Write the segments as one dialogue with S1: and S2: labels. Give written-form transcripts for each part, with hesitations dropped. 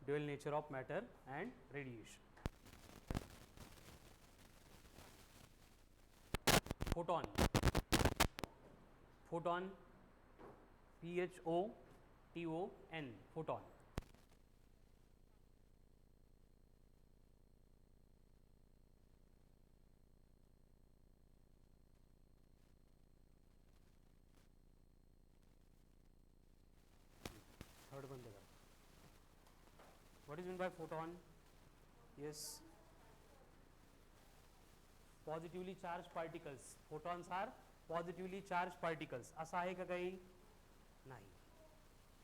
S1: dual nature of matter and radiation. Photon, photon, PHOTON, photon. Third one there. What is meant by photon? Yes, positively charged particles. Photons are positively charged particles. असा आहे का काही? नहीं.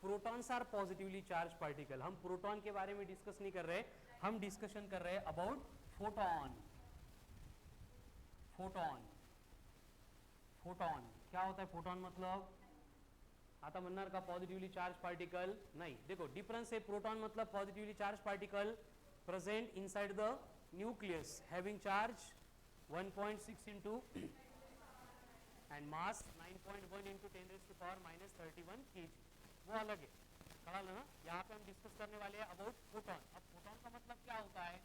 S1: Protons are positively charge particle. हम proton के बारे में discuss नहीं कर रहे, हम डिस्कशन कर रहे हैं अबाउट फोटॉन. फोटॉन, फोटॉन क्या होता है? फोटॉन मतलब आता म्हणणार का पॉझिटिव्हली चार्ज पार्टिकल? नाही. देखो डिफरन्स है. प्रोटॉन मतलब positively charge particle present inside the nucleus having charge 1.6 into and mass 9.1 into 10⁻⁻31 kg. वो अलग है, खड़ा ना. यहाँ पे हम डिस्कस करने वाले हैं अबाउट फोटॉन. अब फोटॉन का मतलब क्या होता है?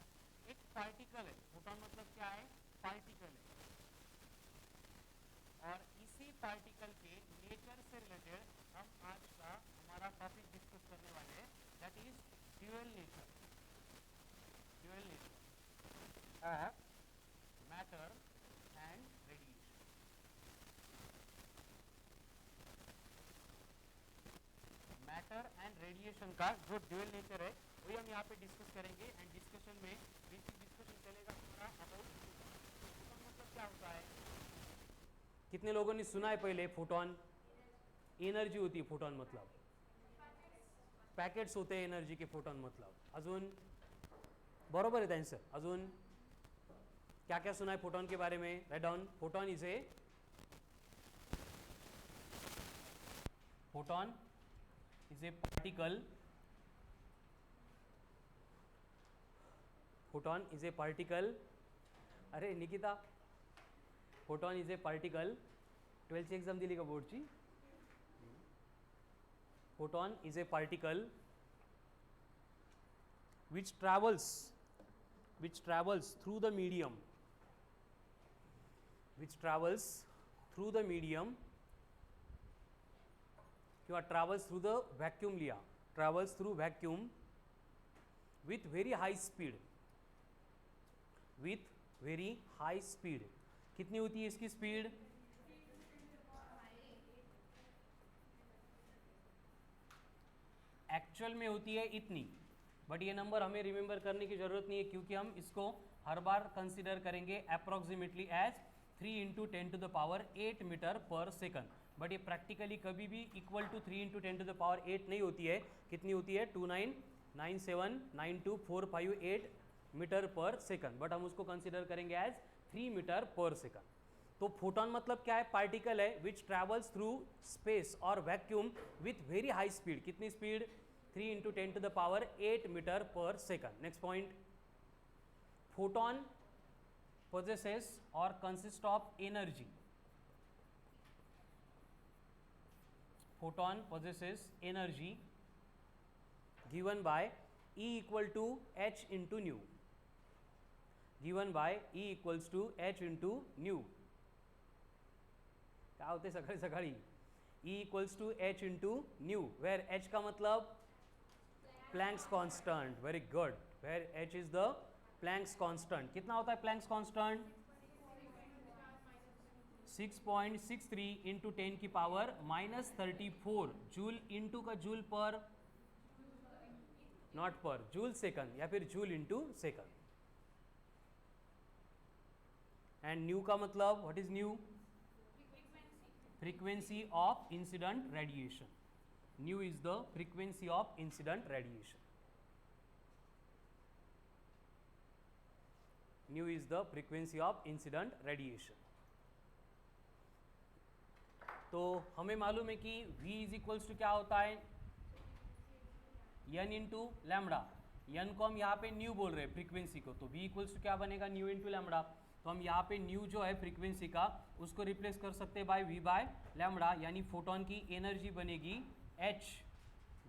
S1: एक पार्टिकल है. फोटॉन मतलब क्या है? पार्टिकल है. और इसी पार्टिकल के नेचर से रिलेटेड हम आज का हमारा टॉपिक डिस्कस करने वाले हैं, that is dual nature. Dual nature of matter and radiation. Matter and radiation का जो ड्यूअल नेचर है वही हम यहाँ पे डिस्कस करेंगे. एंड डिस्कशन में बेसिक डिस्कशन चलेगा हमारा अबाउट फोटॉन मतलब क्या होता है. कितने लोगों ने सुना है पहले फोटॉन? एनर्जी होती है फोटॉन मतलब. पॅकेट्स होते एनर्जी के फोटॉन मतलब. अजून बरोबर आहे त्यांचं. अजून क्या क्या सुना है फोटॉन के बारे में? Write down. Photon is a particle. Photon is a particle. अरे Nikita, photon is a particle. 12th exam दिली का बोर्डची? Photon is a particle which travels through the medium, किंवा travels through the vacuum लिया. travels through vacuum with very high speed. कितनी होती है इसकी स्पीड? एक्चुअल में होती है इतनी, बट ये नंबर हमें रिमेंबर करने की जरूरत नहीं है क्योंकि हम इसको हर बार कंसीडर करेंगे अप्रोक्सीमेटली एज 3 × 10⁸ मीटर पर सेकंड. बट ये प्रैक्टिकली कभी भी इक्वल टू 3 × 10⁸ नहीं होती है. कितनी होती है? 29979245 मीटर पर सेकंड. बट हम उसको कंसीडर करेंगे एज 3 मीटर पर सेकंड. तो फोटॉन मतलब क्या है? पार्टिकल है विच ट्रैवल्स थ्रू स्पेस और vacuum with very high speed. कितनी स्पीड? 3 × 10⁸ मीटर पर second. Next point. Photon possesses or consists of energy. Photon possesses energy given by E equal to h into nu. Given by E equals to h into nu. क्या होते सकाळी सकाळी? E equals to h into nu, where h का मतलब Planck's constant. Very good. Where h is the Planck's constant. कितना होता है Planck's constant? 6.63 into 10⁻⁻34 joule into का जूल पर, नॉट पर, जूल सेकंड या फिर joule into second. And new का मतलब what is new? Frequency of incident radiation. New is the frequency of incident radiation. New is the frequency of incident radiation. तो हमें मालूम है कि V इज इक्वल्स टू क्या होता है? n into lambda. n को हम यहाँ पे न्यू बोल रहे हैं फ्रीक्वेंसी को, तो V इक्वल्स टू क्या बनेगा? New into lambda. तो हम यहाँ पे न्यू जो है फ्रीक्वेंसी का उसको रिप्लेस कर सकते हैं बाय V बाय लैम्बडा. यानी फोटॉन की एनर्जी बनेगी h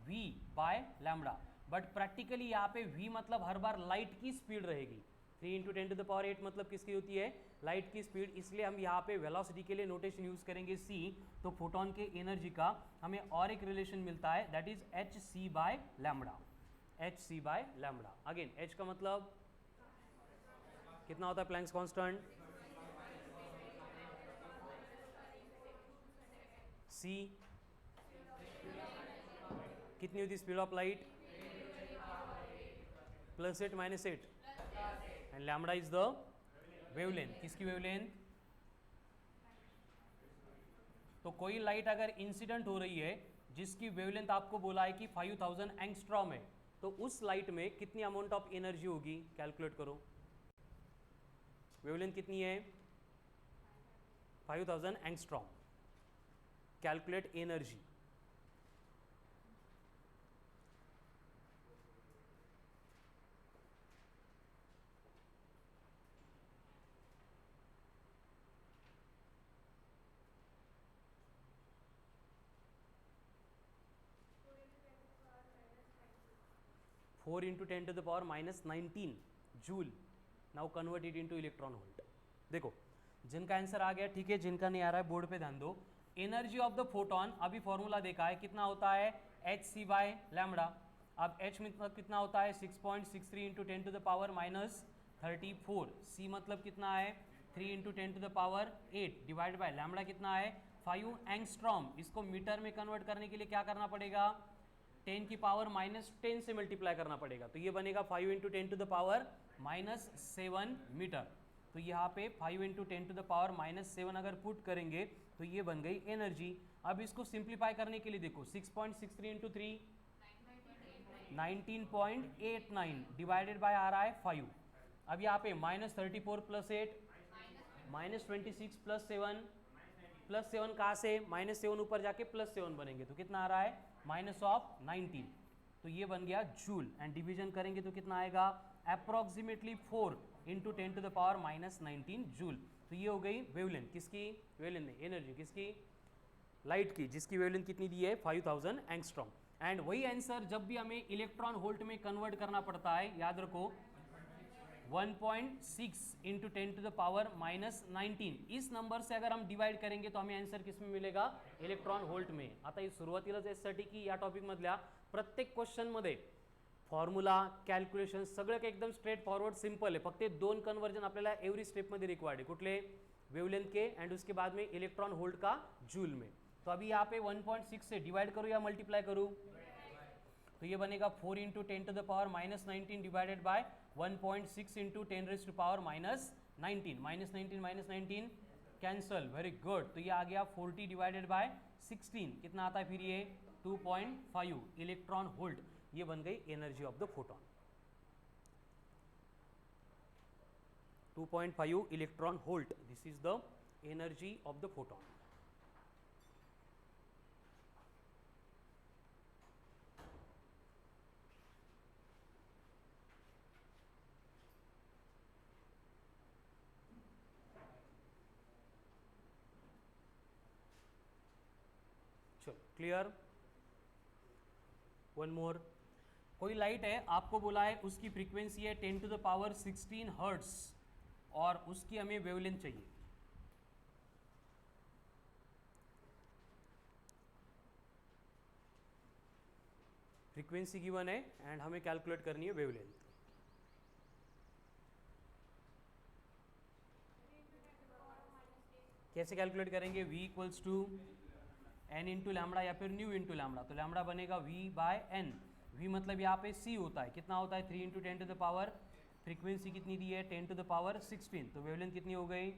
S1: V by lambda. But practically यहाँ पे v मतलब हर बार लाइट की स्पीड रहेगी। 3 इंटू 10 टू द पावर 8 मतलब किसकी होती है, लाइट की स्पीड, इसलिए हम यहाँ पे वेलोसिटी के लिए नोटेशन यूज करेंगे c। तो फोटोन के एनर्जी का हमें और एक रिलेशन मिलता है, that is h C by lambda, h C by lambda. Again h का मतलब कितना होता है प्लैंक्स कांस्टेंट, c कितनी होती है speed of light, +8 -8, and lambda is the wavelength, किसकी वेवलेंथ। तो कोई लाइट अगर इंसिडेंट हो रही है जिसकी वेवलेंथ आपको बोला है कि 5000 एंगस्ट्रॉम है, तो उस लाइट में कितनी अमाउंट ऑफ एनर्जी होगी, कैलकुलेट करो। वेवलेंथ कितनी है, 5000 angstrom, calculate energy. Four into 10 to the power -19 joule. Now convert it into electron volt. देखो जिनका आंसर आ गया ठीक है, जिनका नहीं आ रहा है बोर्ड पे ध्यान दो। एनर्जी ऑफ द फोटोन अभी फॉर्मूला देखा है, कितना होता है एच सी बाय लैम्बडा। अब एच मतलब कितना होता है 6.63 into 10 to the power -34। C मतलब कितना है 3 into 10 to the power 8 divide by lambda कितना है 5 एंगस्ट्रॉम। इसको मीटर में कन्वर्ट करने के लिए क्या करना पड़ेगा, 10 की पावर -10 से मल्टीप्लाई करना पड़ेगा, तो ये बनेगा 5 into 10 to the power -7 metre. तो यहाँ पे 5 इंटू 10 टू द पावर -7 अगर पुट करेंगे तो ये बन गई एनर्जी। अब इसको सिंप्लीफाई करने के लिए देखो 6.63 इंटू 3 19.89 डिवाइडेड बाय आ रहा है 5। अब यहाँ पे -34 + 8 -26 + 7 +7 कहाँ से, -7 ऊपर जाके +7 बनेंगे, तो कितना आ रहा है -19। तो ये बन गया जूल, एंड डिवीजन करेंगे तो कितना आएगा approximately 4 into 10 to the power -19 joule. तो ये हो गई वेवलेंथ, किसकी वेवलेंथ नहीं एनर्जी, किसकी लाइट की, जिसकी वेवलेंथ कितनी दी है 5000 एंगस्ट्रॉम। एंड वही आंसर जब भी हमें इलेक्ट्रॉन वोल्ट में कन्वर्ट करना पड़ता है, याद रखो 1.6 इंटू 10 टू द पावर -19, इस नंबर से अगर हम डिवाइड करेंगे तो हमें आंसर किस में मिलेगा, इलेक्ट्रॉन वोल्ट में। आता सुरुवातीलाच यासाठी की या टॉपिक मधल्या प्रत्येक क्वेश्चन मध्ये फॉर्म्युला कॅल्क्युलेशन सगळं काही एकदम स्ट्रेट फॉरवर्ड सिंपल है, फक्त दोन कन्वर्जन आपल्याला एवरी स्टेप मध्ये रिक्वायर्ड है, कुठले वेवलेंथ के एंड उसके बाद में इलेक्ट्रॉन वोल्ट का जूल में। तो अभी यहाँ पे 1.6 से डिवाइड करूँ या मल्टीप्लाई करूँ, तो ये बनेगा 4 into 10 to the power -19 divided by 1.6 into 10 raise to power -19 -19 cancel, very good. तो ये आ गया 40 डिवाइडेड बाय 16, कितना आता है फिर ये 2.5 इलेक्ट्रॉन वोल्ट। ये बन गई energy of the photon, 2.5 electron volt, this is the energy of the photon. चलो क्लियर, वन मोर। कोई लाइट है, आपको बोला है उसकी फ्रीक्वेंसी है 10 टू द पावर 16 हर्ट्स और उसकी हमें वेवलेंथ चाहिए। फ्रीक्वेंसी गिवन है एंड हमें कैलकुलेट करनी है वेवलेंथ। कैसे कैलकुलेट करेंगे, v equals to n into lambda या फिर न्यू इंटू लैम्बडा। तो लैम्बडा बनेगा v बाय n, v मतलब यहाँ पे c होता है, कितना होता है 3 into 10 to the power, frequency कितनी दी है 10 टू द पावर 16, तो वेवलेंथ कितनी हो गई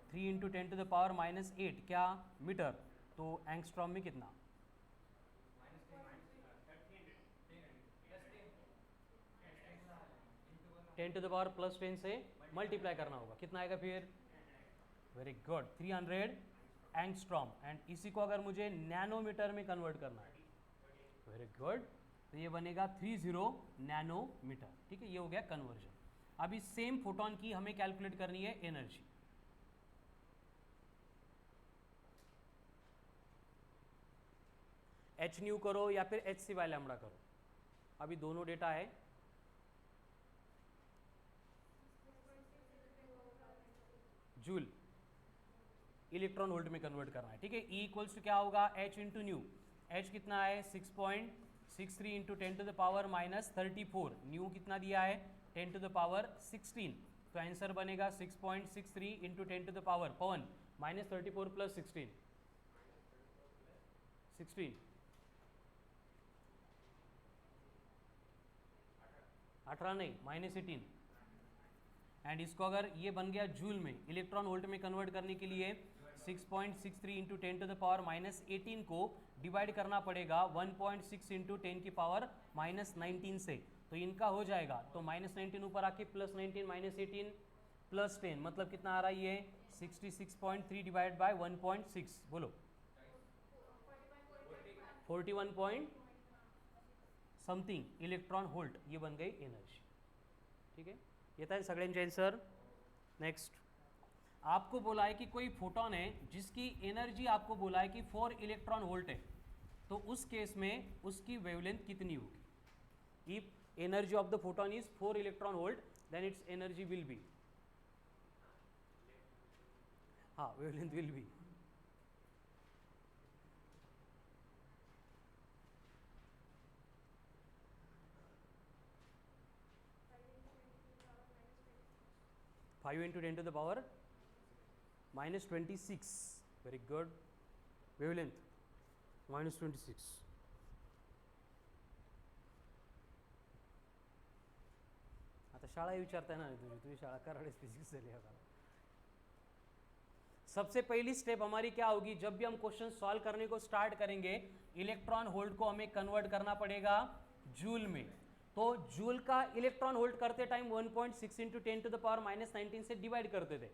S1: 3 इंटू 10 टू द पावर -8 क्या मीटर, तो एंगस्ट्रॉम में कितना 10 टू द पावर +10 से मल्टीप्लाई करना होगा, कितना आएगा फिर, वेरी गुड 300 एंगस्ट्रॉम। एंड इसी को अगर मुझे नैनोमीटर में कन्वर्ट करना है, वेरी गुड, तो ये बनेगा 30 नैनोमीटर। ठीक है, ये हो गया कन्वर्जन। अभी सेम फोटोन की हमें कैलकुलेट करनी है एनर्जी। एच न्यू करो या फिर एच सी बाय लैम्बडा करो, अभी दोनों डेटा है, जूल इलेक्ट्रॉन वोल्ट में कन्वर्ट करना है, ठीक है। E इक्वल्स टू क्या होगा, H इंटू न्यू। H कितना है 6.63 into 10 to the power minus 34, nu कितना दिया है 10 टू द पावर 16, तो आंसर बनेगा 6.63 इंटू 10 टू द पावर पवन माइनस 34 प्लस 16 18 नहीं -18, एंड इसको अगर ये बन गया जूल में, इलेक्ट्रॉन वोल्ट में कन्वर्ट करने के लिए 6.63 into 10 to the power minus 18 को डिवाइड करना पड़ेगा 1.6 इंटू 10 की पावर माइनस 19 से, तो इनका हो जाएगा, तो माइनस 19 ऊपर आके प्लस 19 माइनस 18 प्लस 10, मतलब कितना आ रहा है ये 66.3 डिवाइड बाय 1.6, बोलो 41 पॉइंट समथिंग इलेक्ट्रॉन वोल्ट, ये बन गई एनर्जी, ठीक है। येत आहे सगळ्यांचे आन्सर। नेक्स्ट, आपको बोला है कि कोई फोटोन है जिसकी एनर्जी आपको बोला है कि 4 इलेक्ट्रॉन वोल्ट है, तो उस केस में उसकी वेवलेंथ कितनी होगी। If energy of the photon is 4 electron volt then its energy will be, हाँ wavelength will be, five into 10 to the power minus 26, very good, wavelength minus 26, आता शाळा विचारताय ना तुझी शाळा कराडे फिजिक्स झाली आता। सबसे पहली स्टेप हमारी क्या होगी, जब भी हम क्वेश्चन सॉल्व करने को स्टार्ट करेंगे इलेक्ट्रॉन वोल्ट को हमें कन्वर्ट करना पड़ेगा जूल में, तो जूल का इलेक्ट्रॉन वोल्ट करते time 1.6 into 10 to the power minus 19 से डिवाइड करते थे,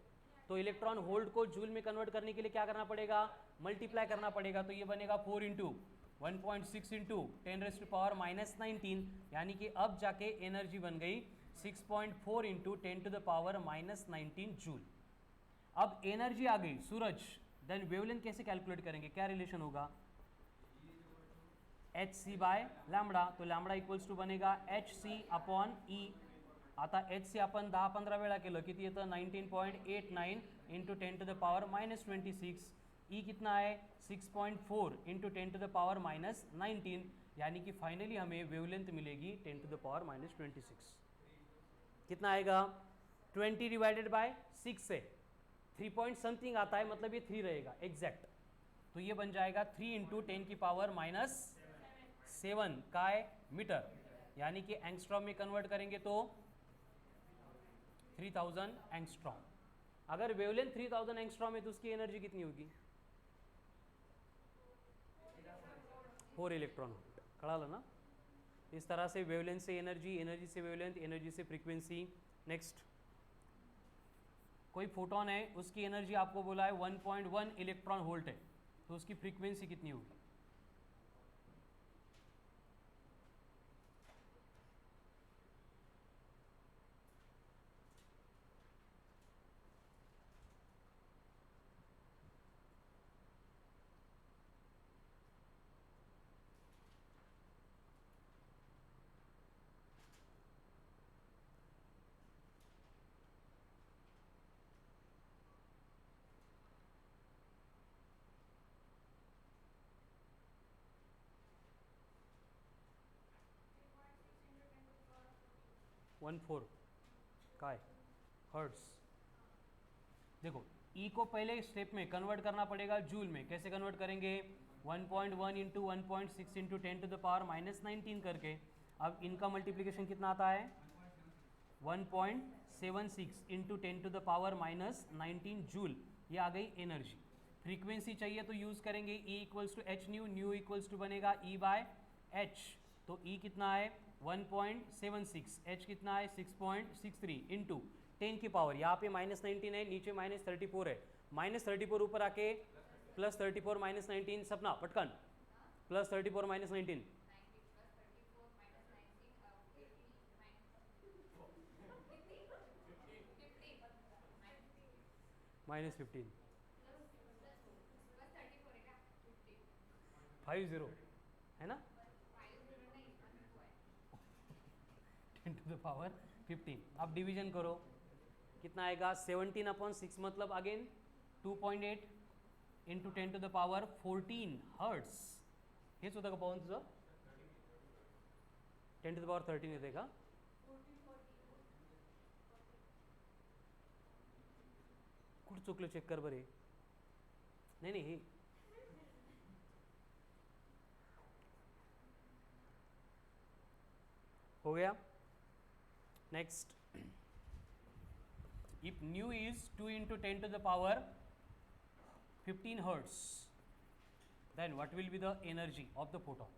S1: तो इलेक्ट्रॉन वोल्ट को जूल में कन्वर्ट करने के लिए क्या करना पड़ेगा, मल्टीप्लाई करना पड़ेगा, तो ये बनेगा 4 into 1.6 into 10 raise to power minus 19, यानी कि अब जाके एनर्जी बन गई 6.4 into 10 to the power minus 19 joule. अब एनर्जी आ गई सूरज, देन वेवलेंथ कैसे कैलकुलेट करेंगे, क्या रिलेशन होगा, एच सी बाय लैम्बडा, तो लैम्बडा इक्वल्स टू बनेगा एच सी अपॉन ई। आता एच सी आपण 10-15 वेळा केलं किती येतं 19.89 into 10 to the power minus 26, E कितना है 6.4 into 10 to the power minus 19, यानी कि फाइनली हमें वेवलेंथ मिलेगी 10 टू द पावर माइनस 26, कितना आएगा 20 डिवाइडेड बाय 6 से 3 पॉइंट समथिंग आता है, मतलब ये 3 रहेगा एग्जैक्ट, तो ये बन जाएगा 3 इंटू 10 की पावर माइनस 7 काय मीटर, यानी कि एंगस्ट्रॉम में कन्वर्ट करेंगे तो 3000 एंगस्ट्रॉम। अगर वेवलेंथ 3000 एंगस्ट्रॉम है तो उसकी एनर्जी कितनी होगी 4 इलेक्ट्रॉन वोल्ट, कळालं ना। इस तरह से वेवलेंथ से एनर्जी, एनर्जी से वेवलेंथ, एनर्जी से फ्रीक्वेंसी। नेक्स्ट, कोई फोटोन है उसकी एनर्जी आपको बोला है 1.1 इलेक्ट्रॉन वोल्ट है, तो उसकी फ्रीक्वेंसी कितनी होगी, वन फोर काय हर्ट्स। देखो ई को पहले स्टेप में कन्वर्ट करना पड़ेगा जूल में, कैसे कन्वर्ट करेंगे 1.1 into 1.6 into 10 to the power minus 19 करके। अब इनका मल्टीप्लिकेशन कितना आता है 1.76 into 10 to the power minus 19 joule, ये आ गई एनर्जी। फ्रीक्वेंसी चाहिए तो यूज़ करेंगे E equals to H nu, nu equals to बनेगा ई बाय एच, तो ई कितना है 1.76, एच कितना है 6.63 इंटू 10 की पावर, यहाँ पे माइनस 19 है, नीचे माइनस 34 है, माइनस 34 ऊपर आके प्लस 34 माइनस 19, सपना पटकन प्लस 34 माइनस 19 माइनस 15 50 है ना, 10 to the power 15. अब डिवीजन करो, कितना आएगा 17/6 मतलब again 2.8 into 10 to the power 14 hertz. हेच होतं का पवन तुझं? 10 to the power 13 येते का? कुठं चुकलं चेक कर बरे. नाही नाही हे हो गया. Next, if nu is 2 into 10 to the power 15 hertz, then what will be the energy of the photon?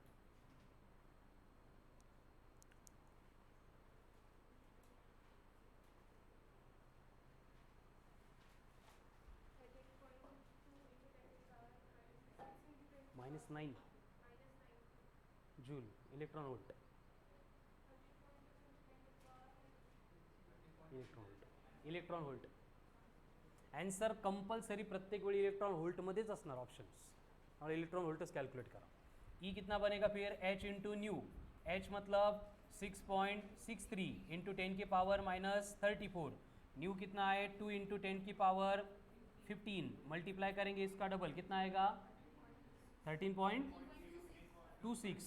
S1: -9 joule electron volt. Electron volt answer compulsory प्रत्येक वेळी इलेक्ट्रॉन व्होल्टमध्येच असणार ऑप्शन्स. और इलेक्ट्रॉन वोल्टच कैलकुलेट करा. ई कितना बनेगा फिर h इंटू न्यू. h मतलब 6.63 into 10 की पावर -34. न्यू कितना है 2 इंटू 10 की पावर 15. मल्टीप्लाई करेंगे इसका डबल कितना आएगा 13.26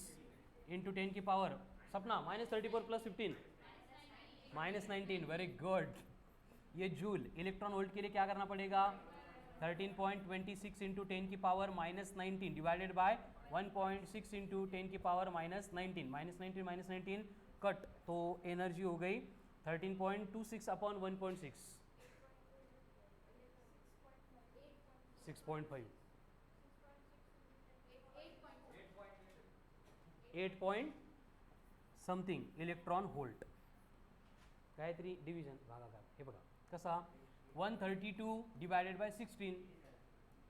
S1: इंटू 10 की पावर सपना -34 प्लस 15 -19. Very good. ये जूल. इलेक्ट्रॉन वोल्ट के लिए क्या करना पड़ेगा 13.26 इंटू 10 की पावर -19 डिवाइडेड बाय 1.6 इंटू 10 की पावर -19. -19 कट, तो एनर्जी हो गई 13.26 upon 1.6 6.5 8 point something electron volt. काहीतरी डिव्हिजन भागाकार हे बघा कसा 132 डिवायडेड बाय 16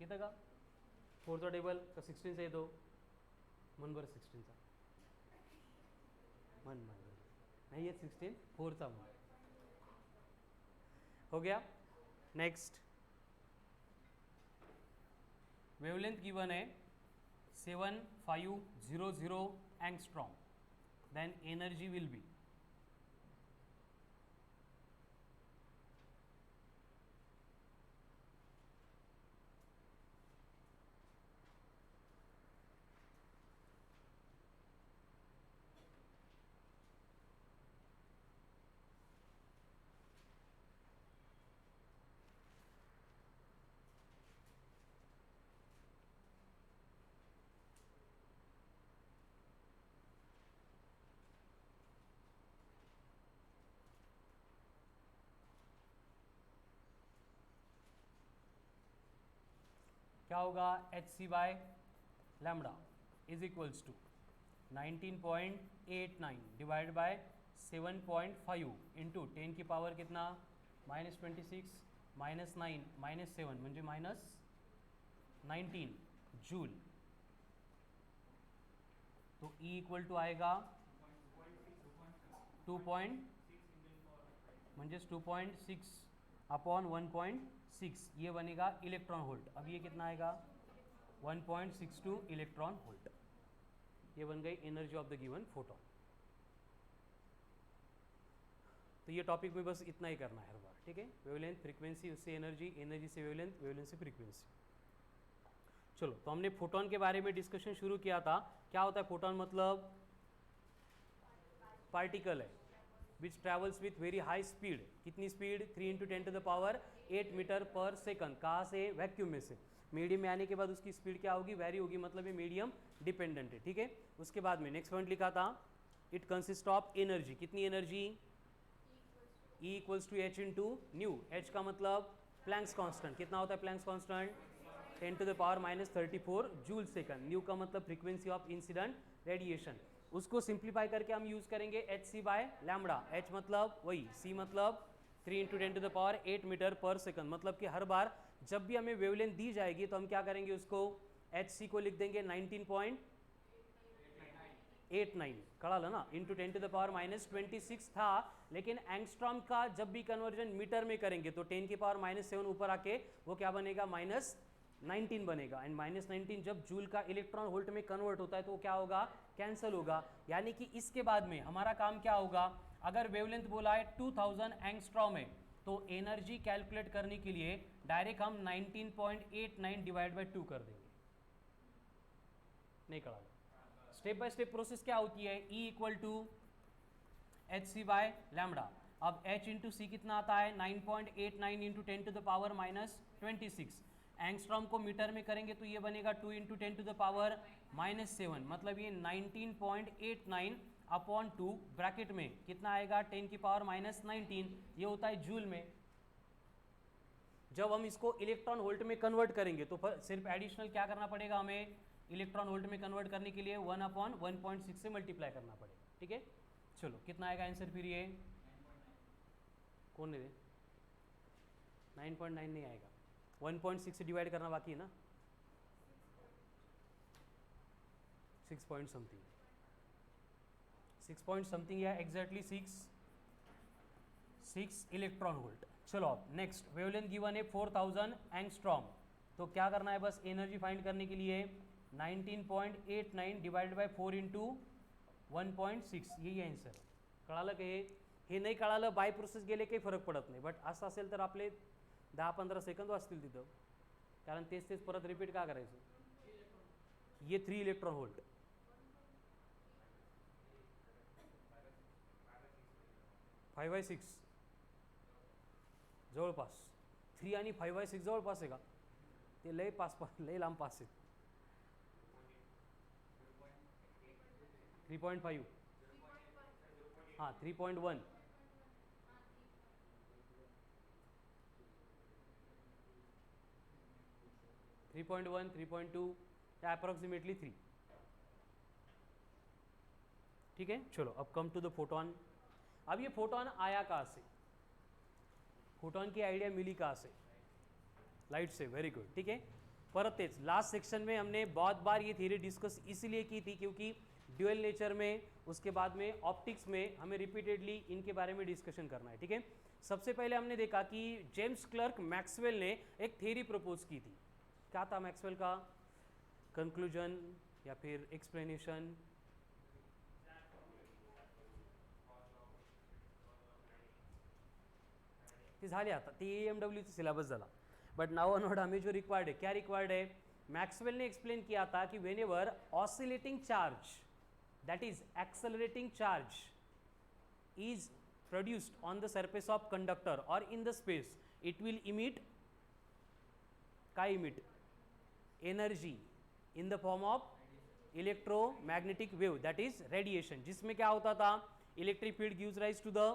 S1: येतं का. फोरचा टेबल का 16चा येतो. मन बरं 16चा मन नहीं येत 16 4चा मन. हो गया. नेक्स्ट, वेवलेंथ गिवन है 7500 angstrom. Then energy will be क्या होगा h C by lambda is equals to 19.89 divide by 7.5 into 10 की पावर कितना -26 -9 -7 म्हणजे -19 जूल. तो E इक्वल टू आएगा 2. म्हणजे 2.6 अपॉन 1.6 ये बनेगा इलेक्ट्रॉन वोल्ट. अब ये कितना आएगा 1.62 इलेक्ट्रॉन वोल्ट. ये बन गई energy of the given photon. तो ये टॉपिक में बस इतना ही करना है हर बार. ठीक है. वेवलेंथ, फ्रीक्वेंसी, उससे एनर्जी, एनर्जी से वेवलेंथ, वेवलेंथ से फ्रीक्वेंसी. चलो, तो हमने फोटोन के बारे में डिस्कशन शुरू किया था. क्या होता है फोटोन? मतलब पार्टिकल है which travels with very high speed. कितनी speed 3 into 10 to the power 8 metre पर सेकंड. कहाँ से? वैक्यूम में से. मीडियम में आने के बाद उसकी स्पीड क्या होगी? वेरी होगी. मतलब ये मीडियम डिपेंडेंट है. ठीक है. उसके बाद में नेक्स्ट पॉइंट लिखा था इट कंसिस्ट ऑफ एनर्जी. कितनी energy? E equals to H into nu. H का मतलब प्लैंक्स कांस्टेंट. कितना होता है Planck's constant? 10 to the power -34 joule second. Nu का मतलब फ्रीक्वेंसी ऑफ इंसिडेंट रेडिएशन. उसको सिंप्लीफाई करके हम यूज करेंगे h C by lambda. H मतलब वही, सी मतलब 3 into 10 to the power 8 metre पर सेकंड. मतलब कि हर बार जब भी हमें वेवलेंथ दी जाएगी तो हम क्या करेंगे, उसको एच सी को लिख देंगे 19.89. कळालं ना. इंटू 10 टू द पावर -26 था, लेकिन एंगस्ट्रॉम का जब भी कन्वर्जन मीटर में करेंगे तो 10 की पावर -7 ऊपर आके वो क्या बनेगा 19 बनेगा, एंड -19 जब जूल का इलेक्ट्रॉन वोल्ट में कन्वर्ट होता है तो क्या होगा, कैंसिल होगा। यानी कि इसके बाद में हमारा काम क्या होगा, अगर वेवलेंथ बोला है 2000 एंगस्ट्रॉम है तो एनर्जी कैलकुलेट करने के लिए डायरेक्ट हम 19.89 डिवाइड बाई 2 कर देंगे। नहीं करा, स्टेप बाय स्टेप प्रोसेस क्या होती है, E equal to H C by lambda. अब H इंटू सी कितना आता है, 9.89 into 10 to the power -26। Angstrom को मीटर में करेंगे तो ये बनेगा 2 इंटू 10 टू द पावर -7, मतलब ये 19.89 अपॉन 2 ब्रैकेट में कितना आएगा, 10 की पावर -19, ये होता है जूल में। जब हम इसको इलेक्ट्रॉन वोल्ट में कन्वर्ट करेंगे तो सिर्फ एडिशनल क्या करना पड़ेगा हमें, इलेक्ट्रॉन वोल्ट में कन्वर्ट करने के लिए 1/1.6 से मल्टीप्लाई करना पड़ेगा। ठीक है, चलो कितना आएगा आंसर फिर, ये कौन ने दे, 9.9 नहीं आएगा, 1.6 से डिवाइड करना बाकी है ना, 6 पॉइंट समथिंग, 6 पॉइंट समथिंग या एग्जैक्टली 6 इलेक्ट्रॉन वोल्ट। चलो अब नेक्स्ट, वेवलेंथ गिवन है 4000 एंगस्ट्रॉम, तो क्या करना है, बस एनर्जी फाइंड करने के लिए 19.89 डिवाइडेड बाय 4 इंटू 1.6, यही आन्सर। कळालं का हे नाही कळालं बाय प्रोसेस गेले काही फरक पडत नाही, बट असं असेल तर आपले 10-15 सेकंद वाचतील तिथं, कारण तेच तेच परत रिपीट का करायचं। ये 3 इलेक्ट्रॉन वोल्ट, 5/6 जवळपास, 3 आणि 5/6 जवळपास आहे का, ते लय लय लांब पास आहेत। 3.5 हाँ 3.1 3.1 3.2 अप्रॉक्सीमेटली 3। ठीक है, चलो अब कम टू द फोटोन। अब ये फोटोन आया कहाँ से, फोटोन की आइडिया मिली कहाँ से, लाइट से, वेरी गुड। ठीक है, परत तेज लास्ट सेक्शन में हमने बहुत बार ये थ्योरी डिस्कस इसलिए की थी क्योंकि ड्यूअल नेचर में, उसके बाद में ऑप्टिक्स में हमें रिपीटेडली इनके बारे में डिस्कशन करना है। ठीक है, सबसे पहले हमने देखा कि जेम्स क्लर्क मैक्सवेल ने एक थ्योरी प्रपोज की थी। क्या था मैक्सवेल का कंक्लूजन या फिर एक्सप्लेनेशन, ते झाले आता, ते AMWचा सिलेबस झाला, बट नाउ ऑनवर्ड हमें जो रिक्वायर्ड है, क्या रिक्वायर्ड है, मैक्सवेल ने एक्सप्लेन किया था कि when ever oscillating charge, that is accelerating charge, is produced on the surface of conductor or in the space, it will emit energy in the form of electromagnetic wave, that is radiation, जिसमें क्या होता था, electric field gives rise to the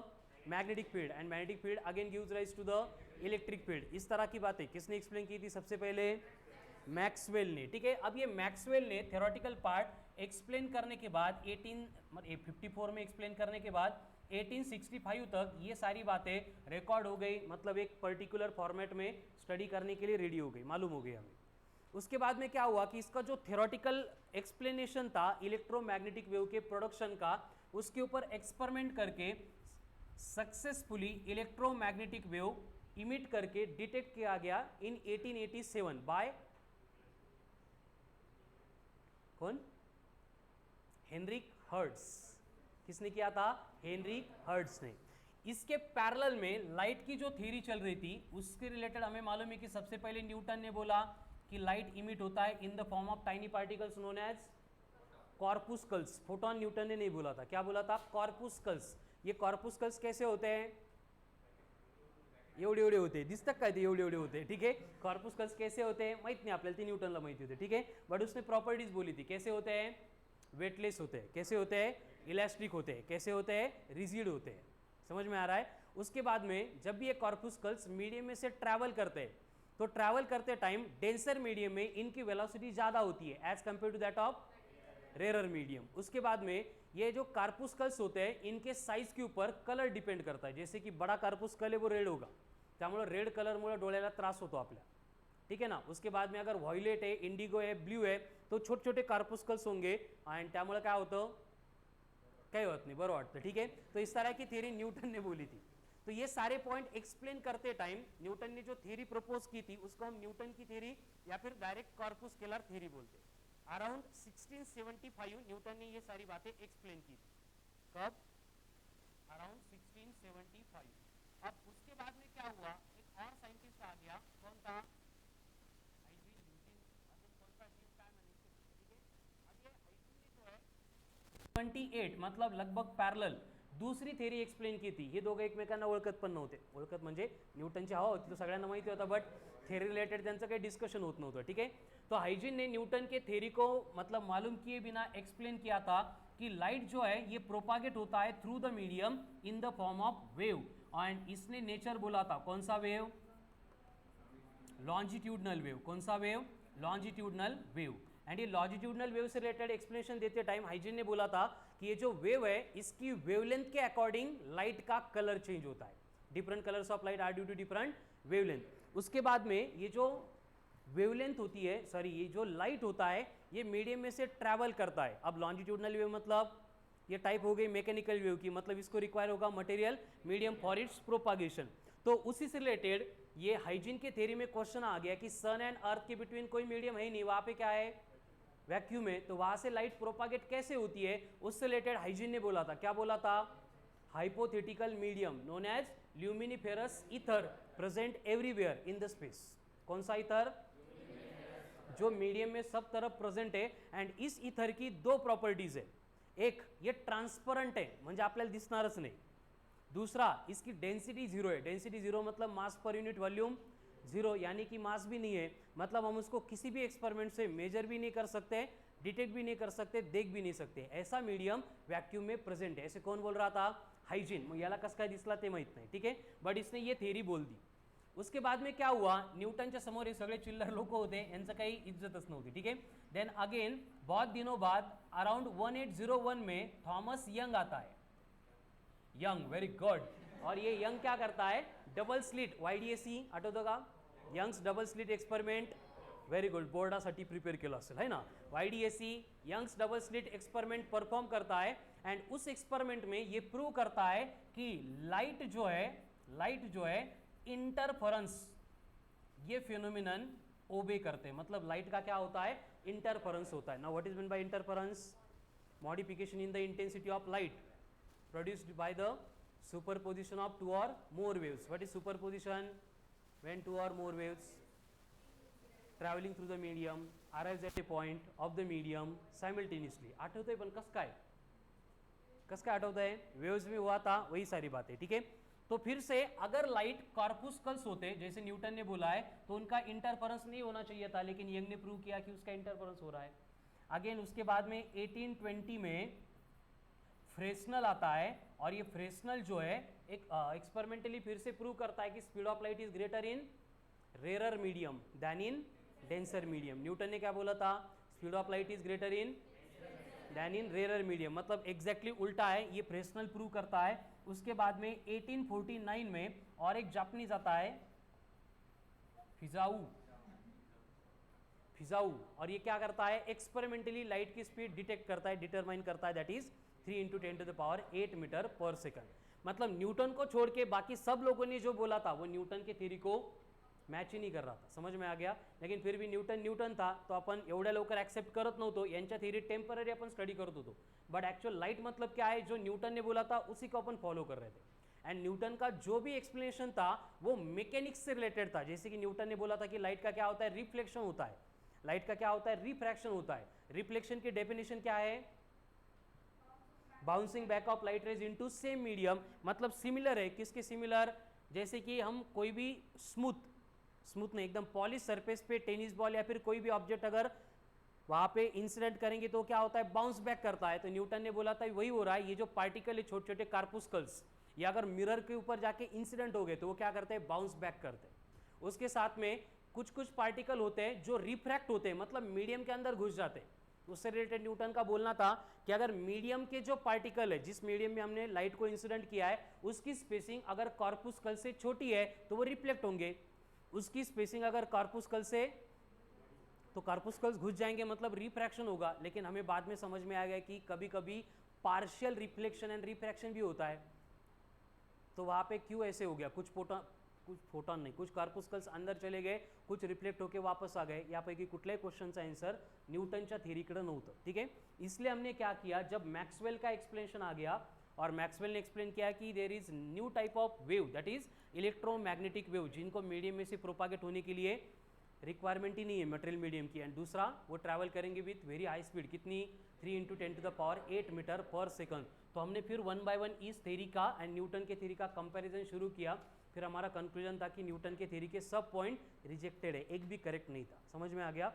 S1: magnetic field and magnetic field again gives rise to the electric field। इस तरह की बातें किसने explain की थी सबसे पहले, मैक्सवेल ने। ठीक है, अब ये मैक्सवेल ने थ्योरेटिकल पार्ट एक्सप्लेन करने के बाद 1854 में एक्सप्लेन करने के बाद 1865 तक ये सारी बातें रिकॉर्ड हो गई, मतलब एक पर्टिकुलर फॉर्मेट में स्टडी करने के लिए रेडी हो गई, मालूम हो गई हमें। उसके बाद में क्या हुआ कि इसका जो थ्योरेटिकल एक्सप्लेनेशन था इलेक्ट्रोमैग्नेटिक वेव के प्रोडक्शन का, उसके ऊपर एक्सपेरिमेंट करके सक्सेसफुली इलेक्ट्रोमैग्नेटिक वेव इमिट करके डिटेक्ट किया गया इन 1887 बाय कौन, हेनरिक हर्ट्ज। किसने किया था, हेनरिक हर्ट्ज ने। इसके पैरेलल में लाइट की जो थ्योरी चल रही थी उसके रिलेटेड हमें मालूम है कि सबसे पहले न्यूटन ने बोला कि लाइट इमिट होता है in the form of tiny particles known as corpuscles. Photon Newton ने नहीं बोला था, क्या बोला था, कॉर्पुस्कल्स। ये कॉर्पुस्कल्स कैसे होते हैं, एवढे एवढे होते, दिसतात काय ते एवढे एवढे होते। ठीक है, कॉर्पुस्कल्स कैसे होते हैं माहित नहीं आपल्याला, ते न्यूटनला माहिती होते। ठीक है, बट उसने प्रॉपर्टीज बोली थी, कैसे होते हैं, वेटलेस होते हैं, कैसे होते हैं, इलास्टिक होते हैं, कैसे होते हैं, रिजिड होते हैं। समझ में आ रहा है। उसके बाद में जब भी ये कॉर्पुस्कल्स मीडियम में से ट्रैवल करते हैं तो ट्रैवल करते टाइम डेंसर मीडियम में इनकी वेलोसिटी ज़्यादा होती है as compare to that of rare medium. उसके बाद में ये जो कार्पुस्कल्स होते हैं इनके साइज के ऊपर कलर डिपेंड करता है, जैसे कि बड़ा कार्पुस्कल है वो रेड होगा, त्यामुळे रेड कलरमुळे डोळ्याला त्रास होतो आपल्या। ठीक है ना। उसके बाद में अगर व्हायलेट है, इंडिगो है, ब्लू है तो छोटे छोटे कार्पुस्कल्स होंगे एंड त्यामुळे काय होतं, काही होत नाही, बरं वाटतं। ठीक है, तो इस तरह की थ्योरी न्यूटन ने बोली थी। तो ये सारे पॉइंट एक्सप्लेन करते टाइम न्यूटन ने जो थ्योरी प्रपोज की थी उसको हम न्यूटन की थ्योरी या फिर डायरेक्ट कॉर्पुस्कुलर थ्योरी बोलते हैं। अराउंड 1675 न्यूटन ने ये सारी बातें एक्सप्लेन की थी। कब? अराउंड 1675। अब उसके बाद में क्या हुआ, एक और साइंटिस्ट आ गया, कौन था? हाइजीन, यूजीन, कौन सा न्यू टाइम एनालिसिस, ठीक है। अब ये हाइजीन ने जो है 28 मतलब लगभग पॅरलल दुसरी थेरी एक्सप्लेन की थी। हे दोघं एकमेकांना ओळखत पण नव्हते, ओळखत म्हणजे न्यूटनची हवा होती तो सगळ्यांना माहिती होता, बट थेरी रिलेटेड त्यांचं काही डिस्कशन होत नव्हतं, ठीक है। तो हाइजीन ने न्यूटन के थेरी को मतलब मालूम किए बिना एक्सप्लेन किया था कि लाइट जो है ये प्रोपागेट होता है through the medium in the form of wave, and इसने नेचर बोला था कौन सा वेव? Longitudinal wave. कौन सा वेव? Longitudinal wave. एंड ये लॉन्जिट्यूडनल वेव से रिलेटेड एक्सप्लेनेशन देते टाइम हाइजीन ने बोला था कि ये जो वेव है इसकी वेवलेंथ के अकॉर्डिंग लाइट का कलर चेंज होता है। Different colours of light are due to different wavelength. उसके बाद में ये जो वेवलेंथ होती है, सॉरी ये जो लाइट होता है ये मीडियम में से ट्रैवल करता है। अब लॉन्जिट्यूडनल वेव मतलब ये टाइप हो गई मैकेनिकल वेव की, मतलब इसको रिक्वायर होगा material medium for its propagation. तो उसी से रिलेटेड ये हाइजीन के थ्योरी में क्वेश्चन आ गया कि सन एंड अर्थ के बिटवीन कोई मीडियम है नहीं, वहां पे क्या है? वैक्यूम है, तो वहां से लाइट प्रोपागेट कैसे होती है? उससे रिलेटेड हाइजीन ने बोला था, क्या बोला था? Hypothetical medium known as luminiferous ether present everywhere in the space. कौन सा ईथर? जो मीडियम में सब तरफ प्रेजेंट है। एंड इस ईथर की दो प्रॉपर्टीज है, एक ये ट्रांसपरंट है म्हणजे आपल्याला दिसणारच नाही, दूसरा इसकी डेंसिटी जीरो है। डेंसिटी जीरो मतलब मास पर यूनिट वॉल्यूम जीरो, यानी कि मास भी नहीं है, मतलब हम उसको किसी भी एक्सपेरिमेंट से मेजर भी नहीं कर सकते, डिटेक्ट भी नहीं कर सकते, देख भी नहीं सकते, ऐसा मीडियम वैक्यूम में प्रेजेंट है। ऐसे कौन बोल रहा था? हाइजीन। मग याला कसं काय दिसला ते माहित नाही, ठीक है, बट इसने ये थेरी बोल दी। उसके बाद में क्या हुआ, न्यूटनच्या समोर हे सगळे चिल्लर लोक होते, यांचं काही इज्जतच नव्हती, ठीक है। देन अगेन बहुत दिनों बाद अराउंड 1801 में थॉमस यंग आता है। Young, very good. और ये यंग क्या करता है? डबल स्लिट YDAC आठवतं का? Young's double slit experiment, very good, बोर्डासाठी प्रिपेयर केलं असेल है ना। YDAC Young's double slit experiment perform करता है, एंड उस एक्सपेरिमेंट में ये प्रूव करता है कि लाइट जो है इंटरफेरेंस ये फिनोमिनन ओबे करते हैं। मतलब लाइट का क्या होता है? इंटरफेरेंस होता है। Now what is mean by interference? Modification in the intensity of light produced by the superposition of two or more waves. What is superposition? When two or more waves traveling through the medium arrives at a point of the medium simultaneously. आठवत है पण कस काय आठवत है? Waves में हुआ था वही सारी बातें, ठीक है। तो फिर से अगर लाइट कॉर्पुस्कल्स होते जैसे न्यूटन ने बोला है तो उनका इंटरफेरेंस नहीं होना चाहिए था, लेकिन यंग ने प्रूव किया कि उसका इंटरफेरेंस हो रहा है। अगेन उसके बाद में 1820 में फ्रेस्नल आता है, और ये फ्रेस्नल जो है एक एक्सपेरिमेंटली फिर से प्रूव करता है कि speed of light is greater in rare medium than in denser medium. Newton ने क्या बोला था? Speed of light is greater in than in rare medium, मतलब एग्जैक्टली उल्टा है, ये फ्रेस्नल प्रूव करता है। उसके बाद में 1849 में और एक जापानीज आता है फिजाऊ, और ये क्या करता है? एक्सपेरिमेंटली लाइट की स्पीड डिटेक्ट करता है, डिटरमाइन करता है, दैट इज 3 × 10⁸ मीटर पर सेकंड। मतलब न्यूटन को छोड़ के बाकी सब लोगों ने जो बोला था वो न्यूटन के थ्योरी को मॅच ही नहीं कर रहा था, समझ में आ गया। लेकिन फिर भी न्यूटन था तो अपन एवढ्या लवकर ॲक्सेप्ट करत नव्हतो, यांच्या थ्योरी टेम्पररी अपन स्टडी करत होतो, बट एक्चुअल लाइट मतलब क्या है? जो न्यूटन ने बोला था उसी को अपन फॉलो कर रहे थे। एंड न्यूटन का जो भी एक्सप्लेनेशन था वो मैकेनिक्स से रिलेटेड था। जैसे कि न्यूटन ने बोला था कि लाइट का क्या होता है? रिफ्लेक्शन होता है। लाइट का क्या होता है? रिफ्रैक्शन होता है। रिफ्लेक्शन की डेफिनेशन क्या है? Bouncing back of light rays into same medium, मतलब सिमिलर है। किसके सिमिलर? जैसे कि हम कोई भी स्मूथ नहीं, एकदम पॉलिश सरफेस पे टेनिस बॉल या फिर कोई भी ऑब्जेक्ट अगर वहां पे इंसिडेंट करेंगे तो क्या होता है? बाउंस बैक करता है। तो न्यूटन ने बोला था वही हो रहा है, ये जो पार्टिकल है छोटे छोटे कार्पुस्कल्स, ये अगर मिरर के ऊपर जाके इंसिडेंट हो गए तो वो क्या करते हैं? बाउंस बैक करते हैं। उसके साथ में कुछ पार्टिकल होते हैं जो रिफ्रैक्ट होते हैं, मतलब मीडियम के अंदर घुस जाते हैं। उससे रिलेटेड न्यूटन का बोलना था कि अगर मीडियम के जो पार्टिकल है, जिस मीडियम में हमने लाइट को इंसिडेंट किया है, उसकी स्पेसिंग अगर कॉर्पुस्कल से छोटी है तो वो रिफ्लेक्ट होंगे, उसकी स्पेसिंग अगर कॉर्पुस्कल से, तो कॉर्पुस्कल्स घुस जाएंगे, मतलब रिफ्रैक्शन होगा। लेकिन हमें बाद में समझ में आ गया कि कभी कभी पार्शियल रिफ्लेक्शन एंड रिफ्रैक्शन भी होता है। तो वहाँ पे क्यों ऐसे हो गया, कुछ फोटॉन नहीं, कुछ कार्पुस्कल्स अंदर चले गए, कुछ रिफ्लेक्ट होके वापस आ गए. यापैकी कुठल्याही क्वेश्चनचा आन्सर न्यूटनच्या थेरीकडे नव्हतं. ठीक आहे. इसलिए हमने क्या किया, जब मैक्सवेल का एक्सप्लेनेशन आ गया और मैक्सवेल ने एक्सप्लेन किया कि there is new type of wave that is electromagnetic wave, जिनको मीडियम में से प्रोपागेट होने के लिए रिक्वायरमेंट ही नहीं है मटेरियल मीडियम की. एंड दूसरा, वो ट्रैवल करेंगे विथ वेरी हाई स्पीड, कितनी 3 × 10⁸ मीटर पर सेकंड. तो हमने फिर 1 by 1 इस थेरी का एंड न्यूटन के थेरी का कंपैरिजन शुरू किया. फिर हमारा कंक्लूजन था कि न्यूटन के थेरी के सब पॉइंट रिजेक्टेड है, एक भी करेक्ट नहीं था. समझ में आ गया.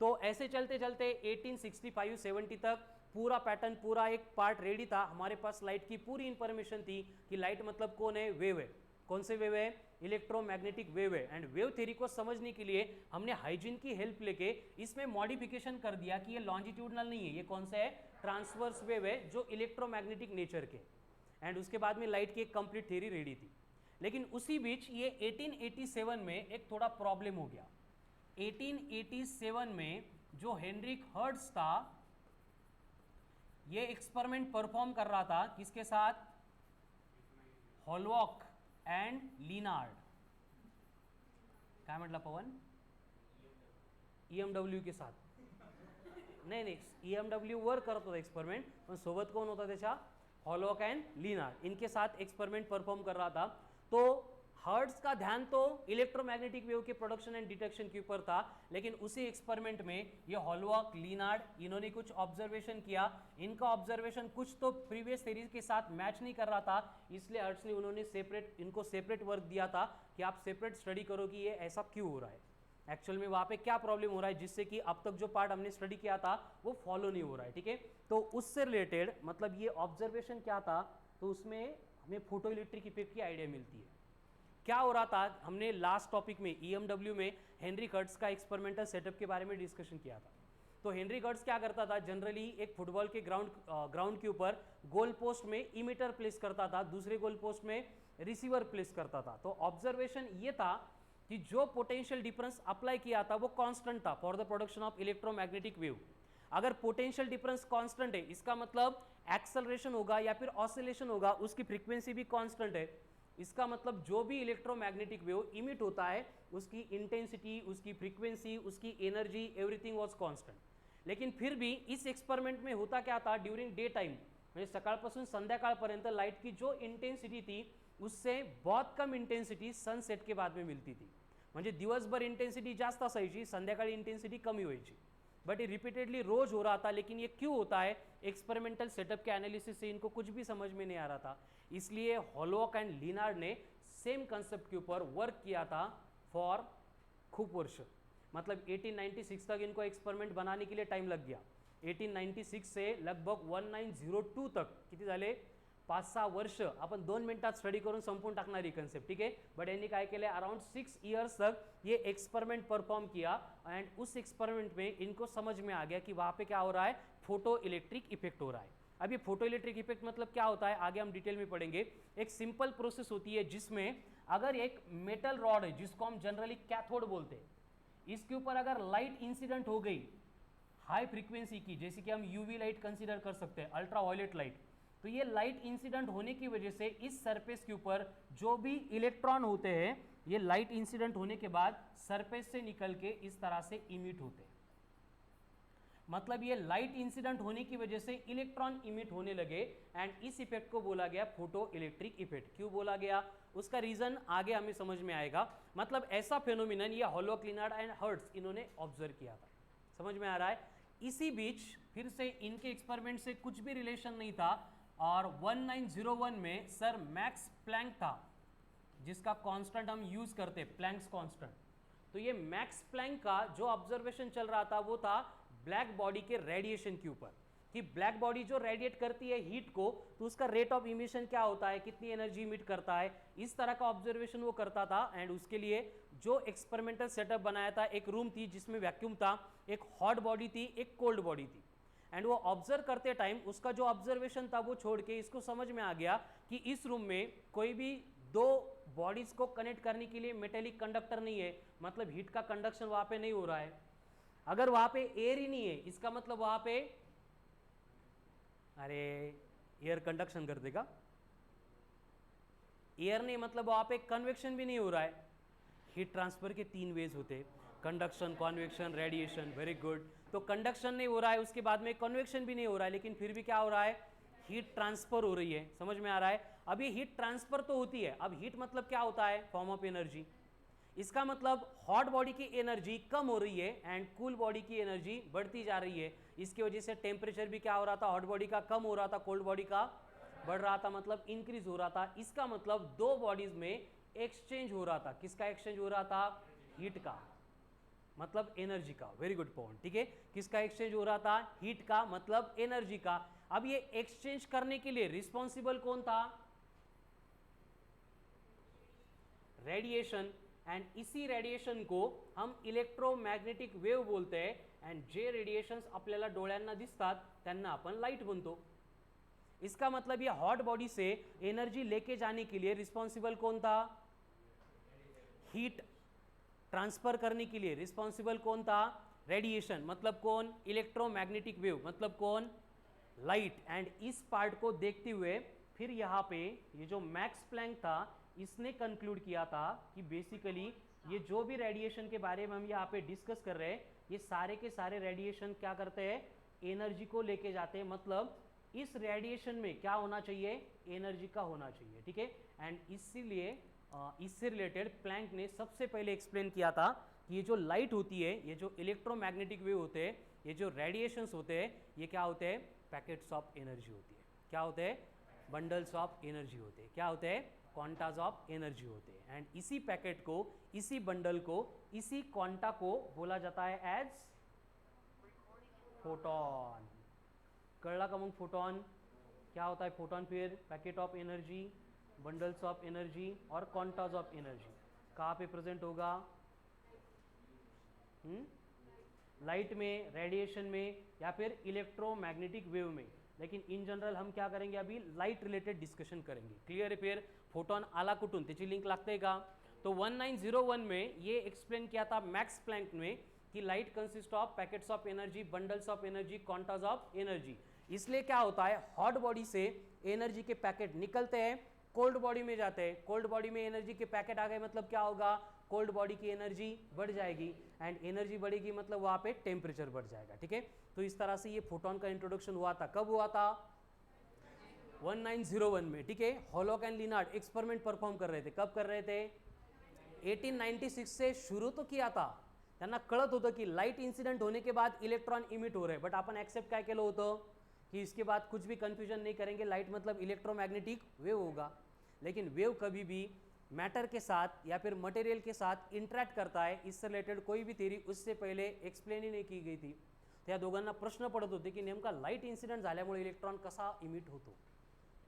S1: तो ऐसे चलते चलते 1865-70 तक पूरा पैटर्न, पूरा एक पार्ट रेडी था. हमारे पास लाइट की पूरी इंफॉर्मेशन थी कि लाइट मतलब कौन है, वेव है. कौन से वेव है, इलेक्ट्रोमैग्नेटिक वेव है. एंड वेव थ्योरी को समझने के लिए हमने हाइजीन की हेल्प लेके इसमें मॉडिफिकेशन कर दिया कि ये लॉन्जिट्यूडनल नहीं है, ये कौन सा है, ट्रांसवर्स वेव है जो इलेक्ट्रोमैग्नेटिक नेचर के. एंड उसके बाद में लाइट की एक कंप्लीट थ्योरी रेडी थी. लेकिन उसी बीच ये 1887 में एक थोड़ा प्रॉब्लम हो गया. 1887 में जो हेनरिक हर्ट्ज था, ये एक्सपेरिमेंट परफॉर्म कर रहा था किसके साथ, हॉलवॉक एंड लिनार्ड. काय म्हटलं पवन, EMW के साथ. नाही, EMW वर करत होता एक्सपेरिमेंट, पण सोबत कोण होता त्याच्या, हॉलवॉक एंड लिनार्ड. इनके साथ एक्सपेरिमेंट परफॉर्म कर रहा था. तो हर्ट्ज का ध्यान तो इलेक्ट्रोमैग्नेटिक वेव के प्रोडक्शन एंड डिटेक्शन के ऊपर था. लेकिन उसी एक्सपेरिमेंट में ये हॉलवॉक, लिनार्ड, इन्होंने कुछ ऑब्जर्वेशन किया. इनका ऑब्जर्वेशन कुछ तो प्रीवियस थ्योरीज के साथ मैच नहीं कर रहा था. इसलिए हर्ट्ज ने उन्होंने इनको सेपरेट वर्क दिया था कि आप सेपरेट स्टडी करो कि ये ऐसा क्यों हो रहा है, एक्चुअल में वहाँ पे क्या प्रॉब्लम हो रहा है, जिससे कि अब तक जो पार्ट हमने स्टडी किया था वो फॉलो नहीं हो रहा है. ठीक है. तो उससे रिलेटेड मतलब ये ऑब्जर्वेशन क्या था, तो उसमें हमें फोटो इलेक्ट्रिक इफेक्ट की आइडिया मिलती है. क्या हो रहा था, हमने लास्ट टॉपिक में EMW में हेनरी हर्ट्ज का एक्सपेरिमेंटल सेटअप के बारे में डिस्कशन किया था. तो हेनरी हर्ट्ज क्या करता था, जनरली एक फुटबॉल के ग्राउंड के ऊपर गोल पोस्ट में इमीटर प्लेस करता था, दूसरे गोल पोस्ट में रिसीवर प्लेस करता था. तो ऑब्जर्वेशन ये था कि जो पोटेंशियल डिफरेंस अप्लाई किया था वो कांस्टेंट था for the production of electromagnetic wave. अगर पोटेंशियल डिफरेंस कांस्टेंट है, इसका मतलब एक्सेलरेशन होगा या फिर ऑसिलेशन होगा, उसकी फ्रीक्वेंसी भी कांस्टेंट है. इसका मतलब जो भी इलेक्ट्रोमैग्नेटिक वेव इमिट होता है उसकी इंटेंसिटी, उसकी फ्रीक्वेंसी, उसकी एनर्जी, एवरीथिंग वाज कांस्टेंट. लेकिन फिर भी इस एक्सपेरिमेंट में होता क्या था, ड्यूरिंग डे टाइम म्हणजे सकाळपासून संध्याकाळपर्यंत लाइट की जो इंटेंसिटी थी उससे बहुत कम इंटेंसिटी सनसेट के बाद में मिलती थी. म्हणजे दिवसभर इंटेंसिटी जास्त असायची, संध्याकाळी इंटेंसिटी कमी व्हायची. बट ये रिपीटेडली रोज हो रहा था. लेकिन ये क्यों होता है, एक्सपेरिमेंटल सेटअप के एनालिसिस से इनको कुछ भी समझ में नहीं आ रहा था. इसलिए हॉलवॉक एंड लिनार्ड ने सेम कंसेप्ट के ऊपर वर्क किया था फॉर खूब वर्ष. मतलब 1896 तक इनको एक्सपेरिमेंट बनाने के लिए टाइम लग गया. 1896 से लगभग 1902 तक किती झाले, 5-6 वर्ष. आपण 2 मिनिटात स्टडी करून संपून टाकणारी कन्सेप्ट. ठीक है. बट यांनी काय केले, अराउंड 6 इयर्स तक ये एक्सपेरिमेंट परफॉर्म किया. एंड उस एक्सपेरिमेंट में इनको समझ में आ गया कि वहाँ पे क्या हो रहा है, फोटो इलेक्ट्रिक इफेक्ट हो रहा है. अब ये फोटो इलेक्ट्रिक इफेक्ट मतलब क्या होता है, आगे हम डिटेल में पढ़ेंगे. एक सिंपल प्रोसेस होती है जिसमें अगर एक मेटल रॉड है जिसको हम जनरली कैथोड बोलते हैं, इसके ऊपर अगर लाइट इंसिडेंट हो गई हाई फ्रीक्वेंसी की, जैसे कि हम यूवी लाइट कंसीडर कर सकते हैं, अल्ट्रा वायलेट लाइट, तो ये लाइट इंसिडेंट होने की वजह से इस सरफेस के ऊपर जो भी इलेक्ट्रॉन होते हैं, ये लाइट इंसिडेंट होने के बाद सरफेस से निकल के इस तरह से इमिट होते हैं. मतलब ये लाइट इंसिडेंट होने की वजह से इलेक्ट्रॉन इमिट होने लगे. एंड इस इफेक्ट को बोला गया फोटो इलेक्ट्रिक इफेक्ट. क्यों बोला गया, उसका रीजन आगे हमें समझ में आएगा. मतलब ऐसा फेनोमिनन ये हॉलवॉक, लिनार्ड एंड हर्ट्ज इन्होंने ऑब्जर्व किया था. समझ में आ रहा है. इसी बीच फिर से इनके एक्सपेरिमेंट से कुछ भी रिलेशन नहीं था और 1901 में सर मैक्स प्लैंक था, जिसका कांस्टेंट हम यूज करते हैं, प्लैंक्स कांस्टेंट. तो ये मैक्स प्लैंक का जो ऑब्जर्वेशन चल रहा था वो था ब्लैक बॉडी के रेडिएशन के ऊपर, कि ब्लैक बॉडी जो रेडिएट करती है हीट को, तो उसका रेट ऑफ इमिशन क्या होता है, कितनी एनर्जी इमिट करता है, इस तरह का ऑब्जर्वेशन वो करता था. एंड उसके लिए जो एक्सपेरिमेंटल सेटअप बनाया था, एक रूम थी जिसमें वैक्यूम था, एक हॉट बॉडी थी, एक कोल्ड बॉडी थी. एंड वो ऑब्जर्व करते टाइम उसका जो ऑब्जर्वेशन था वो छोड़ के इसको समझ में आ गया कि इस रूम में कोई भी दो बॉडीज को कनेक्ट करने के लिए मेटेलिक कंडक्टर नहीं है. मतलब हीट का कंडक्शन वहां पे नहीं हो रहा है. अगर वहां पे एयर ही नहीं है, इसका मतलब वहां पे, अरे एयर कंडक्शन कर देगा, एयर नहीं मतलब वहाँ पे कन्वेक्शन भी नहीं हो रहा है। हीट ट्रांसफर के 3 वेज होते हैं, conduction, convection, radiation. Very good. तो कंडक्शन नहीं हो रहा है, उसके बाद में कन्वेक्शन भी नहीं हो रहा है, लेकिन फिर भी क्या हो रहा है, हीट ट्रांसफर हो रही है। समझ में आ रहा है? अब ये हीट ट्रांसफर तो होती है, अब हीट मतलब क्या होता है, फॉर्म ऑफ एनर्जी। इसका मतलब हॉट बॉडी की एनर्जी कम हो रही है एंड कूल बॉडी की एनर्जी बढ़ती जा रही है। इसकी वजह से टेम्परेचर भी क्या हो रहा था, हॉट बॉडी का कम हो रहा था, कोल्ड बॉडी का बढ़ रहा था, मतलब इंक्रीज हो रहा था। इसका मतलब दो बॉडीज में एक्सचेंज हो रहा था। किसका एक्सचेंज हो रहा था, हीट का, मतलब एनर्जी का। Very good point. ठीक है, किसका एक्सचेंज हो रहा था, हीट का, मतलब एनर्जी का। अब ये एक्सचेंज करने के लिए रिस्पॉन्सिबल कौन था, रेडिएशन। एंड इसी रेडिएशन को हम इलेक्ट्रोमॅग्नेटिक वेव्ह बोलते हैं एंड जे रेडिएशन्स आपल्याला डोळ्यांना दिसतात त्यांना आपण लाइट म्हणतो। इसका मतलब ये हॉट बॉडी से एनर्जी लेके जाने के लिए रिस्पॉन्सिबल कौन था, हीट ट्रांसफर करने के लिए रिस्पॉन्सिबल कौन था, रेडिएशन, मतलब कौन, इलेक्ट्रोमैग्नेटिक वेव, मतलब कौन, लाइट। एंड इस पार्ट को देखते हुए फिर यहाँ पे ये जो मैक्स प्लैंक था इसने कंक्लूड किया था कि बेसिकली ये जो भी रेडिएशन के बारे में हम यहाँ पे डिस्कस कर रहे हैं, ये सारे के सारे रेडिएशन क्या करते हैं, एनर्जी को लेके जाते हैं। मतलब इस रेडिएशन में क्या होना चाहिए, एनर्जी का होना चाहिए। ठीक है, एंड इसीलिए इससे रिलेटेड प्लैंक ने सबसे पहले एक्सप्लेन किया था कि ये जो लाइट होती है, ये जो इलेक्ट्रोमैग्नेटिक वेव होते हैं, ये जो रेडिएशंस होते हैं, ये क्या होते हैं, पैकेट्स ऑफ एनर्जी होती है। क्या होते हैं, बंडल्स ऑफ एनर्जी होते हैं। क्या होते हैं, क्वांटाज ऑफ एनर्जी होते हैं। एंड इसी पैकेट को, इसी बंडल को, इसी क्वांटा को बोला जाता है एज फोटॉन। कळला का मग फोटॉन क्या होता है, फोटॉन फिर packet of energy, bundles of energy और क्वांटाज ऑफ एनर्जी। कहाँ पे प्रेजेंट होगा, लाइट में, रेडिएशन में, या फिर इलेक्ट्रोमैग्नेटिक वेव में। लेकिन इन जनरल हम क्या करेंगे, अभी लाइट रिलेटेड डिस्कशन करेंगे। क्लियर है? फिर फोटॉन आला कुठून, त्याची लिंक लागते का? तो 1901 में ये एक्सप्लेन किया था मैक्स प्लैंक ने कि light consist of packets of energy, bundles of energy, quantas of energy. इसलिए क्या होता है, हॉट बॉडी से एनर्जी के पैकेट निकलते हैं, कोल्ड बॉडी में जाते हैं। कोल्ड बॉडी में एनर्जी के पैकेट आ गए, मतलब क्या होगा, कोल्ड बॉडी की एनर्जी बढ़ जाएगी एंड एनर्जी बढ़ेगी मतलब वहाँ पे टेम्परेचर बढ़ जाएगा। ठीक है, तो इस तरह से ये फोटॉन का इंट्रोडक्शन हुआ था। कब हुआ था, 1901 में। ठीक है, हॉलोक एंड लिनार्ड एक्सपेरिमेंट परफॉर्म कर रहे थे। कब कर रहे थे, 1896 से शुरू तो किया था। त्यांना कळत होतं की लाइट इंसिडेंट होने के बाद इलेक्ट्रॉन इमिट हो रहे, बट आपण एक्सेप्ट काय केलं होतं कि इसके बाद कुछ भी कंफ्यूजन नहीं करेंगे, लाइट मतलब इलेक्ट्रोमैग्नेटिक वेव होगा। लेकिन वेव कभी भी मैटर के साथ या फिर मटेरियल के साथ इंटरैक्ट करता है, इससे रिलेटेड कोई भी थ्योरी उससे पहले एक्सप्लेन ही नहीं की गई थी। त्या दोघांना प्रश्न पडत होते की नेमका लाइट इंसिडेंट झाल्यामुळे इलेक्ट्रॉन कसा इमिट होतो।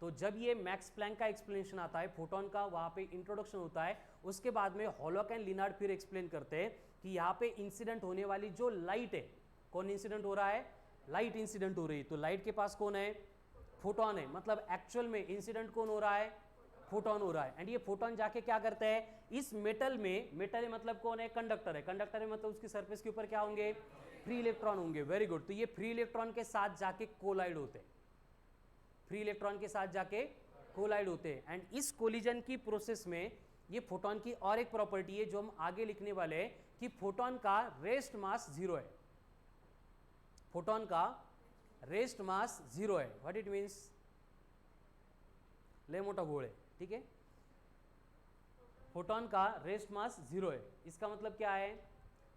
S1: तो जब ये मैक्स प्लैंक का एक्सप्लेनेशन आता है, फोटॉन का वहाँ पे इंट्रोडक्शन होता है, उसके बाद में हॉलोक एंड लिनार्ड फिर एक्सप्लेन करते हैं कि यहाँ पे इंसिडेंट होने वाली जो लाइट है, कौन इंसिडेंट हो रहा है, लाइट इंसिडेंट हो रही है। तो लाइट के पास कौन है, फोटॉन है, मतलब एक्चुअल में इंसिडेंट कौन हो रहा है, फोटॉन हो रहा है। एंड ये फोटॉन जाके क्या करते हैं, इस मेटल में, मेटल है मतलब कौन है, कंडक्टर है, कंडक्टर है मतलब उसकी सरफेस के ऊपर क्या होंगे, फ्री इलेक्ट्रॉन होंगे। Very good. तो ये फ्री इलेक्ट्रॉन के साथ जाके कोलाइड होते हैं, फ्री इलेक्ट्रॉन के साथ जाके कोलाइड होते हैं। एंड इस कोलिजन की प्रोसेस में ये फोटॉन की और एक प्रॉपर्टी है जो हम आगे लिखने वाले हैं कि फोटॉन का रेस्ट मास 0 है। फोटॉन का रेस्ट मास 0 है। व्हाट इट मीन्स, लय मोठा गोळ है। ठीक है, फोटॉन का रेस्ट मास 0 है। इसका मतलब क्या है,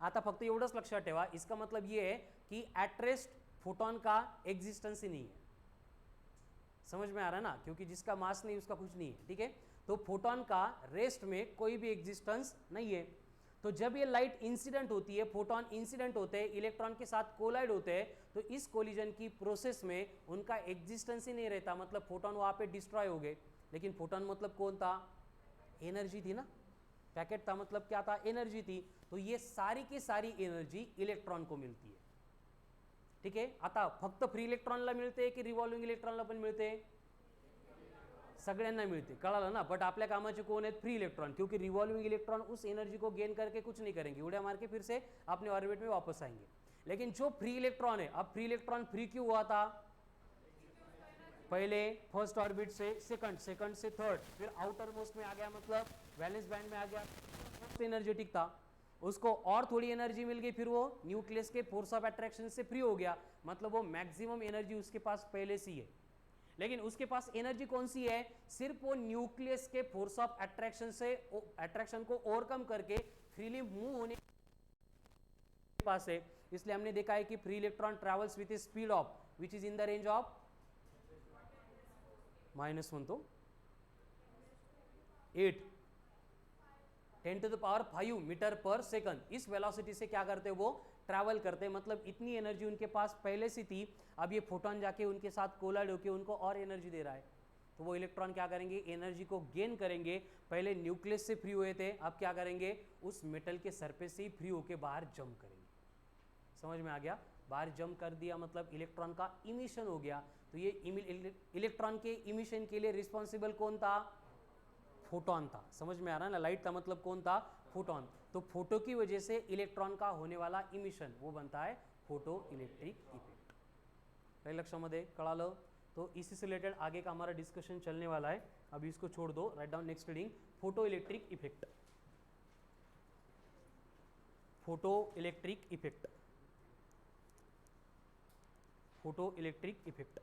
S1: आता फक्त एवढंच लक्षात ठेवा, इसका मतलब ये है कि एट रेस्ट फोटॉन का एग्जिस्टेंस ही नहीं है। समझ में आ रहा है ना, क्योंकि जिसका मास नहीं उसका कुछ नहीं है। ठीक है, तो फोटॉन का रेस्ट में कोई भी एग्जिस्टेंस नहीं है। तो जब ये लाइट इंसिडेंट होती है, फोटॉन इंसिडेंट होते हैं, इलेक्ट्रॉन के साथ कोलाइड होते हैं, तो इस कोलिजन की प्रोसेस में उनका एग्जिस्टेंस ही नहीं रहता, मतलब फोटॉन वहाँ पे डिस्ट्रॉय हो गए। लेकिन फोटॉन मतलब कौन था, एनर्जी थी ना, पैकेट था मतलब क्या था, एनर्जी थी। तो ये सारी की सारी एनर्जी इलेक्ट्रॉन को मिलती है। ठीक है, आता फक्त फ्री इलेक्ट्रॉनला मिळते की रिव्हॉल्विंग इलेक्ट्रॉनला पण मिळते, सगळ्यांना मिळते, कळालं ना। बट आपल्या कामाचे कोण आहेत, फ्री इलेक्ट्रॉन, क्योंकि रिवॉल्विंग इलेक्ट्रॉन उस एनर्जी को गेन करके कुछ नहीं करेंगे, उड़िया मार के फिर से अपने ऑर्बिट में वापस आएंगे। लेकिन जो फ्री इलेक्ट्रॉन है, अब फ्री इलेक्ट्रॉन फ्री क्यों हुआ था, पहले फर्स्ट ऑर्बिट से सेकंड, सेकंड से थर्ड, फिर आउटर मोस्ट में आ गया, मतलब वैलेंस बैंड में आ गया, एनर्जेटिक था, उसको और थोड़ी एनर्जी मिल गई, फिर वो न्यूक्लियस के फोर्स ऑफ अट्रैक्शन से फ्री हो गया, मतलब वो मैक्सिमम एनर्जी उसके पास पहले से ही है। लेकिन उसके पास एनर्जी कौन सी है? सिर्फ वो न्यूक्लियस के फोर्स ऑफ अट्रैक्शन से, अट्रैक्शन को ओवरकम करके फ्रीली मूव होने के पास है। इसलिए हमने देखा है कि free electron travels with speed of which is in the range of -1 तो 8 10⁵ मीटर पर सेकंड, इस वेलोसिटी से क्या करते हैं वो ट्रैवल करते हैं, मतलब इतनी एनर्जी उनके पास पहले से थी, अब ये फोटोन जाके उनके साथ कोलाइड होके उनको और एनर्जी दे रहा है, तो वो इलेक्ट्रॉन क्या करेंगे, एनर्जी को गेन करेंगे। पहले न्यूक्लियस से फ्री हुए थे, अब क्या करेंगे, उस मेटल के सरफेस से ही फ्री होके बाहर जंप करेंगे। समझ में आ गया? बाहर जंप कर दिया मतलब इलेक्ट्रॉन का इमिशन हो गया, तो ये इलेक्ट्रॉन के इमिशन के लिए रिस्पॉन्सिबल कौन था? फोटोन था। समझ में आ रहा है ना? लाइट का मतलब कौन था? फोटोन। तो फोटो की वजह से इलेक्ट्रॉन का होने वाला इमिशन वो बनता है फोटो इलेक्ट्रिक इफेक्ट। काही लक्षामध्ये कळालं? तो इसी से रिलेटेड आगे का हमारा डिस्कशन चलने वाला है, अभी इसको छोड़ दो, right down next reading, photo electric effect. Photo electric effect, photo electric effect.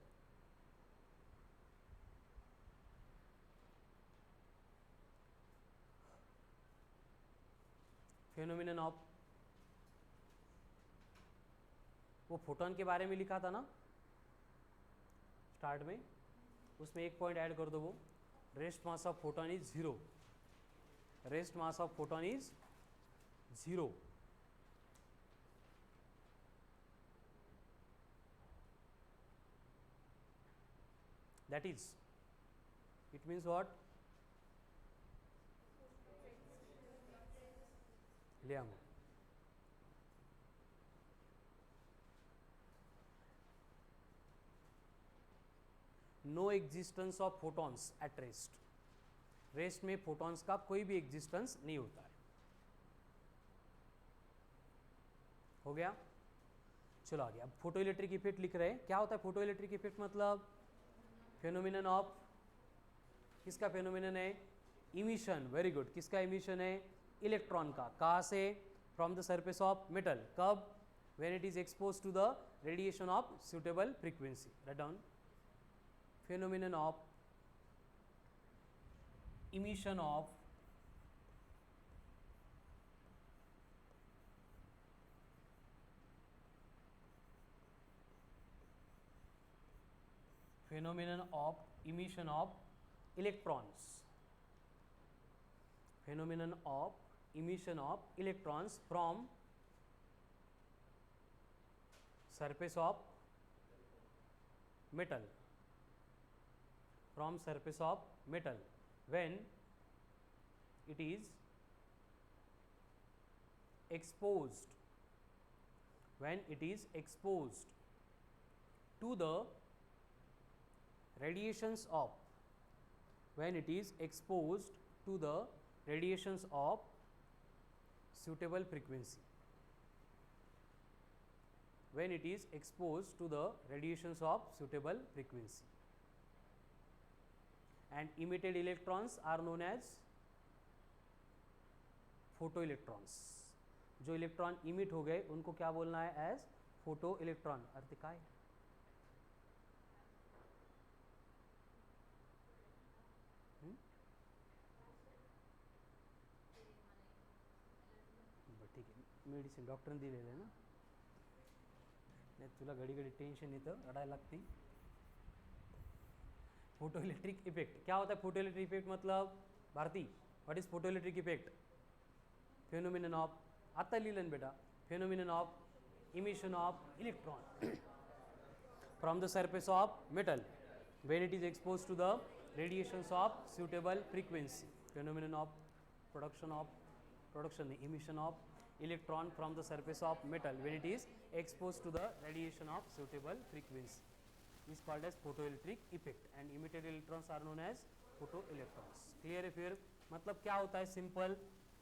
S1: Phenomenon of, वो फोटोन के बारे में लिखा था ना स्टार्ट में, उसमें एक पॉइंट ऐड कर दो, वो rest mass of photon is 0, rest mass of photon is 0। that is, it means what? ले आओ, no existence of photons at rest, rest में फोटॉन्स का कोई भी एग्जिस्टेंस नहीं होता है। हो गया? चलो आगे, अब फोटो इलेक्ट्रिक इफेक्ट लिख रहे हैं। क्या होता है फोटो इलेक्ट्रिक इफेक्ट? मतलब फेनोमेनन ऑफ, किसका फेनोमेनन है? इमिशन। वेरी गुड, किसका इमिशन है? इलेक्ट्रॉन का। कहाँ से? From the surface of metal. कब? When it is expose to the radiation of suitable frequency. Right down, phenomenon of emission of phenomenon of emission of electrons, phenomenon of emission of electrons from surface of metal, from surface of metal when it is exposed, when it is exposed to the radiations of, when it is exposed to the radiations of suitable frequency, when it is exposed to the radiations of suitable frequency, and emitted electrons are known as photoelectrons। जो electron emit हो गए उनको क्या बोलना है? As photo electron. अर्थ काय? ठीक आहे, मेडिसिन डॉक्टरने दिलेलं आहे ना, नाही तुला घडी घडी टेन्शन येतं, रडायला लागती। फोटो इलेक्ट्रिक इफेक्ट क्या होता है? फोटो इलेक्ट्रिक इफेक्ट मतलब Bharati, what is photo electric effect? Phenomenon of, आता लिहिलं बेटा, phenomenon of emission of electron from the surface of metal when it is expose to the radiations of suitable frequency, phenomenon of production emission of electron from the surface of metal when it is exposed to the radiation of suitable frequency is called as photoelectric effect and emitted electrons are known as photoelectrons। Clear है? फिर मतलब क्या होता है? Simple,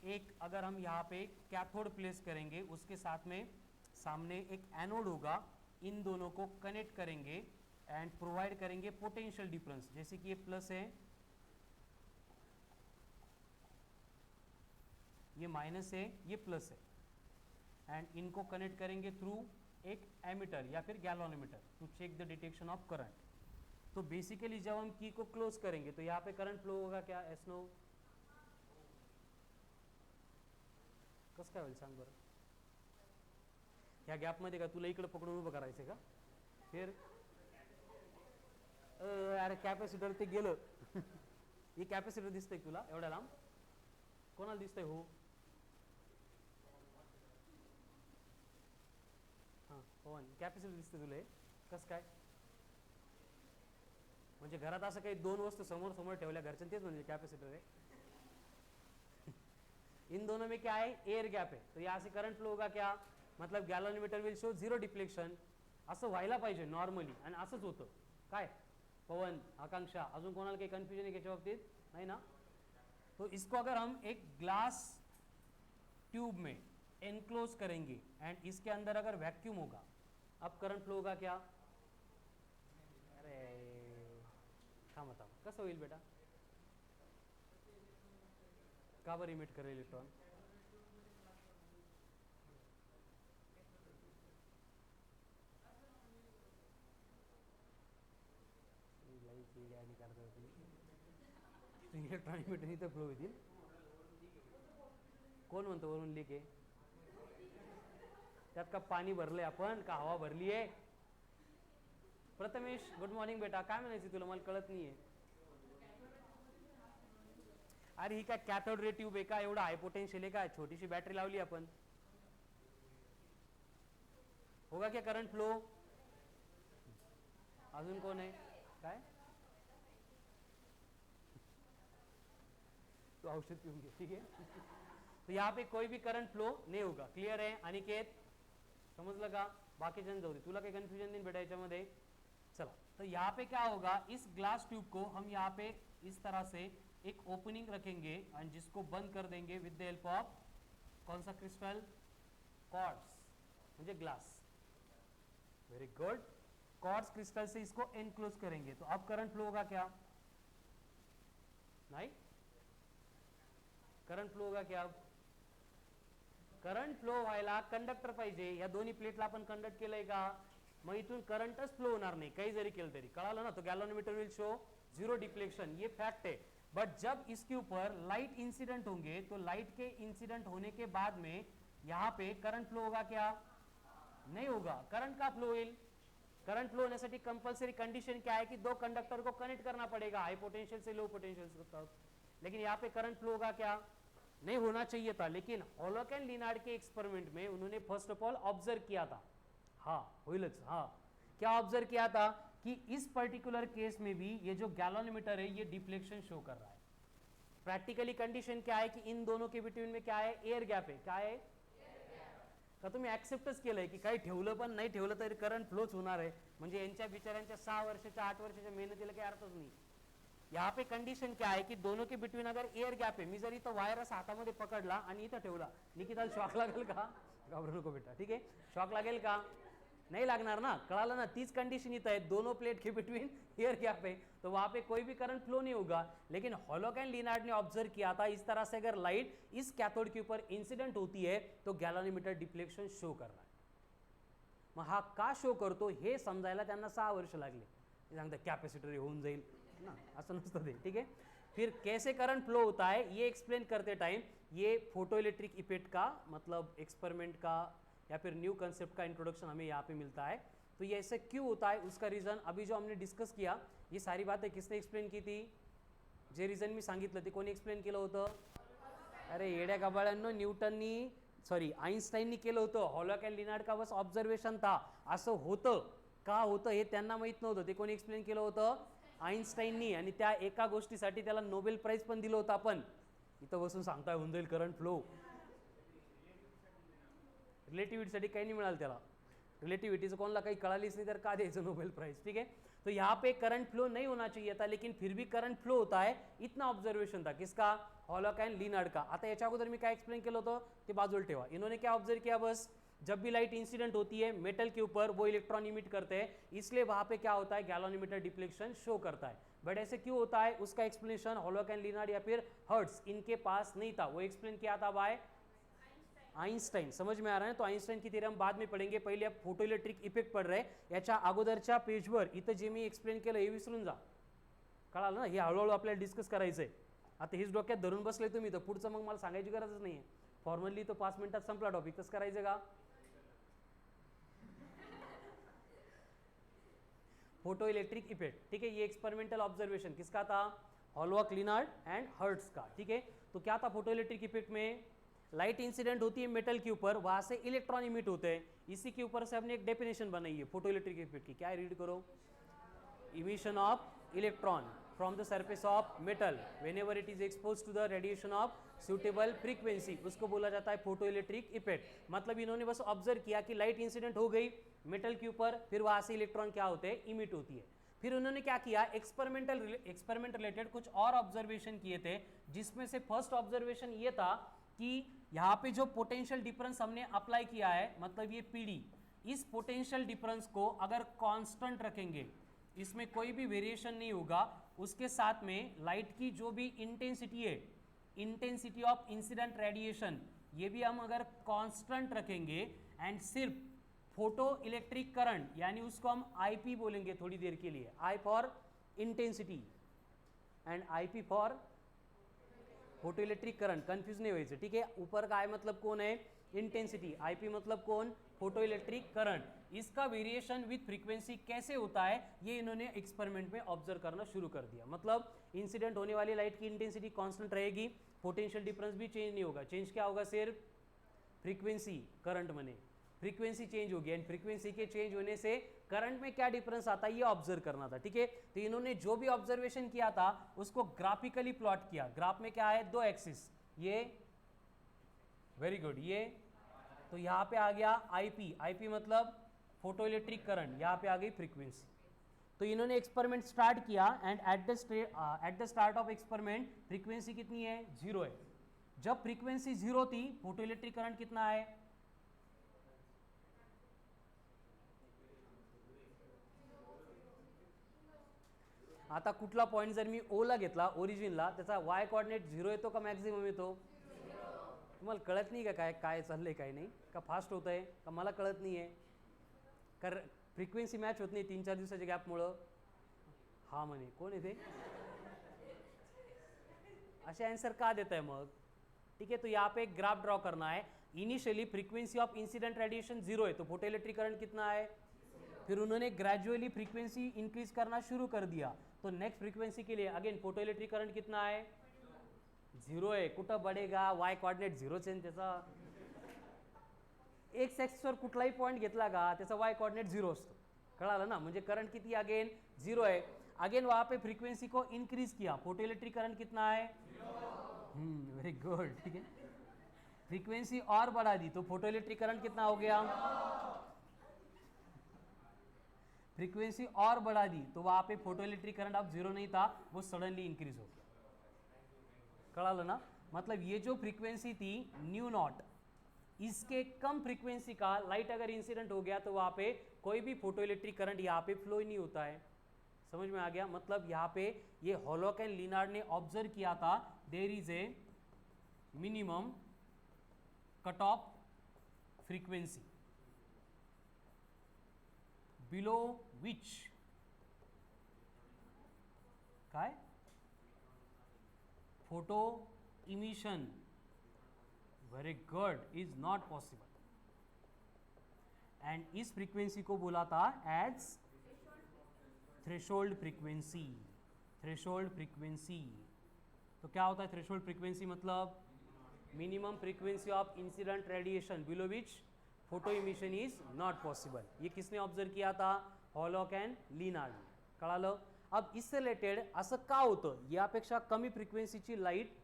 S1: एक अगर हम यहाँ पे कैथोड प्लेस करेंगे, उसके साथ में सामने एक एनोड होगा, इन दोनों को कनेक्ट करेंगे एंड प्रोवाइड करेंगे पोटेंशियल डिफरेंस, जैसे कि ये प्लस है, ये माइनस है, ये प्लस है, एंड इनको कनेक्ट करेंगे थ्रू एक एमीटर या फिर galvanometer to check the detection of current. तो बेसिकली जब हम की को क्लोज करेंगे तो यहाँ पे करंट फ्लो होगा क्या, एसनो कसं काय होईल सांग बरं, ह्या गॅपमध्ये का तुला इकडे पकडून उभं करायचं का, फिर अरे कॅपॅसिटर ते गेलं हे कॅपॅसिटर दिसतंय तुला एवढ्या लांब, कोणाला दिसतंय, हो हां पवन कॅपॅसिटर दिसतंय तुला, हे कसं काय म्हणजे घरात असं काही दोन वस्तू समोर समोर ठेवल्या घरच्या तेच म्हणजे कॅपॅसिटर है इन दोनों में क्या है, एयर गैप है, तो यहाँ से करंट फ्लो होगा क्या, मतलब galvanometer will show zero deflection, असं व्हायला पाहिजे नॉर्मली, आणि असंच होतं काय, पवन आकांक्षा अजून कोणाला काही कन्फ्युजन आहे याच्या बाबतीत, नाही ना। तो इसको अगर हम एक ग्लास ट्यूब में एनक्लोज करेंगे एंड इसके अंदर अगर वैक्यूम होगा, अब करंट फ्लो होगा क्या, अरे थांबा थांबा कसं होईल बेटा, का बरं इमिट करेल इलेक्ट्रॉन, इलेक्ट्रॉन इमिटर इथं फ्लो होतील, कोण म्हणतो वरून लीक आहे, त्यात का पाणी भरलंय आपण का हवा भरली आहे, प्रथमेश गुड मॉर्निंग बेटा, काय म्हणायचं तुला, मला कळत नाहीये, अरे ही काय कॅथोड रे ट्यूब आहे का, एवढा हाय पोटेन्शियल आहे का, छोटीशी बॅटरी लावली आपण, होगा क्या करंट फ्लो, अजून कोण आहे काय, तो औषध पीऊन घे ठीक है तो यहाँ पे कोई भी करंट फ्लो नहीं होगा, क्लियर है अनिकेत, समझलं का, बाकी जन जाऊ दे, तुला काही कन्फ्युजन नहीं बेटा याच्यामध्ये, चला तो यहाँ पे क्या होगा, इस ग्लास ट्यूब को हम यहाँ पे इस तरह से एक ओपनिंग रखेंगे एंड जिसको बंद कर देंगे विद द हेल्प ऑफ कौन सा क्रिस्टल, क्वार्ट्ज म्हणजे glass, very good, quartz crystal से इसको एनक्लोज करेंगे, तो अब करंट फ्लो होगा क्या, नहीं करंट फ्लो होगा क्या, करंट फ्लो व्हायला कंडक्टर पाहिजे, या दोन्ही प्लेटला आपण कंडक्ट केलंय का, मग इथून करंटच फ्लो होणार नाही काही जरी केलं तरी, कळालं ना, तो galvanometer will show zero deflection, ये फैक्ट है, बट जब इसके ऊपर लाइट इंसिडेंट होंगे तो लाइट के इंसिडेंट होने के बाद में यहाँ पे करंट फ्लो होगा क्या, नहीं होगा, करंट का फ्लो होईल, करंट फ्लो होण्यासाठी कंपल्सरी कंडीशन क्या है कि दो कंडक्टर को कनेक्ट करना पड़ेगा, हाई पोटेंशियल से लो पोटेंशियल तक, लेकिन यहाँ पे करंट फ्लो होगा क्या, नहीं होना चाहिए था, लेकिन हॉलोक एंड लिनार्ड के एक्सपेरिमेंट में उन्होंने फर्स्ट ऑफ ऑल ऑब्जर्व किया था, हाँ होइलच, हाँ क्या ऑब्जर्व किया था कि इस पर्टिकुलर केस में भी ये जो गैल्वेनोमीटर है ये डिफ्लेक्शन शो कर रहा है, प्रैक्टिकली कंडीशन क्या है कि इन दोनों के बिटवीन में क्या है, एयर गॅप है, क्या है का तुम्ही ऍक्सेप्टच केलंय की काही ठेवलं पण नाही ठेवलं तरी करंट फ्लोच होणार आहे, म्हणजे यांच्या बिचाऱ्यांच्या 6 वर्षाच्या 8 वर्षाच्या मेहनतीला काही अर्थच नाही, यहाँ पे कंडीशन क्या है कि दोनों के बिटवीन अगर एयर गॅप है, मी जर इथं वायरस हातामध्ये पकडला आणि इथं ठेवला, निकिताला शॉक लागेल का, घाबरू नको बेटा ठीक है, शॉक लागेल का, नहीं लागणार ना, कळालं ना, तीच कंडीशन इथं है, दोनों प्लेट के बिटवीन एयर गैप है, तो वहां पे कोई भी करंट फ्लो नहीं होगा, लेकिन हॉलोक एंड लिनार्ड ने ऑब्जर्व किया था इस तरह से अगर लाइट इस कैथोड के ऊपर इंसिडेंट होती है तो गैल्वेनोमीटर डिफ्लेक्शन शो कर रहा है, मग हा का शो करतो हे समजायला त्यांना 6 वर्ष लागले, ते सांगतात कॅपॅसिटर होऊन जाईल ना, असं नसतं ते ठीक है, फिर कैसे करंट फ्लो होता है ये एक्सप्लेन करते टाइम ये फोटो इलेक्ट्रिक इफेक्ट का मतलब एक्सपेरिमेंट का या फिर न्यू कंसेप्ट का इंट्रोडक्शन हमें यहाँ पे मिलता है, तो ये ऐसे क्यों होता है उसका रीज़न अभी जो हमने डिस्कस किया, ये सारी बातें किसने एक्सप्लेन की थी, जे रीज़न मी सांगितलं ते कोणी एक्सप्लेन केलं होतं, अरे येड्या गबाळ्यांनो न्यूटननी सॉरी आइन्स्टाईननी केलं होतं, हॉलोक एंड लिनार्ड का बस ऑब्झर्वेशन था, असं होतं का होतं हे त्यांना माहीत नव्हतं, ते कोणी एक्सप्लेन केलं होतं, आइन्स्टाईननी, आणि त्या एका गोष्टीसाठी त्याला नोबेल प्राइज पण दिलं होतं, आपण इथं बसून सांगताय होऊन जाईल करंट फ्लो, रिलेटिविटीसाठी काही नहीं मिळालं त्याला, रिलेटिविटीचं कोणाला काही कळालीच नहीं तर का द्यायचं नोबेल प्राइज, ठीक है, तो यहाँ पे करंट फ्लो नहीं होना चाहिए था, लेकिन फिर भी करंट फ्लो होता है, इतना ऑब्जर्वेशन था किसका, हॉलोक एंड लिनार्ड का, आता याच्या अगोदर मी काय एक्सप्लेन केलं होतं ते बाजूला ठेवा, इन्होंने क्या ऑब्जर्व किया, बस जब भी लाइट इंसिडेंट होती है मेटल के ऊपर वो इलेक्ट्रॉन इमिट करते हैं, इसलिए वहां पे क्या होता है गैलोमीटर डिफ्लेक्शन शो करता है। बट ऐसे क्यों होता है उसका एक्सप्लेनेशन हॉलोक एंड लिनार्ड या फिर हर्ट्ज इनके पास नहीं था, वो एक्सप्लेन किया था बाय आइंस्टाइन। समझ में आ रहा है? तो आइंस्टाइन की थ्योरम बाद में पढ़ेंगे, पहिले आप फोटो इलेक्ट्रिक इफेक्ट पढ़ रहे, याच्या अगोदरच्या पेजवर इथं जे मी एक्सप्लेन केलं हे विसरून जा, कळालं ना? हे हळूहळू आपल्याला डिस्कस करायचंय. आता हेच डोक्यात धरून बसले तुम्ही तर पुढचं मग मला सांगायची गरजच नाहीये. फॉर्मली तो 5 मिनिटात संपला टॉपिक, तसं करायचं का? फोटो इलेक्ट्रिक इफेक्ट, ठीक है, ये एक्सपेरिमेंटल ऑब्जर्वेशन किसका था? हॉलॉक, लिनार्ड एंड हर्ट्ज का. ठीक है, तो क्या था फोटो इलेक्ट्रिक इफेक्ट में? लाइट इंसिडेंट होती है मेटल के ऊपर, वहां से इलेक्ट्रॉन इमिट होते हैं. इसी के ऊपर से हमने एक डेफिनेशन बनाई है फोटो इलेक्ट्रिक इफेक्ट की. क्या है, रीड करो. Emission of electron from the surface of metal whenever it is exposed to the radiation of suitable frequency, उसको बोला जाता है फोटो इलेक्ट्रिक इफेक्ट. मतलब इन्होंने बस ऑब्जर्व किया कि लाइट इंसिडेंट हो गई मेटल के ऊपर, फिर वहां से इलेक्ट्रॉन क्या होते हैं, इमिट होती है. फिर उन्होंने क्या किया, एक्सपेरिमेंट रिलेटेड कुछ और ऑब्जर्वेशन किए थे, जिसमें से फर्स्ट ऑब्जर्वेशन ये था कि यहाँ पे जो पोटेंशियल डिफरेंस हमने अप्लाई किया है, मतलब ये पीडी, इस पोटेंशियल डिफरेंस को अगर कांस्टेंट रखेंगे, इसमें कोई भी वेरिएशन नहीं होगा, उसके साथ में लाइट की जो भी इंटेंसिटी है, इंटेंसिटी ऑफ इंसिडेंट रेडिएशन, ये भी हम अगर कांस्टेंट रखेंगे, एंड सिर्फ फोटो इलेक्ट्रिक करंट, यानी उसको हम आईपी बोलेंगे थोड़ी देर के लिए, I for intensity and IP for photo electric current, confuse नहीं व्हायचं. ठीक है, ऊपर का आई मतलब कौन है, इंटेंसिटी, आईपी मतलब कौन, फोटो इलेक्ट्रिक करंट. इसका वेरिएशन विथ फ्रीक्वेंसी कैसे होता है, ये इन्होंने एक्सपेरिमेंट में ऑब्जर्व करना शुरू कर दिया. मतलब इंसिडेंट होने वाली लाइट की इंटेंसिटी कांस्टेंट रहेगी, पोटेंशियल डिफरेंस भी चेंज नहीं होगा. चेंज क्या होगा, सिर्फ फ्रीक्वेंसी, करंट मने फ्रीक्वेंसी चेंज होगी, एंड फ्रीक्वेंसी के चेंज होने से करंट में क्या डिफरेंस आता है ये ऑब्जर्व करना था. ठीक है, तो इन्होंने जो भी ऑब्जर्वेशन किया था उसको ग्राफिकली प्लॉट किया. ग्राफ में क्या है, दो एक्सिस, ये वेरी गुड, ये तो यहाँ पे आ गया आईपी, आईपी मतलब फोटो इलेक्ट्रिक करंट, यहाँ पे आ गई फ्रीक्वेंसी. तो इन्होंने एक्सपेरिमेंट स्टार्ट किया, and at the start of experiment frequency कितनी है, 0 है. जब फ्रीक्वेंसी 0 थी, फोटो इलेक्ट्रिक करंट कितना है, आता कुठला पॉइंट जर मी ओ ला घेतला, ओरिजिनला, त्याचा वाय कोऑर्डिनेट 0 येतो का मॅक्झिमम येतो? तुम्हाला कळत नाही का काय काय चाललंय, काय नाही का, फास्ट होत आहे का, मला कळत नाही आहे का, फ्रिक्वेन्सी मॅच होत नाही 3-4 दिवसाच्या गॅपमुळं. हा म्हणे कोण आहे ते, असे आंसर का देता है मग? ठीक है, तो यहाँ पे एक ग्राफ ड्रॉ करना है. Initially frequency of incident radiation 0 है, तो फोटो इलेक्ट्रिक करंट कितना है, फिर उन्होंने ग्रेजुअली फ्रीक्वेंसी इंक्रीज करना शुरू कर दिया. तो नेक्स्ट फ्रीक्वेंसी के लिए अगेन फोटो इलेक्ट्रिक करंट कितना है, 0 आहे. कुठं बढेगा, वाय कोऑर्डिनेट 0च आहे त्याचा. एक्स ॲक्सिसवर कुठलाही पॉईंट घेतला का त्याचा वाय कोऑर्डिनेट 0 असतो. कळालं ना? म्हणजे करंट किती अगेन 0 है. अगेन वहाँ पे फ्रीक्वेंसी को इंक्रीज किया, फोटो इलेक्ट्रिक करंट कितना है, वेरी गुड. ठीक है, फ्रीक्वेंसी और बढ़ा दी तो फोटो इलेक्ट्रिक करंट कितना हो गया, फ्रीक्वेंसी और बढ़ा दी तो वहाँ पे फोटो इलेक्ट्रिक करंट अब 0 नहीं था, वो सडनली इंक्रीज हो गया. कळालं ना? मतलब ये जो फ्रीक्वेंसी थी न्यू नॉट, इसके कम फ्रीक्वेंसी का लाइट अगर इंसिडेंट हो गया तो वहाँ पे कोई भी फोटो इलेक्ट्रिक करंट यहाँ पे फ्लो ही नहीं होता है. समझ में आ गया? मतलब यहाँ पे ये हॉलॉक एंड लिनार्ड ने ऑब्जर्व किया था, there is a minimum cut off frequency below which काय photo emission, very good, is not possible. And इस फ्रीक्वेंसी को बोला था as threshold frequency. Threshold frequency तो क्या होता है थ्रेशोल्ड फ्रीक्वेंसी, मतलब minimum frequency of incident radiation below which photo emission is not possible. ये किसने ऑब्जर्व किया था, हॉलॉक एंड लिनार्ड. कळालं? अब इससे रिलेटेड असं का होतं, यापेक्षा कमी फ्रीक्वेंसीची लाइट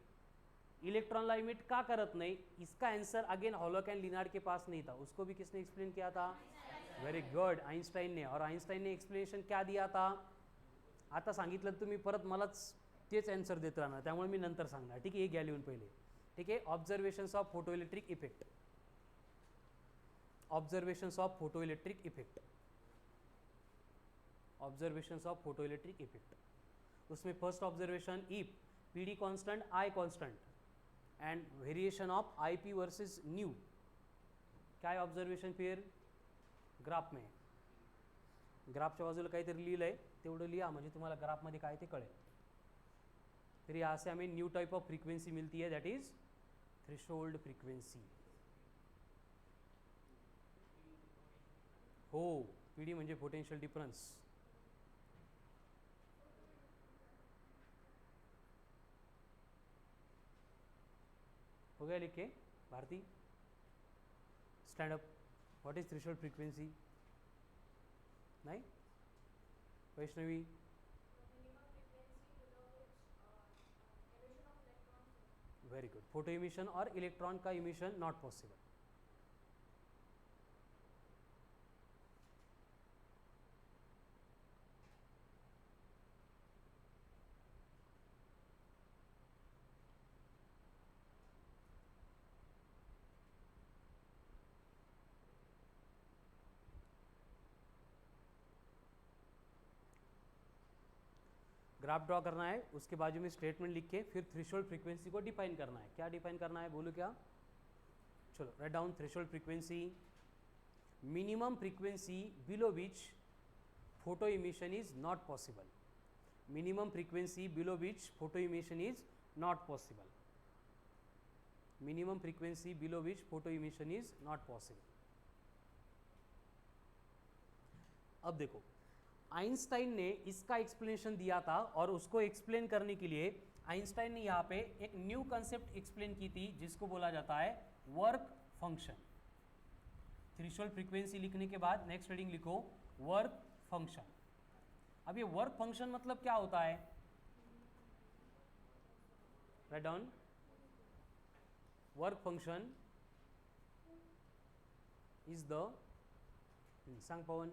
S1: इलेक्ट्रॉनला इमिट का करत नाही, इसका आंसर अगेन हॉलॉक एंड लिनार्ड के पास नहीं था. उसको भी किसने एक्सप्लेन किया था, वेरी गुड, आइंस्टाइन ने. और आइंस्टाइन ने एक्सप्लेनेशन क्या दिया था, आता सांगितलं तुम्ही परत मलाच तेच आन्सर देत राहणार, त्यामुळे मी नंतर सांगणार. ठीक आहे, हे घ्या लिहून पहिले. ठीक आहे, observations of photo electric effect. Observations of photoelectric effect, observations of photoelectric effect. उसमें first observation if PD constant I constant and variation of IP versus nu. काय आहे ऑब्झर्वेशन फिर ग्राफ में, ग्राफच्या बाजूला काहीतरी लिहिलं आहे तेवढं लिहा म्हणजे तुम्हाला ग्राफमध्ये काय ते कळेल. फिर यहाँ से हमें न्यू टाइप ऑफ फ्रीक्वेंसी मिलती है दैट इज थ्रेशोल्ड फ्रीक्वेंसी. हो PD म्हणजे पोटेंशियल डिफरन्स. हो गया लिख के Bharti. Stand up. What is threshold frequency? नहीं Vaishnavi. Very good. Photo emission और इलेक्ट्रॉन का emission not possible. Graph draw करना है, उसके बाजू में स्टेटमेंट लिख के फिर थ्रेशोल्ड फ्रीक्वेंसी को डिफाइन करना है. क्या डिफाइन करना है बोलो क्या? चलो write down. Threshold frequency, minimum frequency below which photo emission is not possible. Minimum frequency below which photo emission is not possible. Minimum frequency below which photo emission is not possible. अब देखो Einstein ने इसका explanation दिया था और उसको explain करने के लिए आइंस्टाइन ने यहाँ पे एक न्यू कंसेप्ट एक्सप्लेन की थी जिसको बोला जाता है वर्क फंक्शन. थ्रेशोल्ड फ्रीक्वेंसी लिखने के बाद नेक्स्ट हेडिंग लिखो वर्क फंक्शन. अब ये वर्क फंक्शन मतलब क्या होता है? Right down. Work function is the, सांग पवन.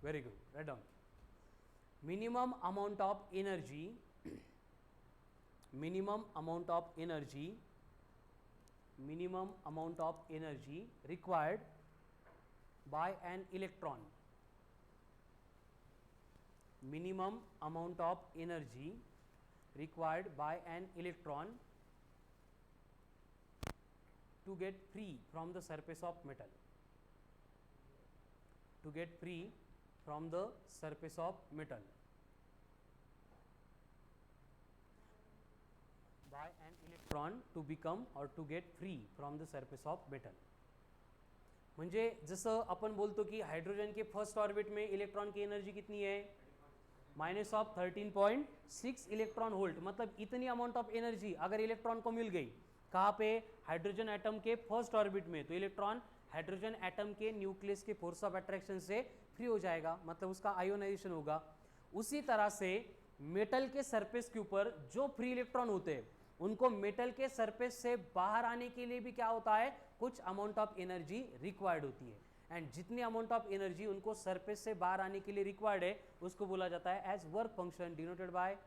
S1: Very good. Write down. Minimum amount of energy, minimum amount of energy, minimum amount of energy required by an electron. Minimum amount of energy required by an electron to get free from the surface of metal. To get free from the surface of metal by an electron to become or to get free from the surface of metal. म्हणजे जसं आपण बोलतो की hydrogen के first orbit में electron की energy कितनी है? -13.6 इलेक्ट्रॉन वोल्ट. मतलब इतनी अमाउंट ऑफ एनर्जी अगर इलेक्ट्रॉन को मिल गई कहाँ पे? हाइड्रोजन एटम के फर्स्ट ऑर्बिट में, तो इलेक्ट्रॉन हाइड्रोजन एटम के न्यूक्लियस के फोर्स ऑफ अट्रैक्शन से फ्री हो जाएगा, मतलब उसका आयोनाइजेशन होगा. उसी तरह से मेटल के सरफेस के ऊपर जो फ्री इलेक्ट्रॉन होते हैं उनको मेटल के सरफेस से बाहर आने के लिए भी क्या होता है? कुछ अमाउंट ऑफ एनर्जी रिक्वायर्ड होती है. एंड जितनी अमाउंट ऑफ एनर्जी उनको सरफेस से बाहर आने के लिए रिक्वायर्ड है उसको बोला जाता है as work function, denoted by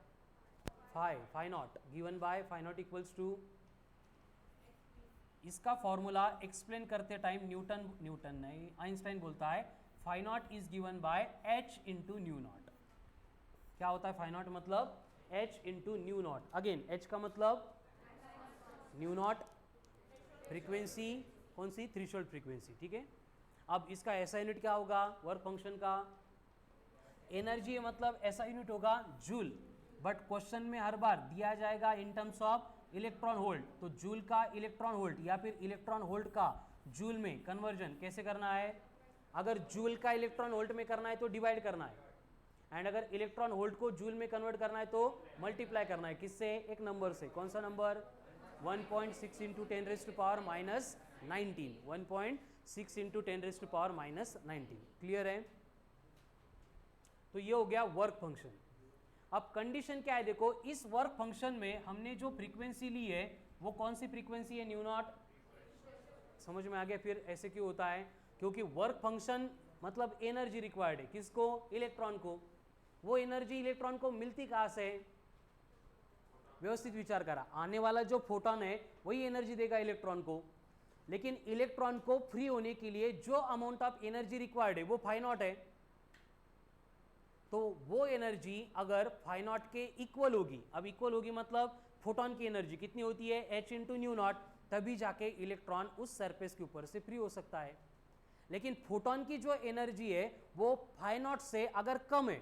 S1: phi naught, given by phi naught equals to. इसका फॉर्मूला एक्सप्लेन करते टाइम न्यूटन नहीं आइंस्टाइन बोलता है phi naught is given by h into nu naught. क्या होता है फाई नॉट? मतलब h into nu naught. Again h का मतलब न्यू नॉट, फ्रीक्वेंसी कौन सी? Threshold frequency. ठीक है. अब इसका ऐसा यूनिट क्या होगा वर्क फंक्शन का? एनर्जी मतलब ऐसा यूनिट होगा जूल, बट क्वेश्चन में हर बार दिया जाएगा in terms of electron volt. तो जूल का इलेक्ट्रॉन वोल्ट या फिर इलेक्ट्रॉन वोल्ट का जूल में कन्वर्जन कैसे करना है? अगर जूल का इलेक्ट्रॉन वोल्ट में करना है तो डिवाइड करना है, एंड अगर इलेक्ट्रॉन वोल्ट को जूल में कन्वर्ट करना है तो मल्टीप्लाई करना है. किससे? एक नंबर से. कौन सा नंबर? 1.6 into 10 raise to power minus 19. 1.6 into 10 raise to power minus 19. Clear है? तो ये हो गया वर्क फंक्शन. अब कंडीशन क्या है देखो, इस वर्क फंक्शन में हमने जो फ्रीक्वेंसी ली है वो कौन सी फ्रीक्वेंसी है? New not. समझ में आ गया? फिर ऐसे क्यों होता है? क्योंकि वर्क फंक्शन मतलब एनर्जी रिक्वायर्ड है. किसको? इलेक्ट्रॉन को. वो एनर्जी इलेक्ट्रॉन को मिलती कहाँ से? व्यवस्थित विचार करा, आने वाला जो फोटॉन है वही एनर्जी देगा इलेक्ट्रॉन को, लेकिन इलेक्ट्रॉन को फ्री होने के लिए जो अमाउंट ऑफ एनर्जी रिक्वायर्ड है वो फाई नॉट है, तो वो एनर्जी अगर फाई नॉट के इक्वल होगी, अब इक्वल होगी मतलब फोटॉन की एनर्जी कितनी होती है h इंटू न्यू नॉट, तभी जाके इलेक्ट्रॉन उस सरफेस के ऊपर से फ्री हो सकता है। लेकिन फोटॉन की जो एनर्जी है वो फाई नॉट से अगर कम है,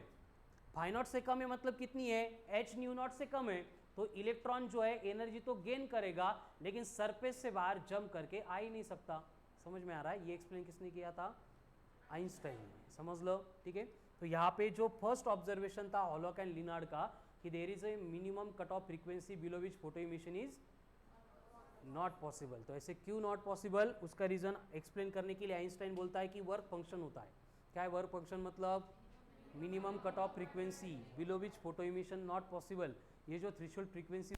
S1: फाई नॉट से कम है मतलब कितनी है, h न्यू नॉट से कम है, तो इलेक्ट्रॉन जो है एनर्जी तो गेन करेगा लेकिन सरफेस से बाहर जंप करके आ ही नहीं सकता। समझ में आ रहा है? ये एक्सप्लेन किसने किया था? आइंस्टाइन ने, समझ लो, ठीक है। तो यहाँ पे जो फर्स्ट ऑब्जर्वेशन था हॉलॉक एंड लिनार्ड का कि there is a minimum cut off frequency below which photo emission is not possible, तो ऐसे क्यों नॉट पॉसिबल, उसका रीजन एक्सप्लेन करने के लिए आइंस्टाइन बोलता है कि वर्क फंक्शन होता है। क्या है वर्क फंक्शन? मतलब minimum cut off frequency below which photo emission not possible, ये जो थ्रेशोल्ड फ्रीक्वेंसी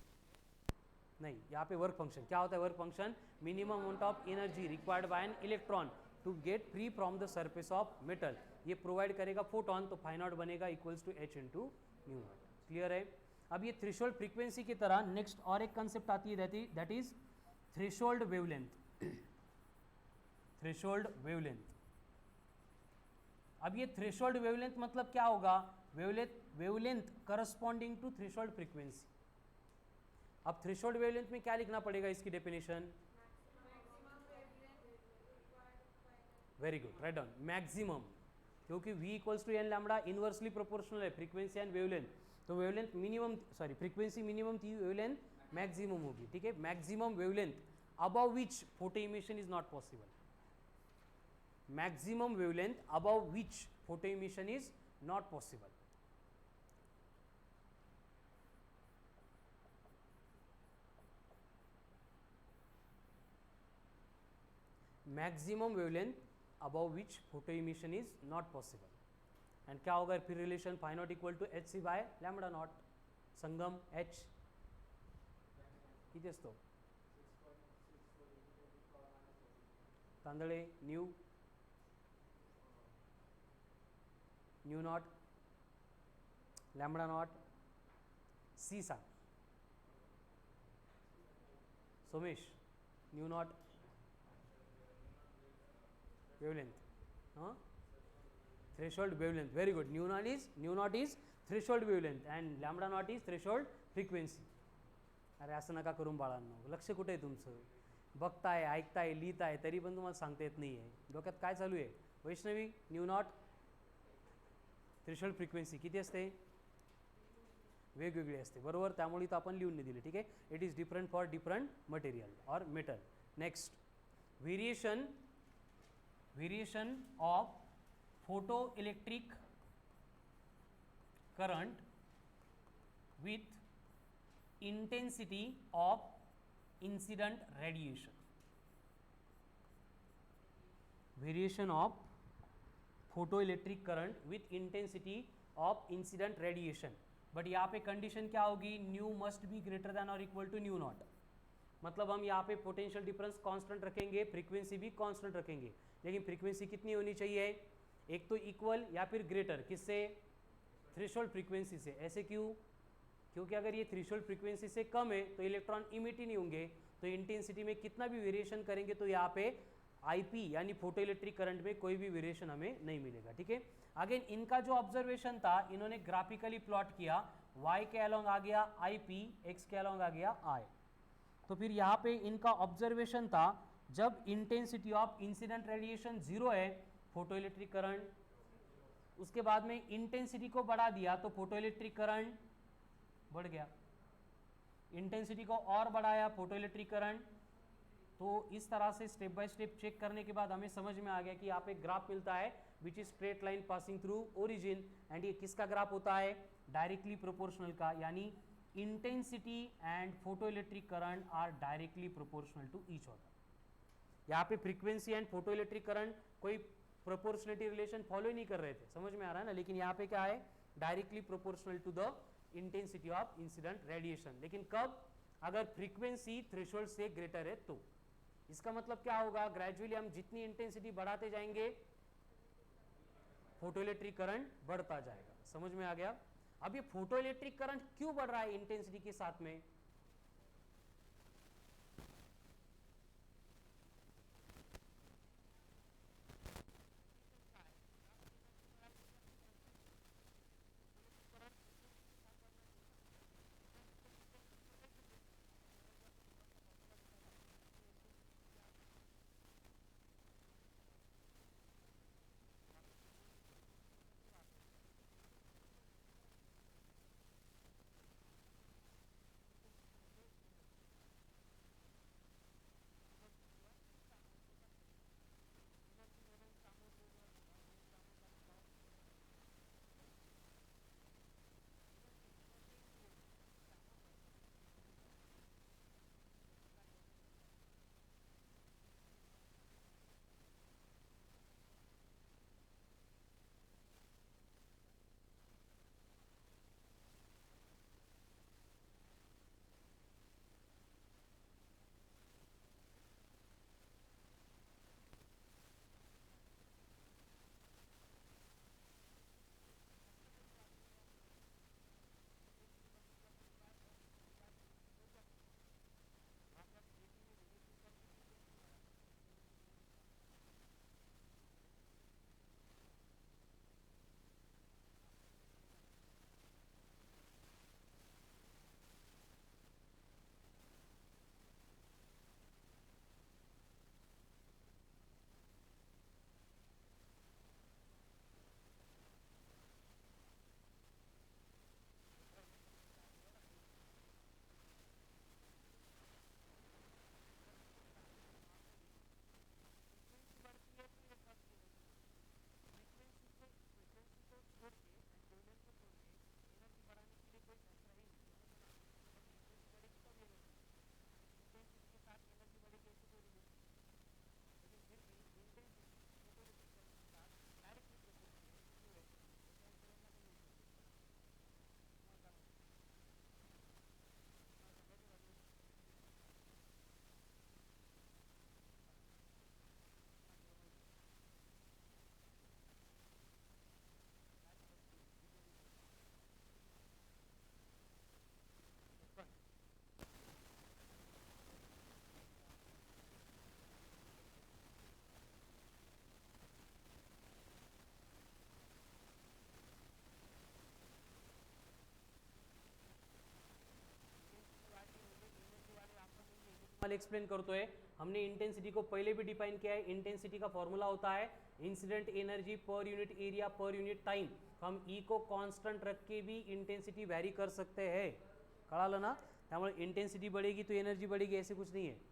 S1: नहीं, यहाँ पे वर्क फंक्शन क्या होता है? Work function minimum amount of energy required by an electron to get free from the surface of metal, ये provide करेगा फोटॉन, तो फाई नॉट बनेगा equals to h into nu naught. Clear है? अब ये थ्रेशोल्ड फ्रीक्वेंसी की तरह next और एक कंसेप्ट आती है that is threshold wavelength. Threshold wavelength, अब ये थ्रेशोल्ड वेवलेंथ मतलब क्या होगा? Wavelength corresponding to threshold frequency. अब थ्रेशोल्ड वेवलेंथ में क्या लिखना पड़ेगा इसकी definition? Very good, right down, maximum, क्योंकि v equals to n lambda inversely proportional है फ्रीक्वेंसी एंड वेवलेंथ, तो wavelength minimum, sorry frequency minimum थी, वेवलेंथ मैक्सिमम होगी, ठीक है। Maximum wavelength above which photo emission is not possible, maximum wavelength above which photo emission is not possible. Maximum wavelength above which photo emission is not possible, and क्या होगा फिर relation? Phi naught equal to H C by lambda naught, Sangam h किती असतो? Tandale nu nu naught lambda naught c सांग Somesh, nu naught wavelength, हाँ threshold wavelength, very good, nu naught is threshold wavelength and lambda naught is threshold frequency. अरे असं नका करून बाळांनो, लक्ष कुठे आहे तुमचं? बघताय, ऐकताय, लिहिताय, तरी पण तुम्हाला सांगता येत नाही आहे, डोक्यात काय चालू आहे? Vaishnavi, new not threshold frequency किती असते? वेगवेगळी असते, बरोबर, त्यामुळे इथं आपण लिहून नाही दिले, ठीक आहे। It is different for different material और metal. Next, variation of photoelectric current with intensity of incident radiation, variation of photoelectric current with intensity of incident radiation, but यहाँ पे कंडीशन क्या होगी? New must be greater than और equal to new not, मतलब हम यहाँ पे potential difference constant रखेंगे, फ्रीक्वेंसी भी कांस्टेंट रखेंगे, लेकिन फ्रीक्वेंसी कितनी होनी चाहिए? एक तो इक्वल या फिर ग्रेटर, किससे? थ्रेशोल्ड फ्रीक्वेंसी से। ऐसे क्यों? क्योंकि अगर ये थ्रेशोल्ड फ्रीक्वेंसी से कम है तो इलेक्ट्रॉन इमिट ही नहीं होंगे, तो इंटेंसिटी में कितना भी वेरिएशन करेंगे तो यहाँ पे आईपी यानी फोटो इलेक्ट्रिक करंट में कोई भी वेरिएशन हमें नहीं मिलेगा, ठीक है। अगेन इनका जो ऑब्जर्वेशन था इन्होंने ग्राफिकली प्लॉट किया, वाई के अलॉन्ग आ गया आईपी, एक्स के अलॉन्ग आ गया आई, तो फिर यहाँ पे इनका ऑब्जर्वेशन था जब इंटेंसिटी ऑफ इंसिडेंट रेडिएशन 0 है फोटो इलेक्ट्रिक करंट, उसके बाद में इंटेंसिटी को बढ़ा दिया तो फोटो इलेक्ट्रिक करंट बढ़ गया, इंटेंसिटी को और बढ़ाया फोटो इलेक्ट्रिक करंट, तो इस तरह से स्टेप बाय स्टेप चेक करने के बाद हमें समझ में आ गया कि यहाँ पे ग्राफ मिलता है which is straight line passing through origin, and ये किसका ग्राफ होता है? डायरेक्टली प्रोपोर्शनल का, यानी intensity and photo electric current are directly proportional to each other. यहाँ पे frequency and photo electric current कोई प्रोपोर्शनलिटी रिलेशन फॉलो ही नहीं कर रहे थे, समझ में आ रहा है ना, लेकिन यहाँ पे क्या है? Directly proportional to the intensity of incident radiation. लेकिन कब? अगर फ्रीक्वेंसी थ्रेशोल्ड से ग्रेटर है तो। इसका मतलब क्या होगा? ग्रेजुअली हम जितनी इंटेंसिटी बढ़ाते जाएंगे फोटो इलेक्ट्रिक करंट बढ़ता जाएगा, समझ में आ गया। अब ये फोटो इलेक्ट्रिक करंट क्यों बढ़ रहा है इंटेंसिटी के साथ में? एक्सप्लेन करतोय. हमने इंटेंसिटी को पहले भी डिफाइन किया है. इंटेंसिटी का फॉर्मूला होता है incident energy per unit area per unit time. हम ई को कांस्टेंट रख के भी इंटेंसिटी वैरी कर सकते हैं. कळालं ना? त्यामुळे इंटेंसिटी बढ़ेगी तो एनर्जी बढ़ेगी, ऐसे कुछ नहीं है.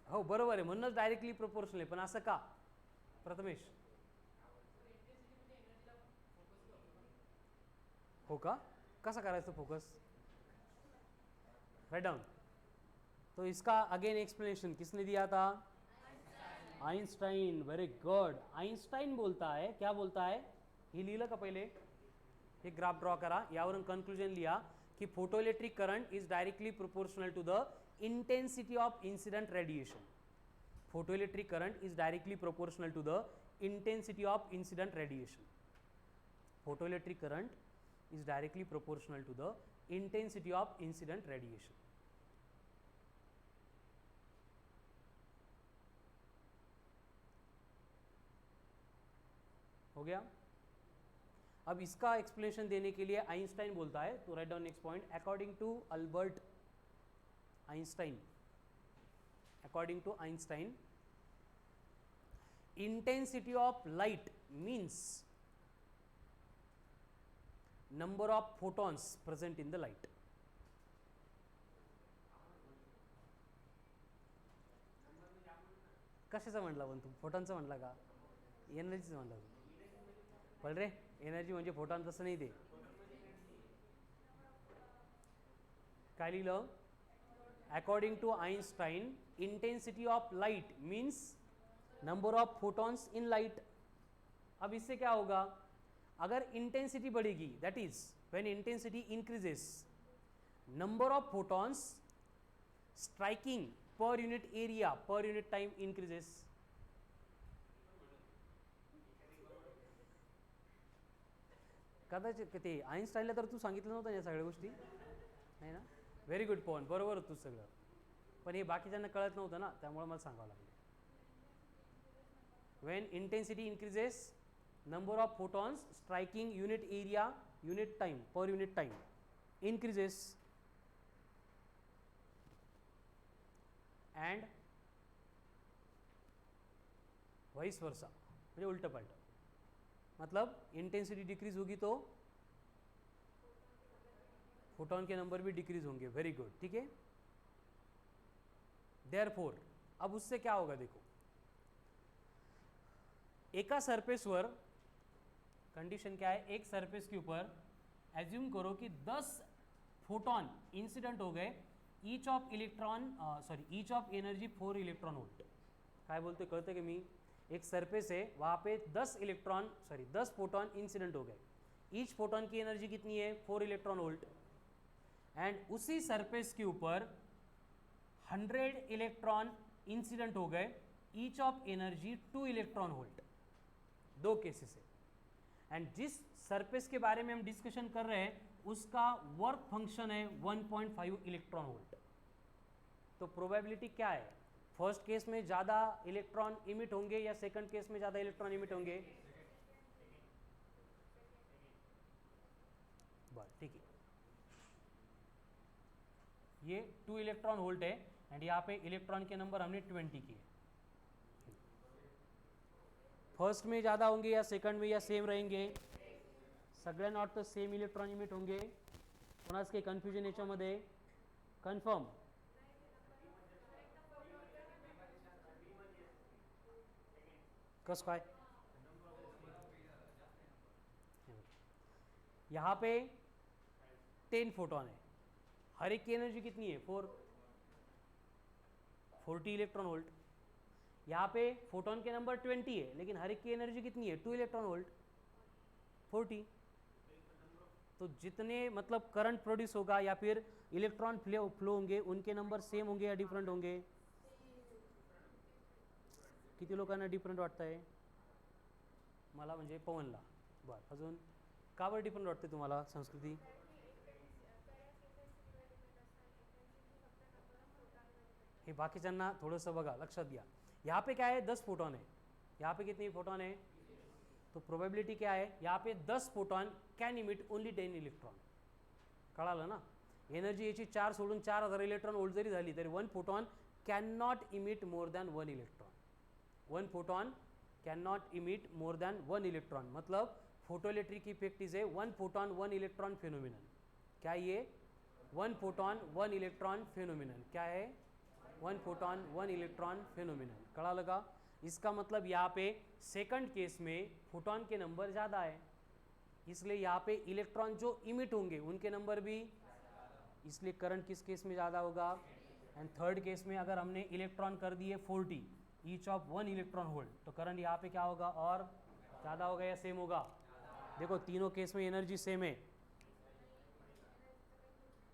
S1: हो बरोबर आहे, म्हणूनच डायरेक्टली प्रोपोर्शनल आहे. पण असं का प्रथमेश? हो का? कसा करायचं फोकस? Write down. तो इसका अगेन एक्सप्लेनेशन किसने दिया था? आइंस्टाइन. Very good. आइंस्टाइन बोलता है, क्या बोलता है? हे लिहिलं का पहिले? हे ग्राफ ड्रॉ करा. यावरून कंक्लूजन लिहा की photo electric current is directly proportional to the intensity of incident radiation. Photoelectric current is directly proportional to the intensity of incident radiation. Photoelectric current is directly proportional to the intensity of incident radiation. हो गया? अब इसका explanation देने के लिए Einstein बोलता है, तो right down next point. According to Albert Einstein, according to Einstein, intensity of light means number of photons present in the light. कशाचा म्हणला पण तू? फोटॉनचा म्हणला का? एनर्जीचा म्हणला तू? पण रे एनर्जी म्हणजे फोटॉन तसं नाही. ते काय लिहिलं? According to Einstein, intensity of light means number of photons in light. अब इससे क्या होगा, अगर इंटेंसिटी बढ़ेगी, that is when intensity increases, number of photons striking per unit area per unit time increases. कदाचित ते आईन्स्टाईनला तर तू सांगितलं नव्हतं या सगळ्या गोष्टी, नाही ना. व्हेरी गुड पवन, बरोबर होतं सगळं, पण हे बाकीच्यांना कळत नव्हतं ना, त्यामुळे मला सांगावं लागलं. when intensity increases, number of photons striking unit area unit time per unit time increases, and vice versa, म्हणजे उल्टा पलटा. मतलब इंटेंसिटी डिक्रीज होगी तो फोटोन के नंबर भी डिक्रीज होंगे. वेरी गुड, ठीक है. देयरफॉर अब उससे क्या होगा, देखो एका सरफेसवर कंडीशन क्या है, एक सरफेस के ऊपर एज्यूम करो कि 10 फोटॉन इंसिडेंट हो गए, each of electron each of energy 4 electron volt. काय बोलते कळते कि मी, एक सरफेस है, वहाँ पे 10 फोटॉन इंसिडेंट हो गए, ईच फोटॉन की एनर्जी कितनी है, 4 इलेक्ट्रॉन वोल्ट. एंड उसी सरफेस के ऊपर 100 इलेक्ट्रॉन इंसिडेंट हो गए, each of energy 2 electron volt. दो केसेस है. एंड जिस सरफेस के बारे में हम डिस्कशन कर रहे हैं उसका वर्क फंक्शन है 1.5 इलेक्ट्रॉन वोल्ट. तो प्रोबेबिलिटी क्या है, फर्स्ट केस में ज़्यादा इलेक्ट्रॉन इमिट होंगे या सेकंड केस में ज़्यादा इलेक्ट्रॉन इमिट होंगे. बस ठीक है, ये 2 इलेक्ट्रॉन वोल्ट है, एंड यहाँ पे इलेक्ट्रॉन के नंबर हमने 20 किए. फर्स्ट में ज़्यादा होंगे या सेकंड में या सेम रहेंगे, सगळ्यांना वाटतं सेम इलेक्ट्रॉन इमिट होंगे. कोणास काही कन्फ्युजन याच्यामध्ये, कन्फर्म. कस काय, यहाँ पे 10 फोटोन है, हर एक की एनर्जी कितनी है 40 इलेक्ट्रॉन वोल्ट. यहाँ पे फोटोन के नंबर 20 है, लेकिन हर एक की एनर्जी कितनी है 2 इलेक्ट्रॉन वोल्ट 40. तो जितने मतलब करंट प्रोड्यूस होगा या फिर इलेक्ट्रॉन फ्लो होंगे, उनके नंबर सेम होंगे या डिफरंट होंगे. किती लोकांना डिफरंट वाटत आहे, मला म्हणजे पवनला. बरं, अजून का बरं डिफरंट वाटते तुम्हाला संस्कृती. हे बाकीच्यांना थोडंसं बघा, लक्षात घ्या. यहाँ पे क्या है 10 फोटोन है, यहाँ पे कितनी फोटोन है, तो प्रोबेबिलिटी क्या है, यहाँ पे 10 photon can emit only 10 electron. कळालं ना. एनर्जी याची 4 सोडून 4000 इलेक्ट्रॉन वोल्ट जरी झाली तरी 1 photon can not emit more than 1 electron. 1 photon can not emit more than 1 electron. मतलब photoelectric effect is a 1 photon 1 electron phenomenon. क्या ये 1 फोटॉन 1 इलेक्ट्रॉन फेनोमिनन क्या है, 1 फोटॉन 1 इलेक्ट्रॉन फेनोमिनन. कड़ा लगा. इसका मतलब यहाँ पे सेकंड केस में फोटॉन के नंबर ज़्यादा है, इसलिए यहाँ पे इलेक्ट्रॉन जो इमिट होंगे उनके नंबर भी, इसलिए करंट किस केस में ज़्यादा होगा. एंड थर्ड केस में अगर हमने इलेक्ट्रॉन कर दिए 40 ईच ऑफ 1 इलेक्ट्रॉन वोल्ट, तो करंट यहाँ पे क्या होगा, और ज़्यादा होगा या सेम होगा. देखो तीनों केस में एनर्जी सेम है,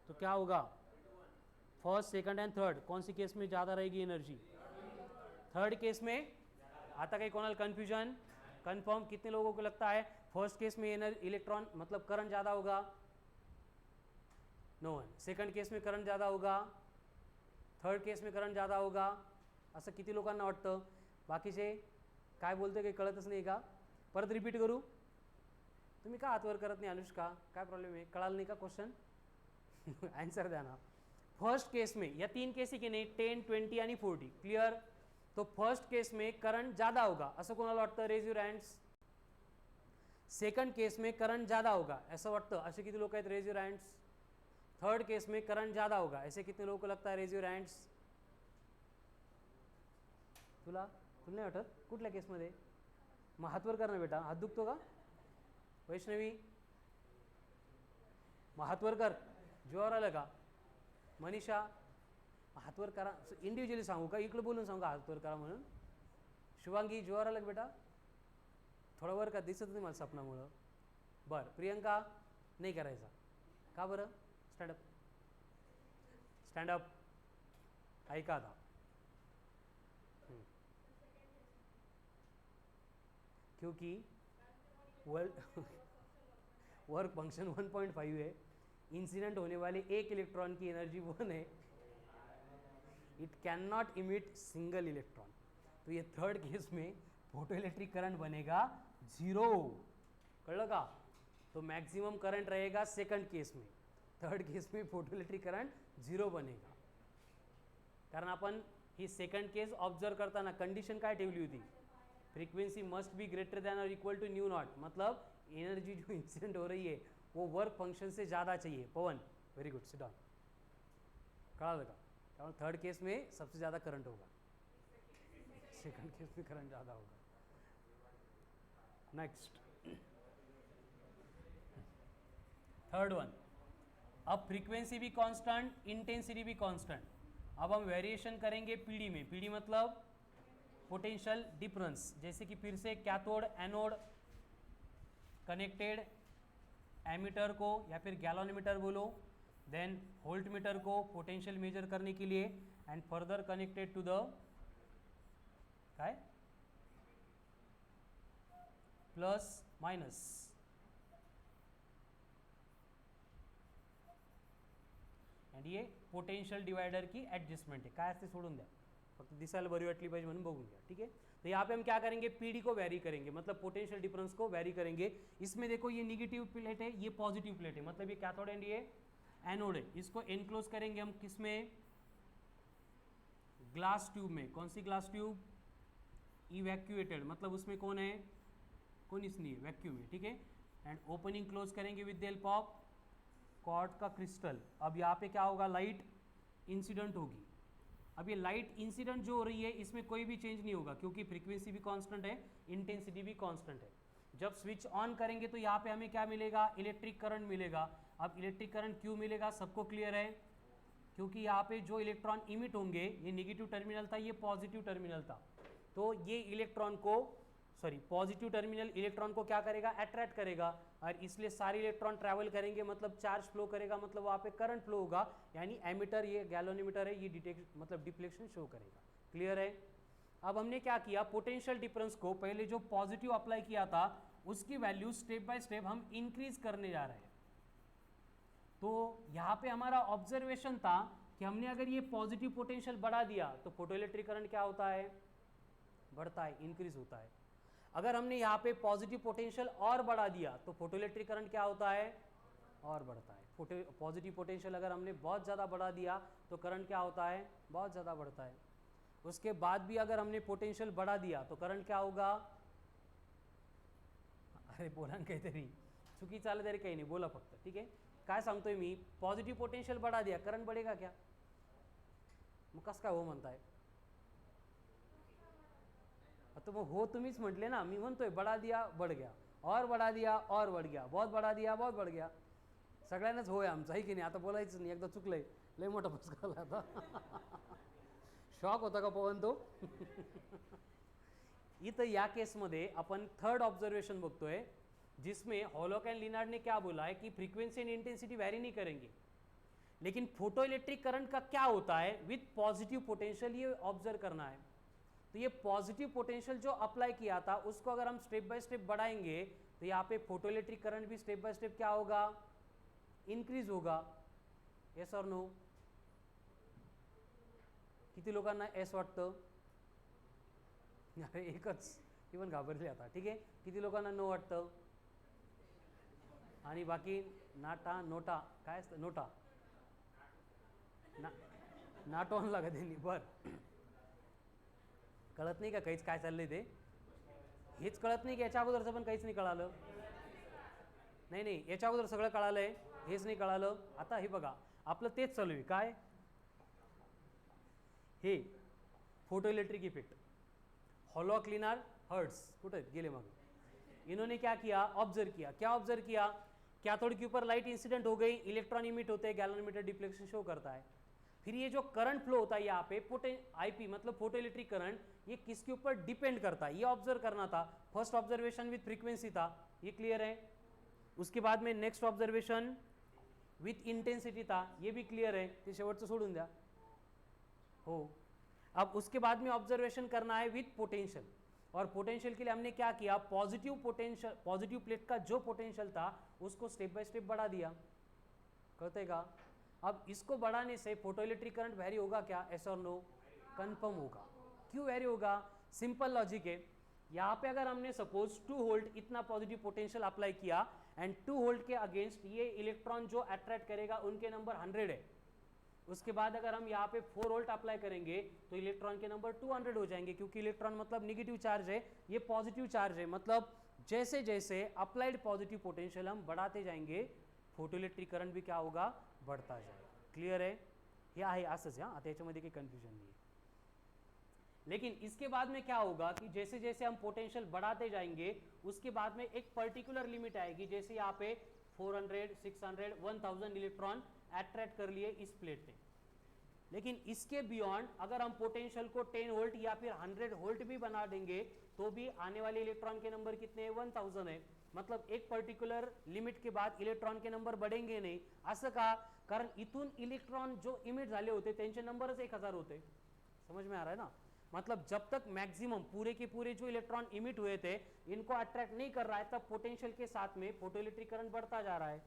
S1: तो क्या होगा, फर्स्ट सेकंड एंड थर्ड कौन सी केस में ज़्यादा रहेगी एनर्जी, थर्ड केस में. आता कहीं कोणाला कन्फ्यूजन, कन्फर्म. कितने लोगों को लगता है फर्स्ट केस में इलेक्ट्रॉन मतलब करंट ज़्यादा होगा, नो वन. सेकंड केस में करंट ज़्यादा होगा, थर्ड केस में करंट ज़्यादा होगा, असं किती लोकांना वाटतं. बाकीचे काय बोलते काही कळतच नाही का. परत रिपीट करू, तुम्ही का हात वर करत नाही अनुष्का, काय प्रॉब्लेम आहे, कळालं नाही का क्वेश्चन. आन्सर द्या ना. फर्स्ट केस में या 3 केस ही की नाही 10 20 आणि 40 क्लियर. तो फर्स्ट केस में करंट ज़्यादा होगा असं कोणाला वाटतं, raise your hands. Second case में करंट ज़्यादा होगा ऐसा वाटतं, असे किती लोक आहेत, raise your hands. Third case में करंट ज़्यादा होगा ऐसे कितने लोगों को लगता है, रेज युअर हँड्स. तुला नाही वाटत कुठल्या केसमध्ये, मग हातवर कर ना बेटा, हात दुखतो का. वैष्णवी मग हातवर कर, जोर आलं का. मनीषा हातवर करा, इंडिव्हिज्युअली सांगू का, इकडे बोलून सांगू का हातवर करा म्हणून. शुभांगी जोर आलं का बेटा, थोडं वर का दिसत नाही मला स्वप्नामुळं. बरं प्रियंका नाही करायचा का बरं? स्टँडअप स्टँडअप ऐका आता. क्योंकि वर्क फंक्शन 1.5 है, इंसिडेंट होने वाले एक इलेक्ट्रॉन की एनर्जी 1 है, it can not emit single electron. तो ये थर्ड केस में फोटो इलेक्ट्रिक करंट बनेगा 0. कळलं का? तो मैक्सिमम करंट रहेगा सेकंड केस में. थर्ड केस में फोटो इलेक्ट्रिक करंट 0 बनेगा. कारण आपण ही सेकंड केस ऑब्जर्व करताना कंडिशन काय ठेवली होती? Frequency must be greater than और इक्वल टू न्यू नॉट. मतलब एनर्जी जो इंसिडेंट हो रही है वो वर्क फंक्शन से ज़्यादा चाहिए. पवन वेरी गुड, सिट डाउन. कळालं का? त्यामुळे थर्ड केस में सबसे ज़्यादा करंट होगा, सेकंड केस में करंट ज़्यादा होगा. Next third one. अब फ्रीक्वेंसी भी कांस्टेंट, इंटेंसिटी भी कांस्टेंट. अब हम वेरिएशन करेंगे पीडी में. पीडी मतलब पोटेंशियल डिफरेंस. जैसे कि फिर से कैथोड एनोड कनेक्टेड, एमीटर को या फिर गैलोमीटर बोलो, देन वोल्टमीटर को पोटेंशियल मेजर करने के लिए, and further connected to the काय प्लस माइनस. एंड ये पोटेंशियल डिवाइडर की एडजस्टमेंट है. काय असते सोडून द्या, फक्त दिसायला बरी वाटली पाहिजे म्हणून बघून घ्या. ठीक है. तो यहाँ पे हम क्या करेंगे? पीडी को वैरी करेंगे, मतलब पोटेंशियल डिफरेंस को वैरी करेंगे. इसमें देखो ये निगेटिव प्लेट है, ये पॉजिटिव प्लेट है, मतलब ये कैथोड एंड ये एनोड है. इसको एनक्लोज करेंगे हम किसमें? ग्लास ट्यूब में. कौन सी ग्लास ट्यूब? इवैक्यूएटेड, मतलब उसमें कौन है? कोनिस नहीं है, वैक्यूम है. ठीक है. एंड ओपनिंग क्लोज करेंगे with the help of quartz का क्रिस्टल. अब यहाँ पे क्या होगा? लाइट इंसिडेंट होगी. अब ये लाइट इंसिडेंट जो हो रही है इसमें कोई भी चेंज नहीं होगा, क्योंकि फ्रीक्वेंसी भी कांस्टेंट है, इंटेंसिटी भी कांस्टेंट है. जब स्विच ऑन करेंगे तो यहाँ पे हमें क्या मिलेगा? इलेक्ट्रिक करंट मिलेगा. अब इलेक्ट्रिक करंट क्यों मिलेगा? सबको क्लियर है? क्योंकि यहाँ पे जो इलेक्ट्रॉन इमिट होंगे, ये नेगेटिव टर्मिनल था, ये पॉजिटिव टर्मिनल था, तो ये इलेक्ट्रॉन को पॉजिटिव टर्मिनल इलेक्ट्रॉन को क्या करेगा? अट्रैक्ट करेगा, और इसलिए सारे इलेक्ट्रॉन ट्रैवल करेंगे, मतलब चार्ज फ्लो करेगा, मतलब वहाँ पे करंट फ्लो होगा. यानी एमीटर, ये गैलोमीटर है, ये डिटेक्ट मतलब डिफ्लेक्शन शो करेगा. क्लियर है? अब हमने क्या किया? पोटेंशियल डिफरेंस को पहले जो पॉजिटिव अप्लाई किया था उसकी वैल्यू स्टेप बाय स्टेप हम इंक्रीज करने जा रहे हैं. तो यहाँ पे हमारा ऑब्जर्वेशन था कि हमने अगर ये पॉजिटिव पोटेंशियल बढ़ा दिया तो फोटोइलेक्ट्रिक करंट क्या होता है? बढ़ता है, इंक्रीज होता है. अगर हमने यहाँ पे पॉजिटिव पोटेंशियल और बढ़ा दिया तो फोटोइलेक्ट्रिक करंट क्या होता है? और बढ़ता है. पॉजिटिव पोटेंशियल अगर हमने बहुत ज़्यादा बढ़ा दिया तो करंट क्या होता है? बहुत ज़्यादा बढ़ता है. उसके बाद भी अगर हमने पोटेंशियल बढ़ा दिया तो करंट क्या होगा? अरे बोला ना काहीतरी, चुकीचं आलं तरी काही नाही, बोला फक्त. ठीक आहे. काय सांगतोय मी? पॉझिटिव्ह पोटेंशियल बढ़ा दिया, करंट बढ़ेगा क्या? मग कसं काय हो म्हणताय? तो मग हो तुम्हीच म्हटले ना, मी म्हणतोय बढ़ा दिया बढ़ गया, और बढ़ा दिया और बढ़ गया, बहुत बढ़ा दिया बहुत बढ़ गया. सगळ्यांनाच होय आमचं, आहे की नाही? आता बोलायचं नाही, एकदा चुकलंय, लय मोठा फसकाला आता. शॉक होता का पवन तो? इथं या केसमध्ये आपण थर्ड ऑब्जर्वेशन बघतोय, जिसमें हॉलोक एंड लिनार्ड ने क्या बोला है कि फ्रीक्वेंसी एंड इंटेंसिटी वैरी नहीं करेंगे, लेकिन फोटो इलेक्ट्रिक करंट का क्या होता है विथ पॉजिटिव पोटेंशियल, ये ऑब्जर्व करना है. तो ये पॉजिटिव पोटेंशियल जो अप्लाई किया था उसको अगर हम स्टेप बाय स्टेप बढ़ाएंगे तो यहाँ पे फोटो इलेक्ट्रिक करंट भी स्टेप बाय स्टेप क्या होगा? इंक्रीज होगा. येस और नो? किती लोकांना एस वाटतं? अरे एकच, इवन घाबरले आता. ठीक आहे. किती लोकांना नो वाटतं? आणि बाकी नाटा नोटा काय असतं? नोटा नाटो आणला का त्यांनी? बरं, कळत नाही का काहीच काय चाललंय ते? हेच कळत नाही की याच्या अगोदरचं पण काहीच नाही कळालं? नाही नाही, याच्या अगोदर सगळं कळालंय, हेच नाही कळालं. आता हे बघा, आपलं तेच चालू आहे. काय? हे photo electric effect. Hallwachs Lenard Hertz कुठे गेले मग? इन्होंने क्या किया? ऑब्जर्व किया. क्या ऑब्जर्व किया? कैथोड के ऊपर लाइट इंसिडेंट हो गई, इलेक्ट्रॉन इमिट होते हैं, गैलोमीटर डिफ्लेक्शन शो करता है. फिर ये जो करंट फ्लो होता है यहाँ पे आईपी मतलब फोटो इलेक्ट्रिक करंट, ये किसके ऊपर डिपेंड करता है, ये ऑब्जर्व करना था। फर्स्ट ऑब्जर्वेशन विथ फ्रीक्वेंसी था, ये क्लियर है। उसके बाद में नेक्स्ट ऑब्जर्वेशन विथ इंटेंसिटी था, ये भी क्लियर है, ते शेवटचं सोडून द्या हो। अब उसके बाद में ऑब्जर्वेशन करना है विथ पोटेंशियल, और पोटेंशियल के लिए हमने क्या किया, पॉजिटिव पोटेंशियल, पॉजिटिव प्लेट का जो पोटेंशियल था उसको स्टेप बाय स्टेप बढ़ा दिया, करते का। अब इसको बढ़ाने से फोटो इलेक्ट्रिक करंट वेरी होगा क्या, एस और नो, कंफर्म होगा। क्यों वेरी होगा, सिंपल लॉजिक है। यहाँ पे अगर हमने सपोज 2 वोल्ट इतना पॉजिटिव पोटेंशियल अप्लाई किया एंड 2 वोल्ट के अगेंस्ट ये इलेक्ट्रॉन जो अट्रैक्ट करेगा उनके नंबर 100 है। उसके बाद अगर हम यहाँ पे 4 वोल्ट अप्लाई करेंगे तो इलेक्ट्रॉन के नंबर 200 हो जाएंगे, क्योंकि इलेक्ट्रॉन मतलब नेगेटिव चार्ज है, ये पॉजिटिव चार्ज है। मतलब जैसे जैसे अप्लाइड पॉजिटिव पोटेंशियल हम बढ़ाते जाएंगे फोटो इलेक्ट्रिक करंट भी क्या होगा, बढ़ता जाएगा। क्लियर है, हे आहे असंच, हां आता याच्यामध्ये काही कन्फ्युजन नहीं है। लेकिन इसके बाद में क्या होगा कि जैसे जैसे हम पोटेंशियल बढ़ाते जाएंगे उसके बाद में एक पर्टिकुलर लिमिट आएगी, जैसे यहाँ पे 400, 600, 1000 इलेक्ट्रॉन अट्रैक्ट कर लिए इस प्लेट पे। लेकिन इसके बियॉन्ड अगर हम पोटेंशियल को 10 वोल्ट या फिर 100 वोल्ट भी बना देंगे तो भी आने वाले इलेक्ट्रॉन के नंबर कितने हैं, 1000 है। मतलब एक पर्टिकुलर लिमिट के बाद इलेक्ट्रॉन के नंबर बढ़ेंगे नहीं, असं का, कारण इथून इलेक्ट्रॉन जो इमिट झाले होते त्यांचे नंबरच 1000 होते। समझ में आ रहा है ना, मतलब जब तक मैक्सिमम पूरे के पूरे जो इलेक्ट्रॉन इमिट हुए थे इनको अट्रैक्ट नहीं कर रहा है तब पोटेंशियल के साथ में फोटो इलेक्ट्रिक करंट बढ़ता जा रहा है।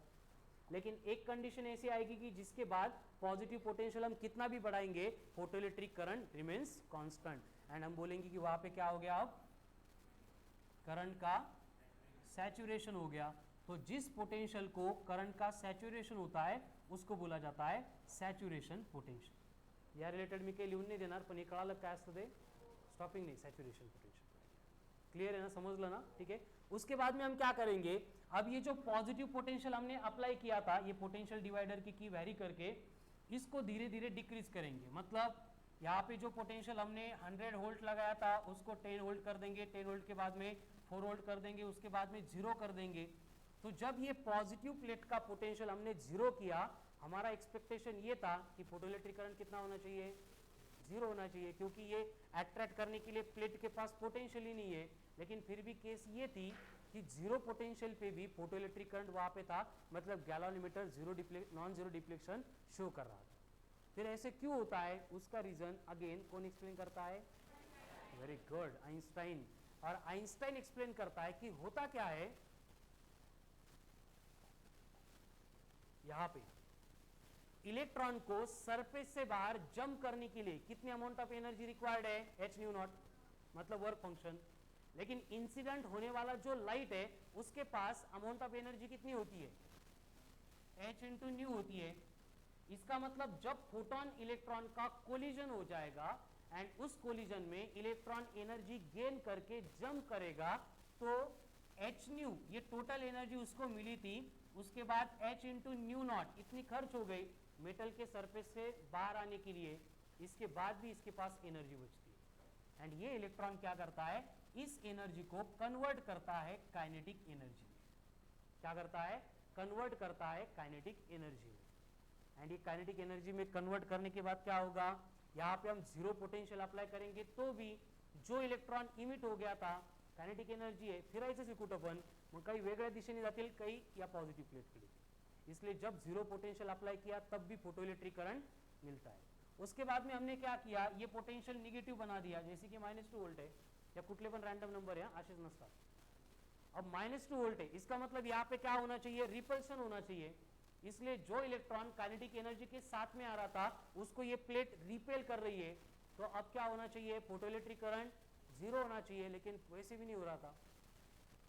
S1: लेकिन एक कंडीशन ऐसी आएगी कि जिसके बाद पॉजिटिव पोटेंशियल हम कितना भी बढ़ाएंगे photo electric current remains constant, and हम बोलेंगे कि वहां पे क्या हो गया, अब करंट का सैचुरेशन हो गया। तो जिस पोटेंशियल को करंट का सैचुरेशन होता है उसको बोला जाता है सैचुरेशन पोटेंशियल। या रिलेटेड मी काही लिहून नाही देणार, पण हे कळालं काय असतं ते, स्टॉपिंग नहीं, सैचुरेशन पोटेंशियल। क्लियर है ना, समझ लो ना, ठीक है। उसके बाद में हम क्या करेंगे, अब ये जो पॉजिटिव पोटेंशियल हमने अप्लाई किया था, ये पोटेंशियल डिवाइडर की वैरी करके इसको धीरे धीरे डिक्रीज करेंगे। मतलब यहाँ पे जो पोटेंशियल हमने 100 वोल्ट लगाया था उसको 10 वोल्ट कर देंगे, 10 वोल्ट के बाद में 4 वोल्ट कर देंगे, उसके बाद में 0 कर देंगे। तो जब ये पॉजिटिव प्लेट का पोटेंशियल हमने 0 किया, हमारा एक्सपेक्टेशन ये था कि फोटो इलेक्ट्रिक करंट कितना होना चाहिए, 0 होना चाहिए, क्योंकि ये अट्रैक्ट करने के लिए प्लेट के पास पोटेंशियल ही नहीं है। लेकिन फिर भी केस ये थी कि 0 पोटेंशियल पे भी फोटो इलेक्ट्रिक करंट वहाँ पे था, मतलब galvanometer non zero deflection show कर रहा था। फिर ऐसे क्यों होता है, उसका रीजन अगेन कौन एक्सप्लेन करता है, वेरी गुड, आइंस्टाइन। और आइंस्टाइन एक्सप्लेन करता है कि होता क्या है, यहां पे इलेक्ट्रॉन को सरफेस से बाहर जंप करने के लिए कितनी अमाउंट ऑफ एनर्जी रिक्वायर्ड है, h न्यू नॉट, मतलब वर्क फंक्शन। लेकिन इंसिडेंट होने वाला जो लाइट है उसके पास अमाउंट ऑफ एनर्जी कितनी होती है, h इंटू न्यू होती है। इसका मतलब जब फोटोन इलेक्ट्रॉन का कोलिजन हो जाएगा एंड उस कोलिजन में इलेक्ट्रॉन एनर्जी गेन करके जंप करेगा तो h न्यू, ये टोटल एनर्जी उसको मिली थी, उसके बाद h इंटू न्यू नॉट इतनी खर्च हो गई मेटल के सरफेस से बाहर आने के लिए, इसके बाद भी इसके पास एनर्जी बचती है। एंड ये इलेक्ट्रॉन क्या करता है, इस एनर्जी को कन्वर्ट करता है काइनेटिक एनर्जी में। क्या करता है, कन्वर्ट करता है काइनेटिक एनर्जी में। एंड ये काइनेटिक एनर्जी में कन्वर्ट करने के बाद क्या होगा, यहाँ पे हम 0 पोटेंशियल अप्लाई करेंगे तो भी जो इलेक्ट्रॉन इमिट हो गया था, काइनेटिक एनर्जी है, फिरायचं कुठं पण, मग काही वेगळ्या दिशेने जातील, काही या पॉझिटिव्ह प्लेटकडे। इसलिए जब 0 पोटेंशियल अप्लाई किया तब भी फोटो इलेक्ट्रिक करंट मिलता है। उसके बाद में हमने क्या किया, ये पोटेंशियल निगेटिव बना दिया, जैसे कि -2 वोल्ट है या कुठले पण रैंडम नंबर है, असेच नसतात। अब -2 वोल्ट है, इसका मतलब यहाँ पे क्या होना चाहिए, रिपल्सन होना चाहिए। इसलिए जो इलेक्ट्रॉन काइनेटिक एनर्जी के साथ में आ रहा था उसको ये प्लेट रिपेल कर रही है, तो अब क्या होना चाहिए, फोटो इलेक्ट्रिक करंट 0 होना चाहिए, लेकिन वैसे भी नहीं हो रहा था।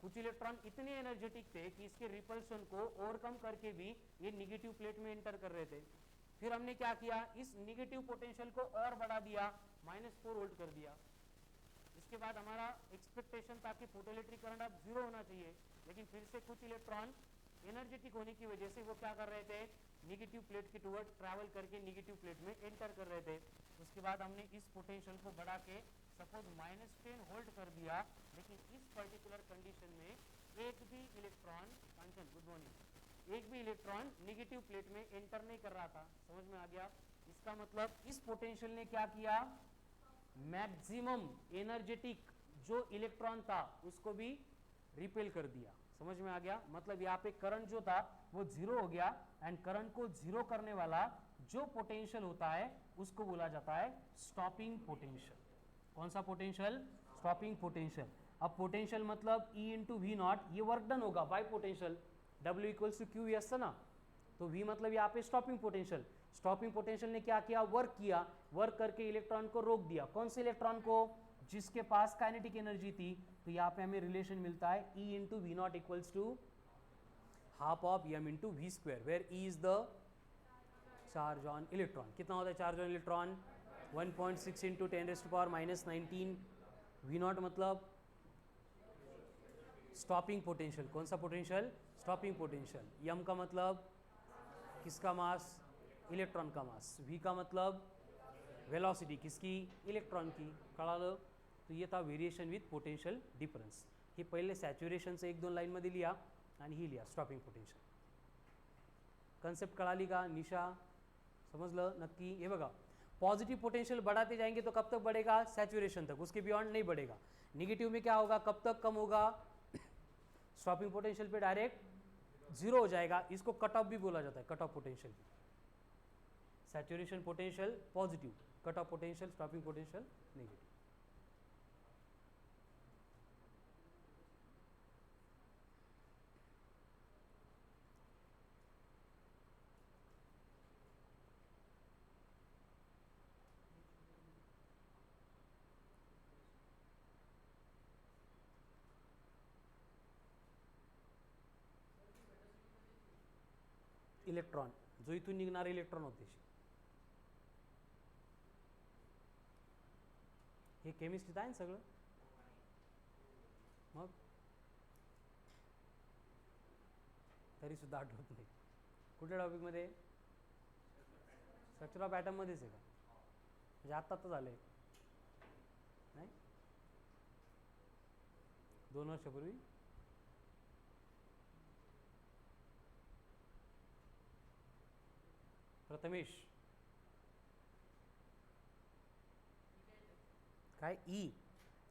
S1: कुछ इलेक्ट्रॉन इतने एनर्जेटिक थे कि इसके रिपल्सन को ओवरकम करके भी ये निगेटिव प्लेट में एंटर कर रहे थे। फिर हमने क्या किया, इस निगेटिव पोटेंशियल को और बढ़ा दिया, -4 वोल्ट कर दिया। इसके बाद हमारा एक्सपेक्टेशन था कि फोटो इलेक्ट्रिक करंट अब 0 होना चाहिए, लेकिन फिर से कुछ इलेक्ट्रॉन एनर्जेटिक होने की वजह से वो क्या कर रहे थे, निगेटिव प्लेट के टुवर्ड ट्रैवल करके निगेटिव प्लेट में एंटर कर रहे थे। उसके बाद हमने इस पोटेंशियल को बढ़ा के सपोज -10 वोल्ट कर दिया, लेकिन इस पर्टिकुलर कंडीशन में एक भी इलेक्ट्रॉन, कांचन गुड मॉर्निंग, एक भी इलेक्ट्रॉन निगेटिव प्लेट में एंटर नहीं कर रहा था। समझ में आ गया, इसका मतलब इस पोटेंशियल ने क्या किया, मैक्सिमम एनर्जेटिक जो इलेक्ट्रॉन था उसको भी रिपेल कर दिया। समझ में आ गया? मतलब यहाँ पे करंट जो था वो जीरो हो गया, एंड करंट को जीरो करने वाला जो पोटेंशियल होता है उसको बोला जाता है स्टॉपिंग पोटेंशियल। कौन सा पोटेंशियल? Stopping potential. अब पोटेंशियल मतलब E इंटू वी नॉट, ये वर्क डन होगा by potential, W equals to Q S है ना, तो V मतलब यहाँ पे स्टॉपिंग पोटेंशियल। स्टॉपिंग पोटेंशियल ने क्या किया, वर्क किया, वर्क करके इलेक्ट्रॉन को रोक दिया। कौन से इलेक्ट्रॉन को? जिसके पास काइनेटिक एनर्जी थी। तो यहाँ पे हमें रिलेशन मिलता है E into we naught equals to half of m into V square, where E is the charge on electron. कितना होता है charge on electron? 1.6 into 10⁻⁻19। V naught मतलब स्टॉपिंग पोटेंशियल। कौन सा पोटेंशियल? Stopping potential. यम का मतलब किसका मास? इलेक्ट्रॉन का मास। वी का मतलब वेलोसिटी किसकी? इलेक्ट्रॉन की। कळा लो? तो ये था वेरिएशन विथ पोटेंशियल डिफरन्स। हे पहिले सॅच्युरेशन एक दोन लाईन मध्ये लिहा आणि ही लिहा स्टॉपिंग पोटेंशियल। कन्सेप्ट कळाली का निशा? समजलं नक्की? हे बघा, पॉजिटिव पोटेंशियल बढ़ाते जाएंगे तो कब तक बढ़ेगा? सैचुरेशन तक, उसके बियॉन्ड नहीं बढ़ेगा। निगेटिव में क्या होगा? कब तक कम होगा? स्टॉपिंग पोटेंशियल पे डायरेक्ट जीरो हो जाएगा। इसको कट ऑफ भी बोला जाता है, cut off potential. Saturation potential positive, cut off potential stopping potential negative. Electron, जो इथून निघणारे इलेक्ट्रॉन होते, हे केमिस्ट्रीत आहे ना सगळं। मग तरी सुद्धा आठवत नाही कुठल्या टॉपिकमध्ये? स्ट्रक्चर ऑफ ॲटम मध्येच आहे का? म्हणजे आत्ता तर झालंय नाही, 2 वर्षापूर्वी। प्रथमेश काय? ई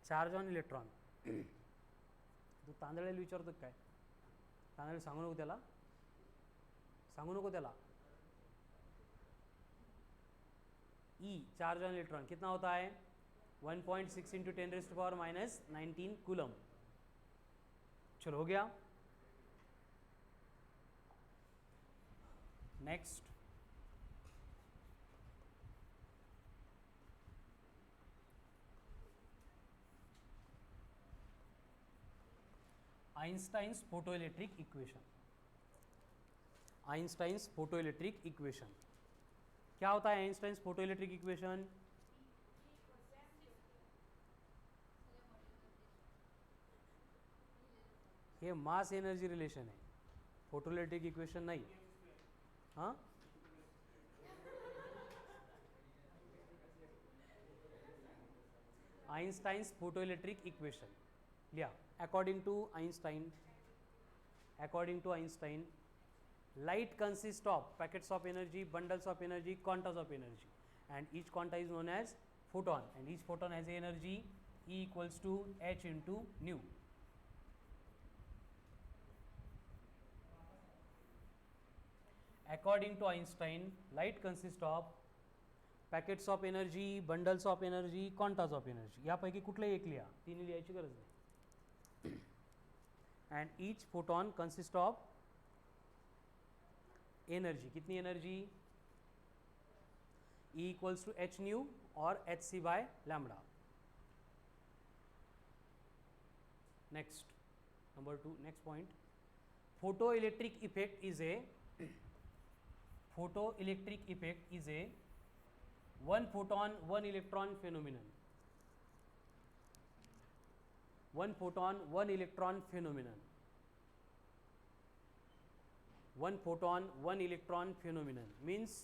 S1: चार्ज ऑन इलेक्ट्रॉन। तू तांदळेला विचारतो काय? तांदळे सांगू नको त्याला, सांगू नको त्याला। ई चार्ज ऑन इलेक्ट्रॉन कितना होता है? 1.6 इंटू 10⁻⁻19 कूलम। चलो हो गया। Next, Einstein's photoelectric equation. Einstein's photoelectric equation क्या होता है? आइंस्टाइन्स फोटोइलेक्ट्रिक इक्वेशन ये मास एनर्जी रिलेशन है, फोटोइलेक्ट्रिक इक्वेशन नहीं। हाँ, आइंस्टाइन्स फोटोइलेक्ट्रिक इक्वेशन लिया। According to Einstein, light consists of packets of energy, bundles of energy, quantas of energy, and each quanta is known as photon, and each photon has a energy E equals to h into nu. According to Einstein, light consists of packets of energy, bundles of energy, quantas of energy. यापैकी कुठलंही एक लिहा, तीन लिहायची गरज नाही। and each photon consists of energy. कितनी energy? E equals to H nu और h C by lambda. Next, number 2, next point, photo electric effect is a one photon one electron phenomenon. One photon one electron phenomenon. One photon one electron phenomenon means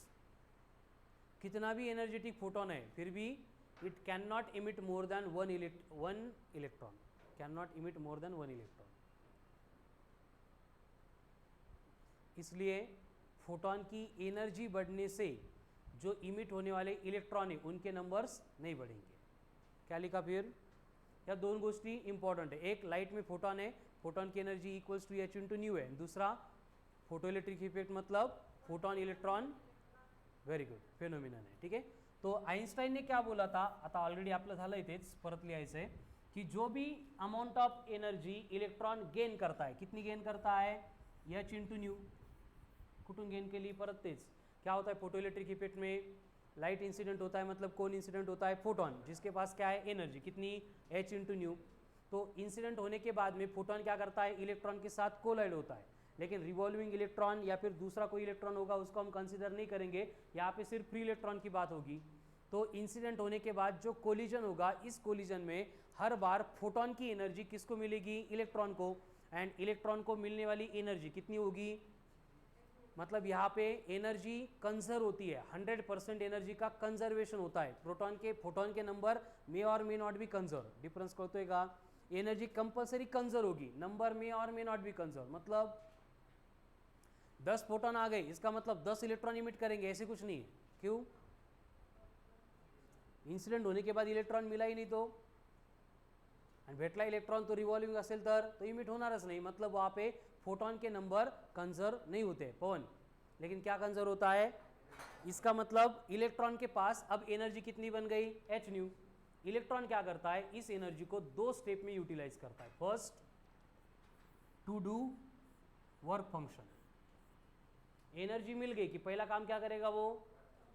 S1: कितना भी energetic photon है फिर भी it can not emit more than one electron, can not emit more than one electron. इसलिए photon की energy बढ़ने से जो इमिट होने वाले इलेक्ट्रॉन है उनके नंबर्स नहीं बढ़ेंगे। क्या लिखा फिर? या दोन गोष्टी इंपॉर्टेंट है, एक लाइट में फोटोन है, फोटोन की energy equals to H into nu है, दूसरा फोटो इलेक्ट्रिक इफेक्ट मतलब photon electron, very good, phenomenon आहे, ठीक आहे। तो आइन्स्टाईनने क्या बोला था, आता ऑलरेडी आपलं झालं आहे तेच, परत लिहायचं आहे की जो भी amount of energy electron gain करता है, कितनी गेन करता है, एच इंटू न्यू, कुठून गेन केली, परत तेच, क्या होता है फोटो इलेक्ट्रिक इफेक्ट में लाइट इंसिडेंट होता है, मतलब कौन इंसिडेंट होता है, फोटोन, जिसके पास क्या है एनर्जी, कितनी, एच इंटू न्यू। तो इंसिडेंट होने के बाद में फोटोन क्या करता है, इलेक्ट्रॉन के साथ कोलाइड होता है, लेकिन रिवॉल्विंग इलेक्ट्रॉन या फिर दूसरा कोई इलेक्ट्रॉन होगा उसको हम कंसीडर नहीं करेंगे, यहाँ पे सिर्फ फ्री इलेक्ट्रॉन की बात होगी। तो इंसिडेंट होने के बाद जो कोलिजन होगा, इस कोलिजन में हर बार फोटोन की एनर्जी किसको मिलेगी, इलेक्ट्रॉन को, एंड इलेक्ट्रॉन को मिलने वाली एनर्जी कितनी होगी, मतलब यहाँ पे एनर्जी कंजर्व होती है, 100% एनर्जी का कंजर्वेशन होता है। प्रोटॉन के फोटोन के नंबर मे और may not be conserve, difference कळतोय का, एनर्जी कंपल्सरी कंजर्व होगी, नंबर मे और मे नॉट बी कंजर्व, मतलब 10 फोटोन आ गए, इसका मतलब 10 इलेक्ट्रॉन इमिट करेंगे, ऐसे कुछ नहीं है। क्यों? इंसिडेंट होने के बाद इलेक्ट्रॉन मिला ही नहीं तो, आणि भेटला इलेक्ट्रॉन तो रिवॉल्विंग असेल तर तो इमिट होणारच नहीं, मतलब वहाँ पे फोटोन के नंबर कंजर्व नहीं होते पवन, लेकिन क्या कंजर्व होता है, इसका मतलब इलेक्ट्रॉन के पास अब एनर्जी कितनी बन गई, एच न्यू। इलेक्ट्रॉन क्या करता है, इस एनर्जी को दो स्टेप में यूटिलाइज करता है, first to do work function, energy मिल गई कि पहला काम क्या करेगा, वो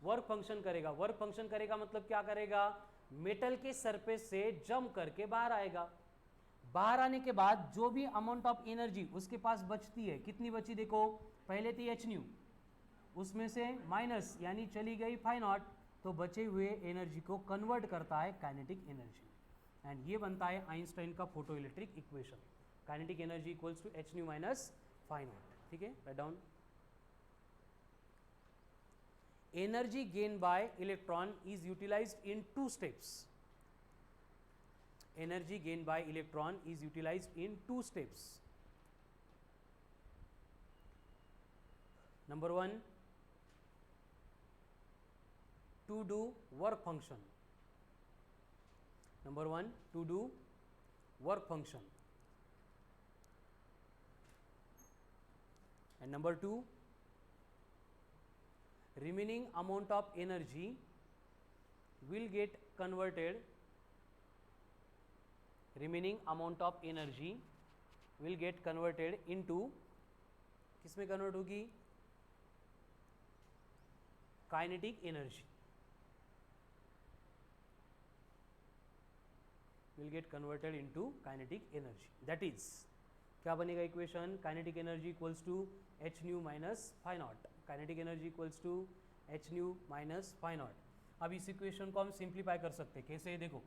S1: वर्क फंक्शन करेगा। वर्क फंक्शन करेगा मतलब क्या करेगा, मेटल के सरफेस से जंप करके बाहर आएगा, बाहर आने के बाद जो भी अमाउंट ऑफ एनर्जी उसके पास बचती है, कितनी बची देखो, पहले थी एच न्यू, उसमें से माइनस यानी चली गई फाई नॉट, तो बचे हुए एनर्जी को कन्वर्ट करता है काइनेटिक एनर्जी, एंड ये बनता है आइंस्टाइन का photo electric equation, kinetic energy equals to H nu minus phi naught, ठीक है, right down. Energy gained by electron is utilized in two steps. Energy gained by electron is utilized in two steps. Number one, to do work function. Number one, to do work function. And number two, remaining amount of energy will get converted, remaining amount of energy will get converted into, किसमें convert होगी, kinetic energy, will get converted into kinetic energy, that is क्या बनेगा equation, kinetic energy equals to H nu minus phi naught, kinetic energy equals to H nu minus phi naught. अब इस equation को हम simplify कर सकते हैं, कैसे, देखो,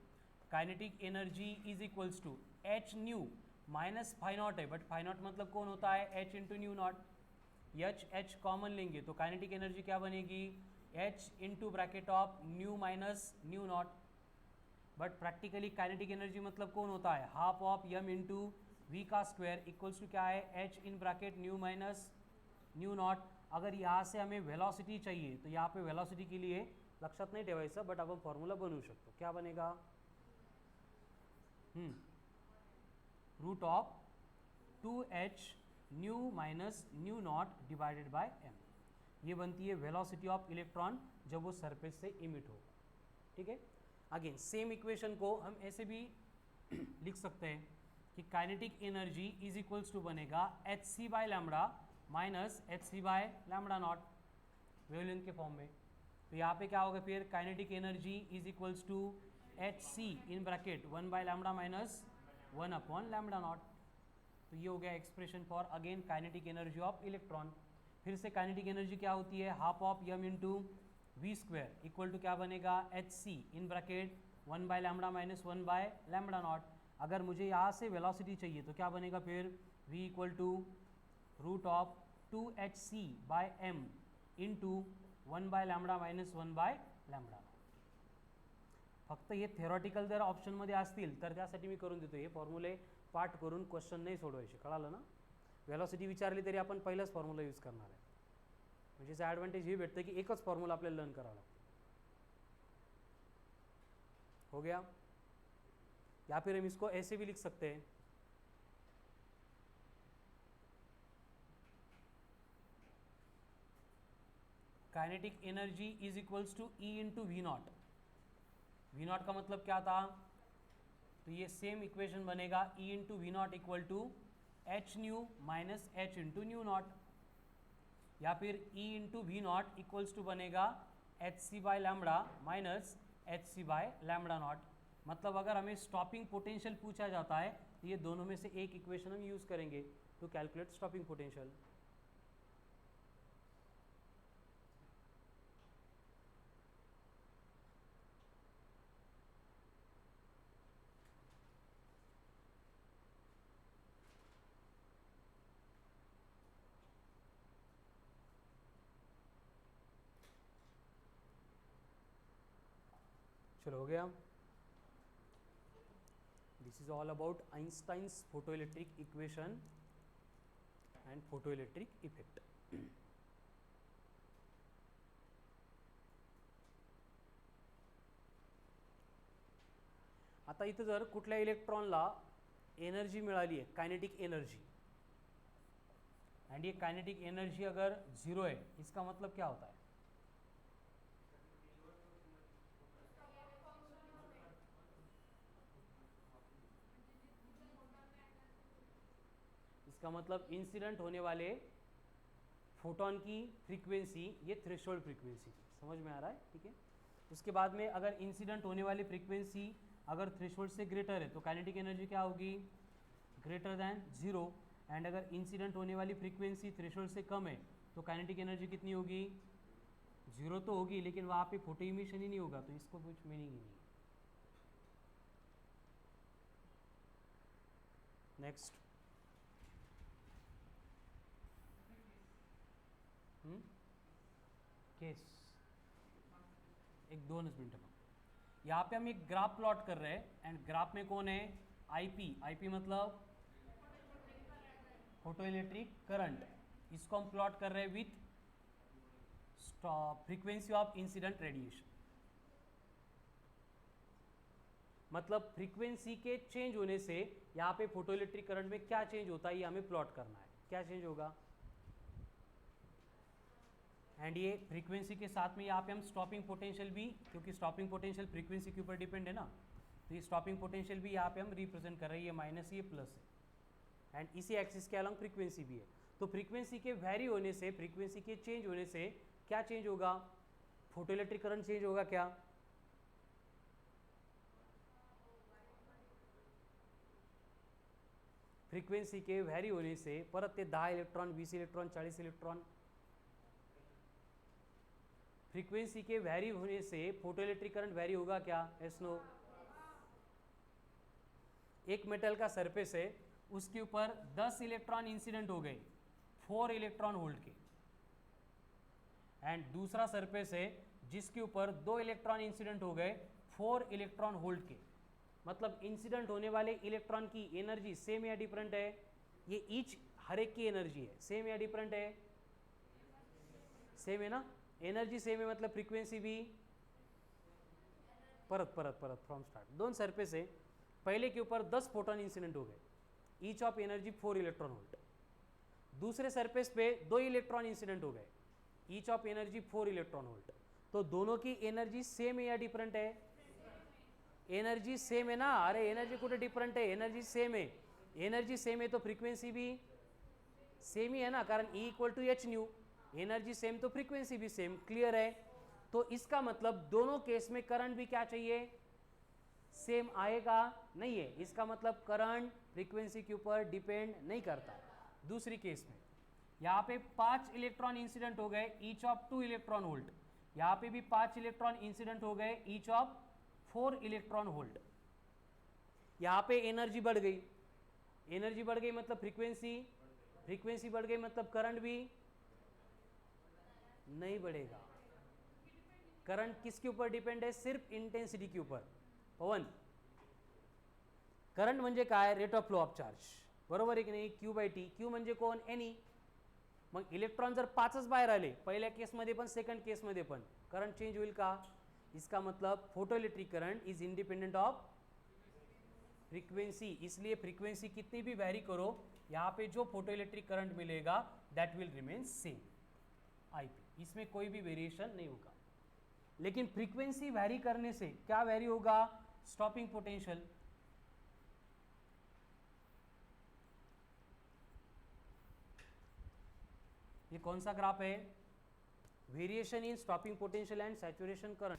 S1: kinetic energy is equals to H nu minus phi naught है, बट फाई नॉट मतलब कौन होता है, H into nu naught, H common लेंगे तो काइनेटिक एनर्जी क्या बनेगी, H into bracket of nu minus nu naught, but practically kinetic energy मतलब कौन होता है, half of Yama into V का स्क्वायर इक्वल्स टू क्या है, H in bracket nu minus nu naught. अगर यहाँ से हमें वेलोसिटी चाहिए तो यहाँ पे वेलोसिटी के लिए लक्षात नाही ठेवायचं, बट आपण फॉर्म्युला बनवू शकतो, क्या बनेगा, root of 2h nu minus nu naught divided by m, ये बनती है वेलोसिटी ऑफ इलेक्ट्रॉन जब वो सरफेस से इमिट होगा, ठीक है। अगेन सेम इक्वेशन को हम ऐसे भी लिख सकते हैं कि kinetic energy is equals to बनेगा H C by lambda minus H C by lambda naught, wavelength के फॉर्म में। तो यहाँ पे क्या होगा फिर, kinetic energy is equals to H C in bracket 1 by lambda minus 1 upon lambda naught. तो ये हो गया expression for again kinetic energy of electron. फिर से काइनेटिक एनर्जी क्या होती है, half of Yama into V square equal to क्या बनेगा, H C in bracket 1 by lambda minus 1 by lambda naught. अगर मुझे यहाँ से वेलोसिटी चाहिए तो क्या बनेगा फिर, v equal to root of 2hc by m into 1 by lambda minus 1 by lambda. फक्त हे थेरॉटिकल जर ऑप्शनमध्ये असतील तर त्यासाठी मी करून देतो, हे फॉर्म्युले पाठ करून क्वेश्चन नाही सोडवायचे, कळालं ना। वेलोसिटी विचारली तरी आपण पहिलाच फॉर्म्युला यूज करणार आहे। म्हणजे याचा ॲडव्हान्टेज हे भेटतं की एकच फॉर्म्युला आपल्याला लर्न करावा लागतो. हो गया. या फिर हम इसको ऐसे भी लिख सकते हैं, kinetic energy is equals to e into we naught. V naught का मतलब क्या था, तो ये सेम इक्वेशन बनेगा e into we naught equal to H nu minus H into nu naught, या फिर e into we naught equals to बनेगा H C by lambda minus H C by lambda naught. मतलब अगर हमें stopping potential पूछा जाता है तो ये दोनों में से एक इक्वेशन हम यूज़ करेंगे टू कैलकुलेट स्टॉपिंग पोटेंशियल. चलो हो गया. This is all about Einstein's photoelectric equation and photoelectric effect. आता इथं जर कुठल्या इलेक्ट्रॉनला एनर्जी मिळाली आहे, काइनेटिक एनर्जी, एंड ये काइनेटिक एनर्जी अगर जीरो है, इसका मतलब क्या होता है, इसका मतलब इंसिडेंट होने वाले फोटोन की फ्रीक्वेंसी ये थ्रेशोल्ड फ्रीक्वेंसी थी. समझ में आ रहा है? ठीक है. उसके बाद में अगर इंसिडेंट होने वाली फ्रीक्वेंसी अगर थ्रेशोल्ड से ग्रेटर है तो काइनेटिक एनर्जी क्या होगी, ग्रेटर दैन जीरो. एंड अगर इंसिडेंट होने वाली फ्रीक्वेंसी थ्रेशोल्ड से कम है तो काइनेटिक एनर्जी कितनी होगी, जीरो तो होगी, लेकिन वहाँ पे फोटो इमिशन ही नहीं होगा, तो इसको कुछ मीनिंग ही नहीं. नेक्स्ट. केस एक 2 मिनट में. यहाँ पे हम एक ग्राफ प्लॉट कर रहे हैं एंड ग्राफ में कौन है, आईपी. आईपी मतलब फोटो इलेक्ट्रिक करंट. इसको हम प्लॉट कर रहे हैं with frequency of incident radiation. मतलब फ्रीक्वेंसी के चेंज होने से यहाँ पे फोटो इलेक्ट्रिक करंट में क्या चेंज होता है ये हमें प्लॉट करना है. क्या चेंज होगा, एंड ये फ्रीक्वेंसी के साथ में यहाँ पे हम स्टॉपिंग पोटेंशियल भी, क्योंकि स्टॉपिंग पोटेंशियल फ्रीक्वेंसी के ऊपर डिपेंड है ना, तो ये स्टॉपिंग पोटेंशियल भी यहाँ पे हम रिप्रेजेंट कर रहे हैं, ये माइनस ये प्लस है, एंड इसी एक्सिस के अलॉन्ग फ्रीक्वेंसी भी है. तो फ्रीक्वेंसी के वेरी होने से, फ्रीक्वेंसी के चेंज होने से क्या चेंज होगा, फोटो इलेक्ट्रिक करंट चेंज होगा. क्या, फ्रीक्वेंसी के व्हॅरी होने से परत ते 10 इलेक्ट्रॉन 20 इलेक्ट्रॉन 40 इलेक्ट्रॉन, फ्रीक्वेंसी के वैरी होने से फोटो इलेक्ट्रिक करंट वैरी होगा क्या, यस नो. एक मेटल का सरफेस है, उसके ऊपर 10 इलेक्ट्रॉन इंसिडेंट हो गए 4 इलेक्ट्रॉन वोल्ट के, एंड दूसरा सरफेस है जिसके ऊपर 2 इलेक्ट्रॉन इंसिडेंट हो गए 4 इलेक्ट्रॉन वोल्ट के. मतलब इंसिडेंट होने वाले इलेक्ट्रॉन की एनर्जी सेम या डिफरेंट है, ये ईच हर एक की एनर्जी है, सेम या डिफरेंट है, सेम है ना. एनर्जी सेम है मतलब फ्रीक्वेंसी भी परत परत परत फ्रॉम स्टार्ट. 2 सरफेस है, पहले के ऊपर 10 फोटोन इंसिडेंट हो गए, each of energy 4 electron volt. दूसरे सरफेस पे 2 इलेक्ट्रॉन इंसिडेंट हो गए, each of energy 4 electron volt. तो दोनों की एनर्जी सेम है या डिफरेंट है, एनर्जी सेम है ना. अरे एनर्जी कुठे डिफरेंट है, एनर्जी सेम है. एनर्जी सेम है तो फ्रीक्वेंसी भी सेम ही है ना, कारण E equal to H nu. Energy same तो फ्रीक्वेंसी भी सेम. क्लियर है. तो इसका मतलब दोनों केस में करंट भी क्या चाहिए, सेम आएगा, नहीं है. इसका मतलब करंट फ्रीक्वेंसी के ऊपर डिपेंड नहीं करता. दूसरी केस में यहाँ पे 5 इलेक्ट्रॉन इंसिडेंट हो गए ईच ऑफ 2 इलेक्ट्रॉन वोल्ट, यहाँ पे भी 5 इलेक्ट्रॉन इंसिडेंट हो गए ईच ऑफ 4 इलेक्ट्रॉन वोल्ट. यहाँ पे एनर्जी बढ़ गई, एनर्जी बढ़ गई मतलब फ्रीक्वेंसी, फ्रीक्वेंसी बढ़ गई मतलब करंट भी नहीं बढ़ेगा. करंट किसके ऊपर डिपेंड है, सिर्फ इंटेंसिटी के ऊपर. पवन, करंट म्हणजे काय, rate of flow of charge, बरोबर आहे की नाही. Q/T, Q म्हणजे कोण, N. मग इलेक्ट्रॉन जर 5च बाहेर आले, पहिल्या केसमध्ये पण सेकंड केसमध्ये पण करंट चेंज होईल का? इसका मतलब photo electric current is independent of frequency, इसलिए फ्रीक्वेंसी कितनी भी वैरी करो, यहाँ पे जो फोटो इलेक्ट्रिक करंट मिलेगा that will remain same IP, इसमें कोई भी वेरिएशन नहीं होगा। लेकिन फ्रीक्वेंसी वैरी करने से क्या वैरी होगा? Stopping potential. ये कौन सा ग्राफ है? Variation in stopping potential and saturation current.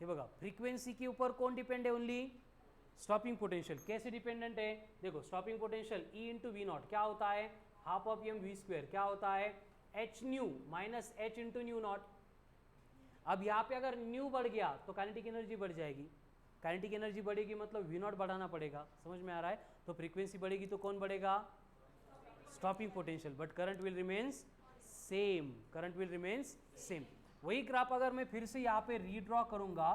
S1: ये बघा, फ्रीक्वेंसी के ऊपर कौन डिपेंड है? Only stopping potential. कैसे डिपेंडेंट है? देखो, stopping potential E into we naught क्या होता है? Half of M V square क्या होता है? H nu minus H into nu naught. अब यहाँ पे अगर न्यू बढ़ गया तो काइनेटिक एनर्जी बढ़ जाएगी, काइनेटिक एनर्जी बढ़ेगी मतलब वी नॉट बढ़ाना पड़ेगा, समझ में आ रहा है? तो फ्रीक्वेंसी बढ़ेगी तो कौन बढ़ेगा? Stopping potential, but current will remains same, current will remains same. वही ग्राफ अगर मैं फिर से यहाँ पे रीड्रॉ करूंगा,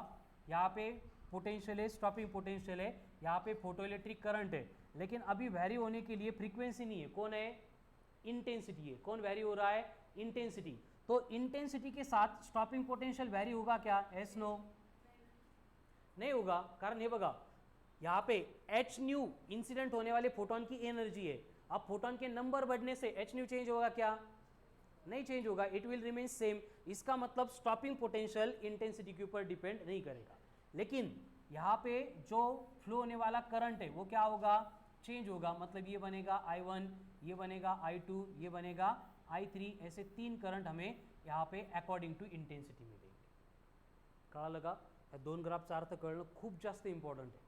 S1: यहाँ पे पोटेंशियल है, स्टॉपिंग पोटेंशियल है, यहाँ पे फोटो इलेक्ट्रिक करंट है, लेकिन अभी वैरी होने के लिए फ्रीक्वेंसी नहीं है, कौन है? इंटेंसिटी है। कौन वैरी हो रहा है? इंटेंसिटी। तो इंटेंसिटी के साथ स्टॉपिंग पोटेंशियल वैरी होगा क्या? एस नो, नहीं होगा। कारण ये बघा, यहाँ पे एच न्यू इंसिडेंट होने वाले फोटोन की एनर्जी है, अब फोटोन के नंबर बढ़ने से एच न्यू चेंज होगा क्या? नहीं चेंज होगा, इट विल रिमेन सेम। इसका मतलब स्टॉपिंग पोटेंशियल इंटेंसिटी के ऊपर डिपेंड नहीं करेगा। लेकिन यहाँ पे जो फ्लो होने वाला करंट है वो क्या होगा? चेंज होगा। मतलब ये बनेगा I1, ये बनेगा I2, ये बनेगा I3, ऐसे 3 करंट हमें यहाँ पे अकॉर्डिंग टू इंटेंसिटी मिलेंगे। कळा लगा? या दोन ग्राफचा अर्थ कळणं खूप जास्त इंपॉर्टंट है।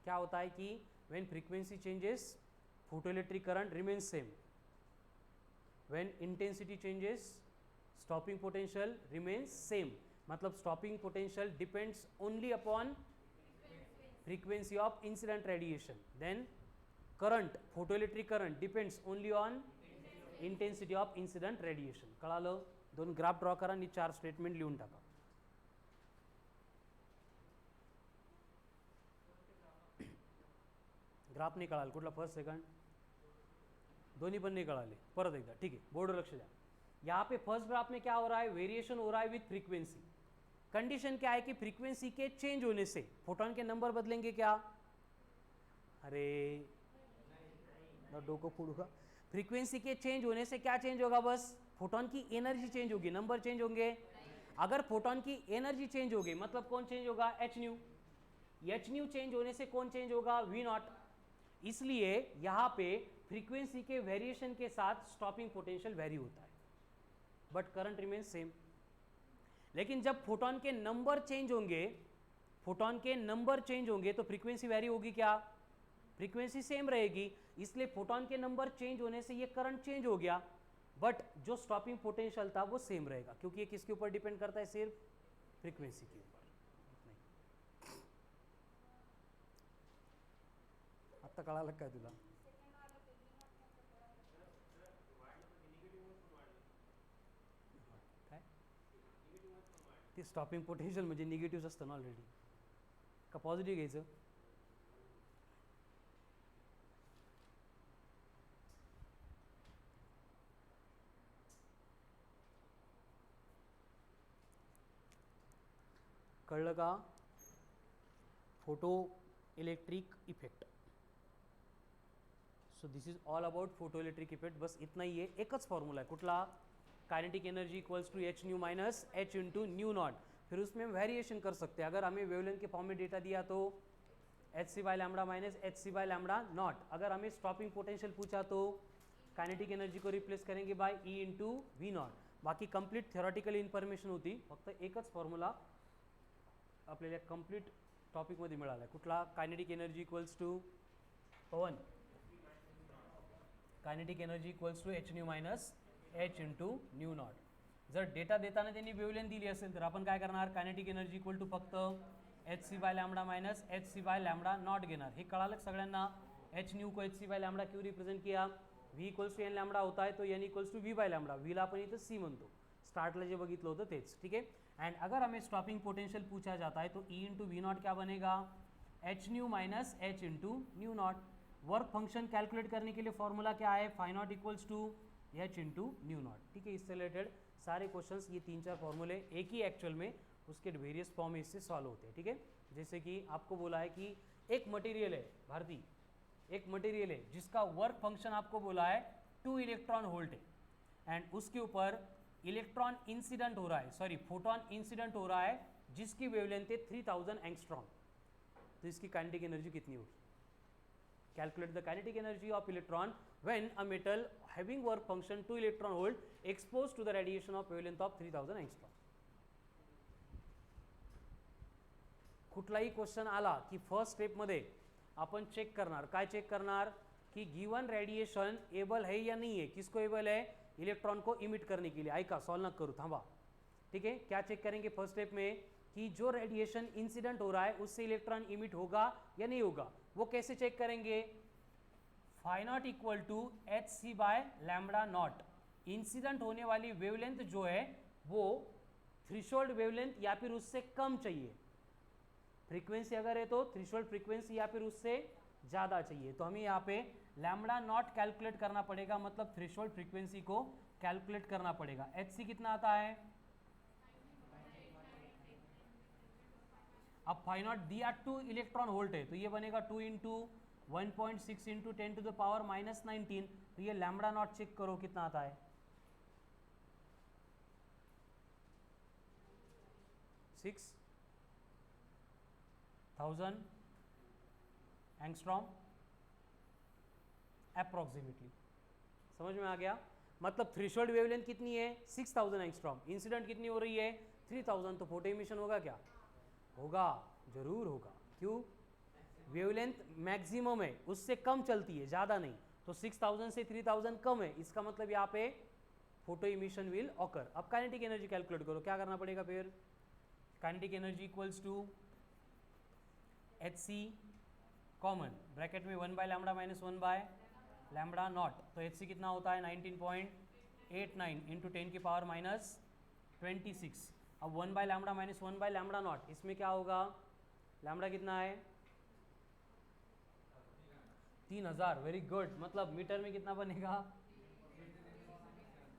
S1: क्या होता है कि when frequency changes photoelectric current remains same, when intensity changes stopping potential remains same. मतलब stopping potential depends only upon frequency of incident radiation, then current, photoelectric current depends only on intensity of incident radiation. कळालं? दोन graph draw करा आणि 4 statement लिहून टाका। Graph नहीं कळाल कुठला? फर्स्ट सेकंड दोन्ही पण नहीं कळाले, परत एकदा, ठीक है, बोर्ड लक्ष द्या। यहाँ पे फर्स्ट ग्राफ में क्या हो रहा है? वेरिएशन हो रहा है विथ फ्रीक्वेंसी। कंडीशन क्या है कि फ्रीक्वेंसी के चेंज होने से फोटोन के नंबर बदलेंगे क्या? अरे डोको फूडूगा। फ्रीक्वेंसी के चेंज होने से क्या चेंज होगा? बस फोटोन की एनर्जी चेंज होगी, नंबर चेंज होंगे। अगर फोटोन की एनर्जी चेंज होगी मतलब कौन चेंज होगा? H nu. H nu change होने से कौन चेंज होगा? V naught. इसलिए यहाँ पे फ्रीक्वेंसी के वेरिएशन के साथ स्टॉपिंग पोटेंशियल वेरी होता है, बट करंट रिमेन्स सेम। लेकिन जब फोटोन के नंबर चेंज होंगे, फोटोन के नंबर चेंज होंगे तो फ्रीक्वेंसी वैरी होगी क्या? फ्रीक्वेंसी सेम रहेगी। इसलिए फोटोन के नंबर चेंज होने से ये करंट चेंज हो गया, बट जो स्टॉपिंग पोटेंशियल था वो सेम रहेगा, क्योंकि ये किसके ऊपर डिपेंड करता है? सिर्फ फ्रीक्वेंसी के ऊपर। आता कळालं काय तुला? ते स्टॉपिंग पोटेंशियल म्हणजे निगेटिव्ह असतं ना ऑलरेडी, का पॉझिटिव्ह घ्यायचं? कळलं का? Photo electric effect. So this is all about photo electric effect. बस इतना ही है, एकच फॉर्मूला है, कुठला? Kinetic energy equals to H nu minus H into nu naught. फिर उसमें हम वेरिएशन कर सकते हैं। अगर हमें वेवलेंथ के फॉर्म में डेटा दिया तो H C by lambda minus H C by lambda naught. अगर हमें स्टॉपिंग पोटेंशियल पूछा तो काइनेटिक एनर्जी को रिप्लेस करेंगे by E into we naught. बाकी कंप्लीट थ्योरेटिकल इन्फॉर्मेशन होती, फक्त एकच फॉर्म्युला आपल्याला कंप्लीट टॉपिकमध्ये मिळाला आहे। कुठला? काइनेटिक एनर्जी इक्वल्स टू पवन, kinetic energy equals to H nu minus H into nu naught. जर डेटा देताना त्यांनी वेवलेंथ दिली असेल तर आपण काय करणार? काइनेटिक एनर्जी इक्वल टू फक्त H C by lambda minus H C by lambda naught घेणार। हे कळालं सगळ्यांना? एच न्यू को एच सी बाय लैम्बडा क्यों रिप्रेजेंट किया? V equals to n lambda होता है तो n equals to v by lambda. व्हीला आपण इथं सी म्हणतो, स्टार्टला जे बघितलं होतं तेच, ठीक है। एंड अगर हमें स्टॉपिंग पोटेंशियल पूछा जाता है तो ई इंटू वी नॉट क्या बनेगा? H nu minus H into nu naught. Work function calculate करने के लिए फॉर्मूला क्या है, phi naught equals to H into nu naught. ठीक है, इससे रिलेटेड सारे क्वेश्चंस, ये 3-4 फॉर्मूले एक ही एक्चुअल में उसके वेरियस फॉर्म में इससे सॉल्व होते हैं। ठीक है, जैसे कि आपको बोला है कि एक मटेरियल है भारती, एक मटेरियल है जिसका वर्क फंक्शन आपको बोला है 2 इलेक्ट्रॉन वोल्ट है, एंड उसके ऊपर इलेक्ट्रॉन इंसिडेंट हो रहा है, सॉरी फोटोन इंसिडेंट हो रहा है, जिसकी वेवलेंथ है 3000 एंगस्ट्रॉम। तो इसकी काइनेटिक एनर्जी कितनी होगी? Calculate the kinetic energy of electron when a metal having work function 2 electron volt expose to the radiation of wavelength of 3000 angstrom. कुठलाही क्वेश्चन आला की फर्स्ट स्टेपमध्ये आपण चेक करणार, काय चेक करणार की गिवन रेडिएशन एबल है या नहीं है, किसको एबल है, इलेक्ट्रॉन को इमिट करने के लिए। ऐका सॉल्व न करू, थांबा। ठीक है, क्या चेक करेंगे फर्स्ट स्टेप में कि जो रेडिएशन इंसिडेंट हो रहा है उससे इलेक्ट्रॉन इमिट होगा या नहीं होगा। वो कैसे चेक करेंगे, phi naught equal to H C by lambda naught. Incident होने वाली वेवलेंथ जो है वो थ्रेशोल्ड वेवलेंथ या फिर उससे कम चाहिए, फ्रीक्वेंसी अगर है तो थ्रेशोल्ड फ्रीक्वेंसी या फिर उससे ज़्यादा चाहिए। तो हमें यहाँ पे लैम्बडा नॉट कैलकुलेट करना पड़ेगा, मतलब थ्रेशोल्ड फ्रीक्वेंसी को कैलकुलेट करना पड़ेगा। एच सी कितना आता है, अब फाई नॉट दिया 2 इलेक्ट्रॉन वोल्ट है तो ये बनेगा 2 into 1.6 into 10 to the power -19। तो ये लैम्बडा नॉट चेक करो कितना आता है, 6000 एंगस्ट्रॉम अप्रोक्सीमेटली। समझ में आ गया, मतलब थ्रेशोल्ड वेवलेंथ कितनी है 6000 एंगस्ट्रॉम, इंसिडेंट कितनी हो रही है 3000। तो फोटो इमिशन होगा क्या, होगा, जरूर होगा। क्यों, वेवलेंथ मैक्सिमम है, उससे कम चलती है, ज़्यादा नहीं। तो 6000 से 3000 कम है, इसका मतलब यहाँ पे फोटो इमिशन विल ऑकर। अब काइनेटिक एनर्जी कैलकुलेट करो, क्या करना पड़ेगा फिर, kinetic energy equals to H C common bracket में 1 by lambda minus 1 by lambda naught. तो एच सी कितना होता है 19.89 इंटू 10 की पावर -26। अब 1 by lambda minus 1 by lambda naught, इसमें क्या होगा, लैम्बडा कितना है 3000। वेरी गुड, मतलब मीटर में कितना बनेगा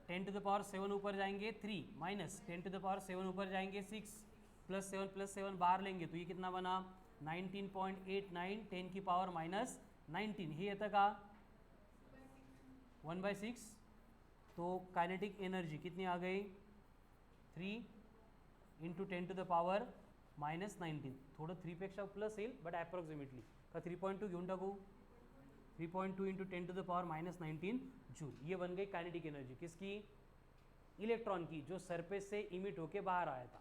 S1: 10 टू द पावर 7 ऊपर जाएंगे 3 माइनस 10 टू द पावर 7 ऊपर जाएंगे 6 +7 बाहर लेंगे तो ये कितना बना 19.89 10 की पावर -19। हे येतं का 1/6। तो काइनेटिक एनर्जी कितनी आ गई 3 इंटू 10 टू द पावर -19। थोडं 3 पेक्षा प्लस येईल बट ॲप्रॉक्सिमेटली का 3.2 घेऊन टाकू, 3.2 into 10 to the power -19 joule. ये बन गई काइनेटिक एनर्जी किसकी, इलेक्ट्रॉन की, जो सरफेस से इमिट होके बाहर आया था।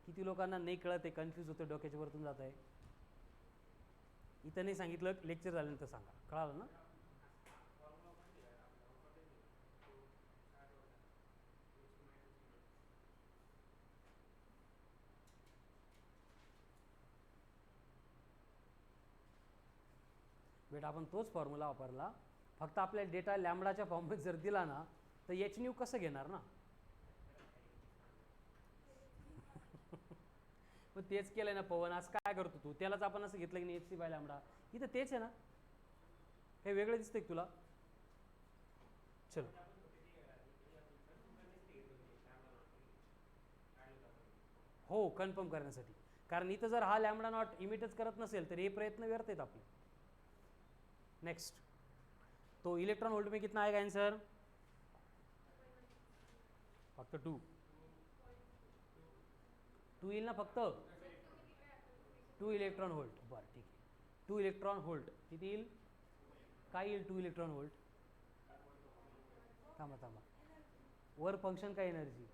S1: किती लोकांना नाही कळत आहे, कन्फ्यूज होते, डोक्याच्या वरतून जात आहे। इथं नाही सांगितलं, लेक्चर झाल्यानंतर सांगा, कळालं ना। बेटा आपण तोच फॉर्म्युला वापरला, फक्त आपल्याला डेटा लॅम्बडाच्या फॉर्ममध्ये जर दिला ना तर एच न्यू कसं घेणार ना। मग तेच केलं ना पवन, आज काय करतो तू, त्यालाच आपण असं घेतलं की नाही एच सी बाय लॅम्बडा, इथं तेच आहे ना, हे वेगळं दिसतंय का तुला। चलो हो, कन्फर्म करण्यासाठी, कारण इथं जर हा लॅम्बडा नॉट इमिटच करत नसेल तर हे प्रयत्न व्यर्थ आहेत आपले। नेक्स्ट, तो इलेक्ट्रॉन वोल्ट में कितना आएगा आंसर, फक्त 2 येईल ना, फक्त 2 इलेक्ट्रॉन वोल्ट। बरं ठीक आहे, 2 इलेक्ट्रॉन वोल्ट किती येईल, काय येईल 2 इलेक्ट्रॉन वोल्ट, थांबा थांबा, वर्क फंक्शन का एनर्जी,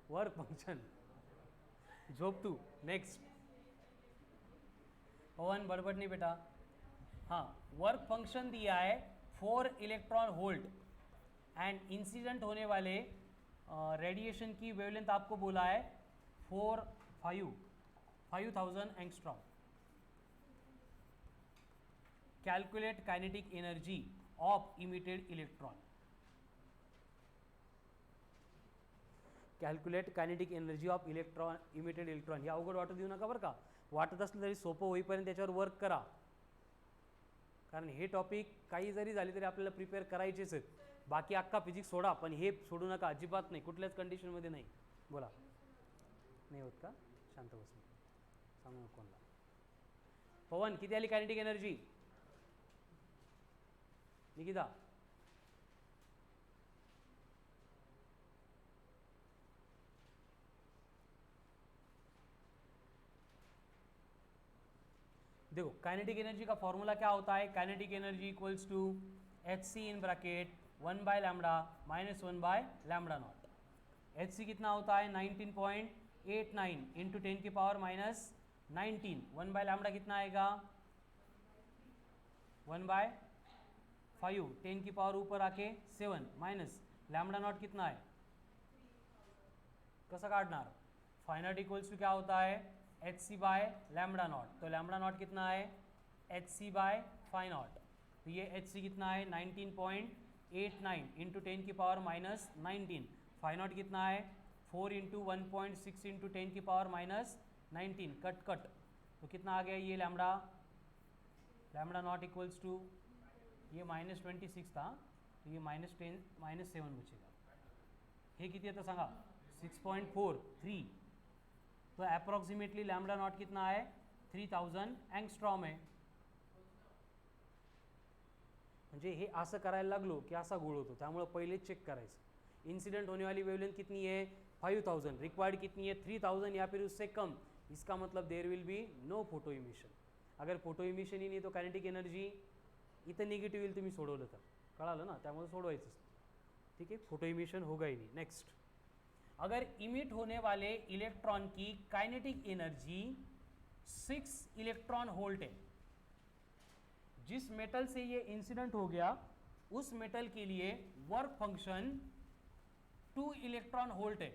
S1: वर्क फंक्शन, झोप तू। नेक्स्ट, पवन बड़बड़ नहीं बेटा, हाँ, वर्क फंक्शन दिया है 4 इलेक्ट्रॉन वोल्ट एंड इंसिडेंट होने वाले रेडिएशन की वेवलेंथ आपको बोला है 5000 angstrom. Calculate kinetic energy of emitted electron, calculate kinetic energy of electron, emitted electron. हे अवघड वाटू देऊ नका बरं का, वाटत असलं तरी सोपं होईपर्यंत त्याच्यावर वर्क करा, कारण हे टॉपिक काही जरी झाली तरी आपल्याला प्रिपेअर करायचेच आहेत. बाकी अख्खा फिजिक्स सोडा, पण हे सोडू नका अजिबात नाही, कुठल्याच कंडिशनमध्ये नाही. बोला. नाही होत का? शांत बस, सांगू कोणला. पवन किती आली कायनेटिक एनर्जी? निकिता देखो काइनेटिक एनर्जी का फॉर्मूला क्या होता है? Kinetic energy equals to H C in bracket 1 by lambda minus 1 by lambda naught. H C कितना होता है? 19.89 इंटू 10 की पावर माइनस 19. 1 बाय लैम्बडा कितना आएगा? 1 बाय 5. 10 की पावर ऊपर आके 7 माइनस लैम्बडा नॉट कितना है? कसं काढणार? फाय नॉट इक्वल्स टू क्या होता है? H C by lambda naught. तो लैम्बडा नॉट कितना है? H C by phi naught. तो ये एच सी कितना है? 19.89 इंटू 10 की पावर माइनस 19. फाई नॉट कितना है? 4 इंटू 1.6 इंटू 10 की पावर माइनस 19. कट कट तो कितना आ गया ये lambda? Lambda naught equals to ये -26 था, तो ये -7 बचेगा. हे किती येतं सांगा? 6.43. तो अप्रॉक्सिमेटली लैम्बडा नॉट कितना है? 3000 एंगस्ट्रॉम है. म्हणजे हे असं करायला लागलो की असा गोळ होतो, त्यामुळे पहिले चेक करायचं. इंसिडेंट होने वाली वेवलेंथ कितनी है? 5000. रिक्वायर्ड कितनी है? 3000 या फिर उससे कम. इसका मतलब there will be no photo emission. अगर फोटो इमिशन ही नहीं तो कायनेटिक एनर्जी इथं निगेटिव्ह येईल तुम्ही सोडवलं तर. कळालं ना? त्यामुळे सोडवायचं. ठीक है, फोटो इमिशन होगा ही नहीं. नेक्स्ट, अगर इमिट होने वाले इलेक्ट्रॉन की काइनेटिक एनर्जी 6 इलेक्ट्रॉन वोल्ट है, जिस मेटल से ये इंसिडेंट हो गया उस मेटल के लिए वर्क फंक्शन 2 इलेक्ट्रॉन वोल्ट है,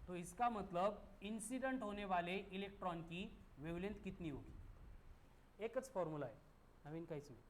S1: तो इसका मतलब इंसिडेंट होने वाले इलेक्ट्रॉन की वेवलेंथ कितनी होगी? एकच फॉर्मूला है, नवीन काहीच नाही.